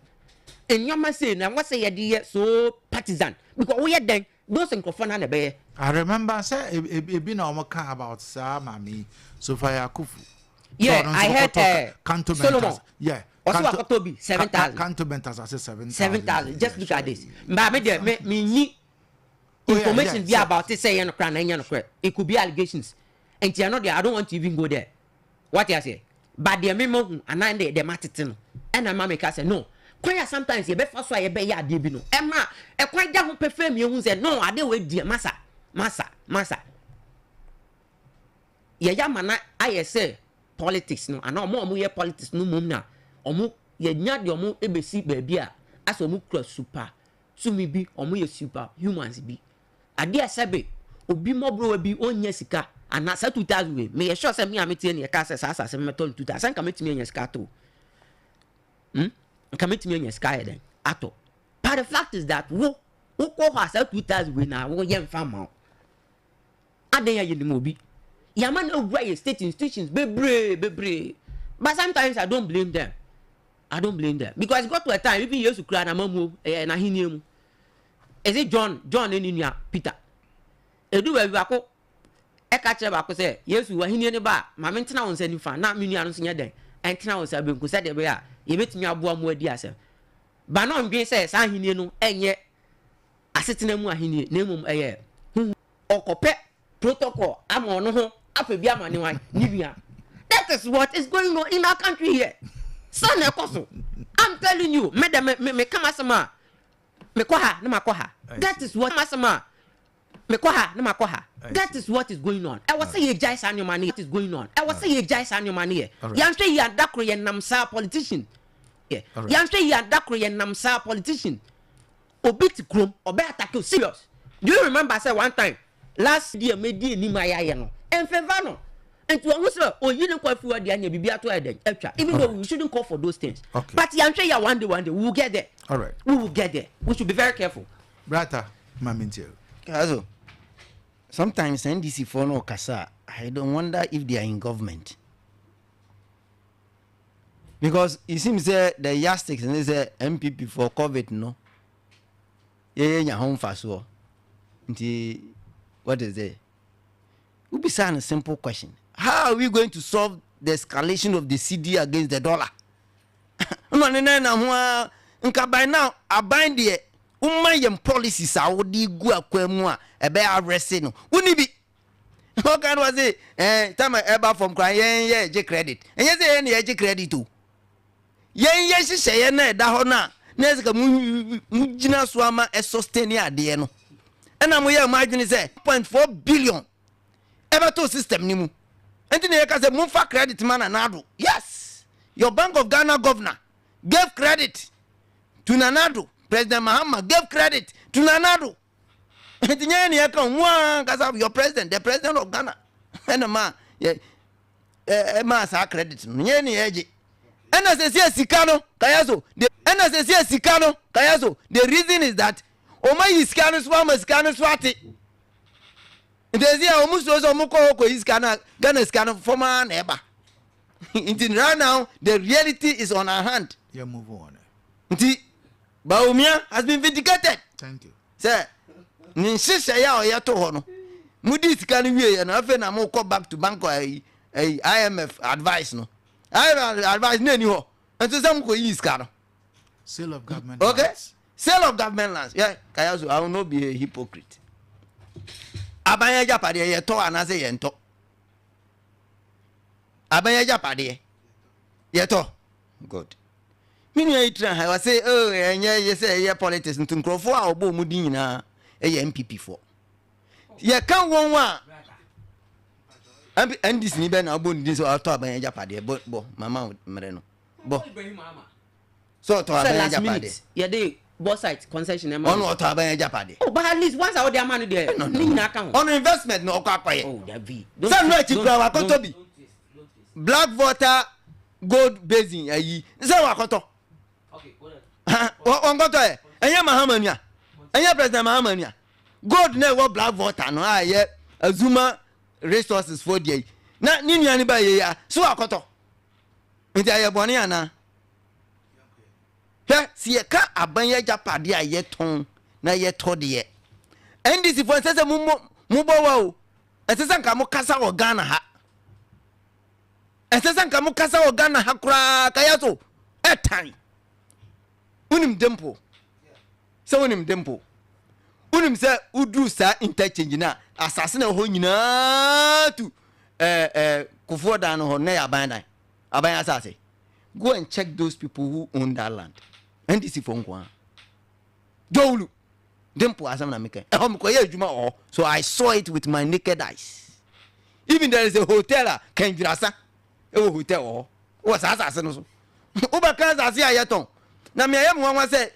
en nyoma say na what say ye de so partisan because we den those microphone na be. I remember say e be na omo kan about sa mami Sofia Kufu. Yeah, I heard Cantonment. Yeah. Also October 7,000. Cantonment as I say 7,000. Just look at this. But me information be about it say no crime no crime. It could be allegations. And you know I don't want to even go there. What you say? But the memo and the matitino. And a mama say no. Quite sometimes you be first why you be ya de bi no. Emma, e quite da ho perfume you say no, I dey wait dear massa. Ye ya mana I say politics no. And omo ye politics no mum na. Omo ye nya de omo e be si baabi a as omo cross super. So me be omo ye super humans be. Adia sebe obi mobro bi onye sika ana sa 2000 we me sure say me amete ne ka say sa me ton 2000 ka metimi enya sika to ka metimi enya sika den ato. But the fact is that wo ko ha sa 2000 we na wo ye mfa ma aden ya yedi mobi ya man over your state institutions bebre but sometimes I don't blame them because it got to a time even yesu kra na mamu na hiniemu. Is it John Eninia Peter? Edu we bako e ka kire bako say Yesu wa hinie ne ba ma me ntena won sani fa na me nua no so nya den entena won sa be nku say de be a ye betumi aboa mo adi asem ba no ndwen say sa hinie no enye asetena mu ahini na emum eye okope protocol ama ono ho afebi ama ne wan nibia. That is what is going on in our country here. Son ekoso. I'm telling you, me come asama. Me kwaha na makwaha. That is what asama. Me kwaha na makwaha. That is what is going on. I was say ye jai san your money. What is going on? I was say ye jai san your money. Yan say ye adakro ye namsa politician. Yeah. Yan say ye adakro ye namsa politician. Obit krom, obe attack you serious. Do you remember I said one time last year me di ni maya no. En favor no. And to also, you don't call for the Bibia to Edge, even though we shouldn't call for those things. Okay. But I'm sure one day we will get there. All right. We will get there. We should be very careful. Brata, Mamintio. Kayaso, sometimes NDC for no Kasa, I don't wonder if they are in government. Because it seems the yardsticks and there's a MPP for COVID, no? Yeah, home fast war. What is it? We'll be saying a simple question. How are we going to solve the escalation of the CD against the dollar? By now, I bind the Umayan policies. I would go a quemua, a bear arresting. Wouldn't it be? How can was it? Time I ever from crying, yeah, J credit. And yes, any J credit too. Yes, she say, Dahona, Nesca Mujina Swama, a sustainia, dear. And I'm here, imagine, say 0.4 billion. Ever to system nimu. Anthony Eka said, Mufa credit man and Nadu. Yes. Your Bank of Ghana governor gave credit to Nanadu. President Mahama gave credit to Nanadu. Anthony Eka, one because your president, the president of Ghana. And a man, yeah, mass credit. Nyeni eji. And as I say, Sikano, Kayaso. And as I say, Sikano, Kayaso. The reason is that Oma is Sikano Swama, Sikano Swati. There's almost also Moko is Ghana scanner former neighbor. Right now, the reality is on our hand. Yeah, move on. Baumia has been vindicated. Thank you. Sir, Ninsisha ya or yato hono. Moody's can we and often I'm call back to Banco IMF advice no. I advise no. And to some go is scanner. Sale of government. Okay. Lands. Sale of government lands. Yeah, Kayaso, I will not be a hypocrite. Abaya Japade ye to anase ye nto. Abaya Japade ye to. Good. Mini e tran I was say oh enye ye say ye politics ntu nkrofo a obo mu din nyina e ye MPP for. Ye kan won wa NDC ni be na obo din so to Abaya Japade bo mama mere no. Bo. So to Abaya Japade. Ye dey both sides concession on what Abaya Japade. Oh, but at least once I would their money there. No. On investment, no kwaye. Oh, that be. Some no chikra wa koto bi. Blackwater gold basin ayi. Say wa koto. Okay, on koto e. Enye Mahamania. Enye President Mahamania. Gold na wo Blackwater no aye Azuma resources for there. Na ni nuani ba ye ya. So wa koto. Nti aye boni ana. Si ye ka Abaya Japade a ye ton na ye to de. NDC for say mu bo wa o. Esesa nka mo kasa o Ghana ha. Esesa nka mo kasa o Ghana ha kura Kayaso. Etan. Unim dempo. Se unim dempo. Unim se udu sa interchange na asase na ho nyina tu Kufuor dan ho na ya ban. Aban asase. Go and check those people who own that land. NDC for nkwa. Dolu. Dempo asam na meke. So I saw it with my naked eyes. Even there is a hotel Kenjirasa. Hotel was asase no so. Uba kan asase ayeton. Na me ayem wan say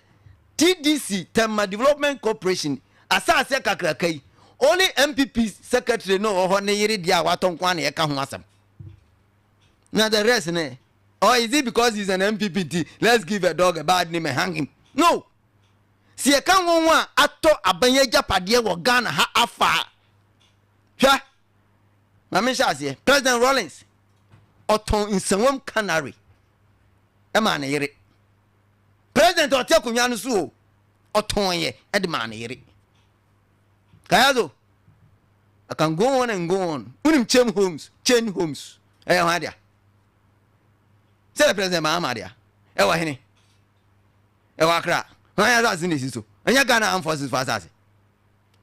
TDC Tema Development Corporation asase kakrakai. Only MPP secretary no ho ne yiri dia waton kwa na ye ka ho asam. Now the rest ne. Or is it because he's an MPPT? Let's give a dog a bad name and hang him. No. Si e kan won wa ato Abaya Japade wo Ghana ha afa. Hwa. Na me sha se President Rawlings oton insewom canary. E ma na yire. President Otekunwa no so oton ye e de ma na yire. Kayaso. I can go on and go on. Unim chain homes. Eh ho dia. Say President Mahama dia. E wa hene. E wa kra. Why are that in this so? And you Ghana Armed Forces for assassin.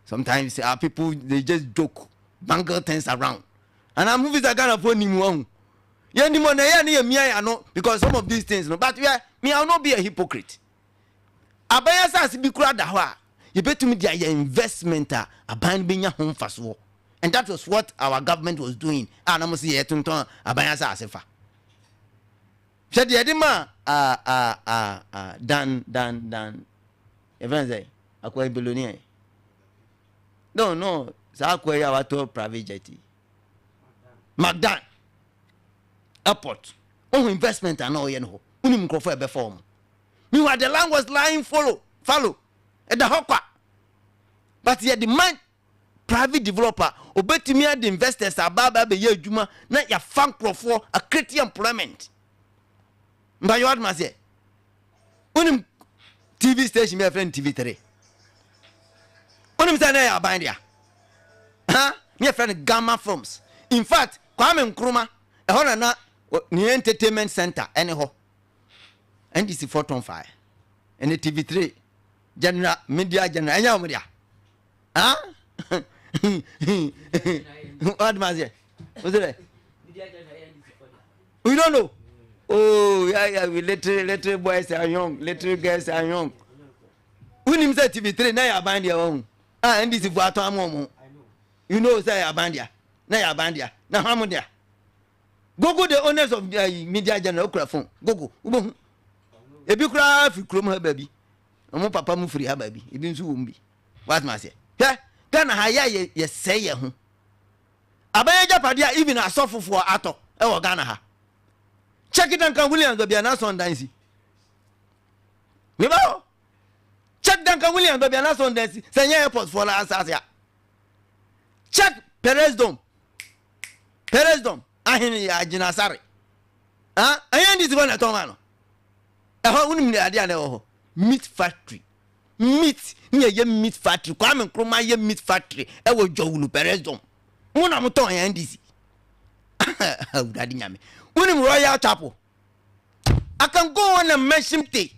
Sometimes our people they just joke, bangle things around. And our movies are Ghana for Nimu. Yeah, I know because some of these things, no, but yeah, me I'll not be a hypocrite. Abaya says be crowd that you bet to me the investment a band being a home fast war. And that was what our government was doing. And I must say to Abaya says said the edema dan even say akwa billionaire. No, so akwa ya wato private jet. Magdan airport. Oh, investment and all you know. Unim crofo be form. Meanwhile, the land was lying follow at the hokwa. But yet the man private developer obetimi the investors ababa be ye adwuma na ya fan crofo a create employment. Mba you must say. Unim TV station my friend TV3. Unim say na ya bandia. My friend Gamma Films. In fact, Kwame Nkrumah e ho na ni entertainment center anyhow. NDC 4.5 and the TV3 general media general anya omodia what was it media general we don't know. Oh yeah we little boys are young, little girls are young. We nim say TV3 na ya bandia won NDC 4.5 you know say ya bandia na hamudia Google the owners of the media general phone Google ebi kura fi krom ha baby omo papa mu free ha baby ebi nso wo mbi what ma say Ghana ha ye say ye ho Abaya japade a even asofofo ato e wo Ghana ha check it and can Williams do bia na Sundansi me ba check Duncan Williams do bia na Sundansi senya airport for la asase check Perez Dom ahini ya jinasare ayen this one atomano unim ne ade ane ho meat factory meat factory Kwame Nkrumah ye meat factory e wo Jowulu Perez Dom una muton ya ndisi udadi nyame unim Royal Chapel I can go on and mention tea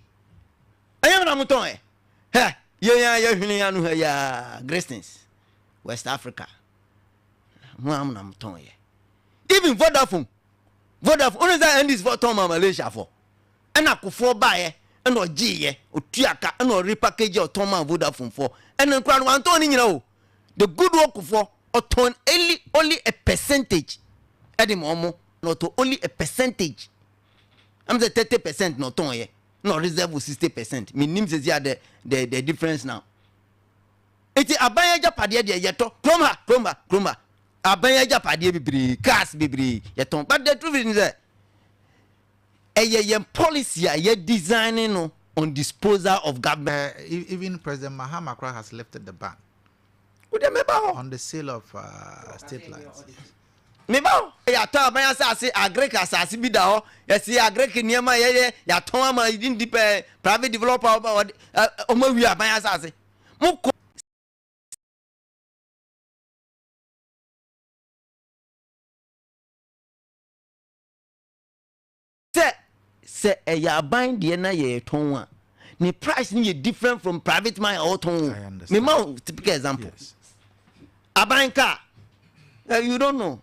ayem na muton ye hwini anu ya Grestons West Africa mu na muton ye even Vodafone only that end is for Tom Malaysia for and akufo bae and ogiye otuaka and repackage or Tom Vodafone for and then crown one ton you the good work for or turn only a percentage at the moment not only a percentage. I'm the 30% not on ye no reserve 60%. Me name says the difference now. It's Abaya Japade de yeto kroma Abaya Japade bibri cars bibri yeton but the truth is that a policy a designing on disposal of government. Even President Mahama has lifted the ban on the sale of state lands. Meba ya ta ban asase agrek asase bi da ho ya si agrek niema ye ya ton ma independent private developer o ma wi aban asase mo se ya ban de na ye ton a ni price ni different from private mine or ton me ma typical example yes. Aban car you don't know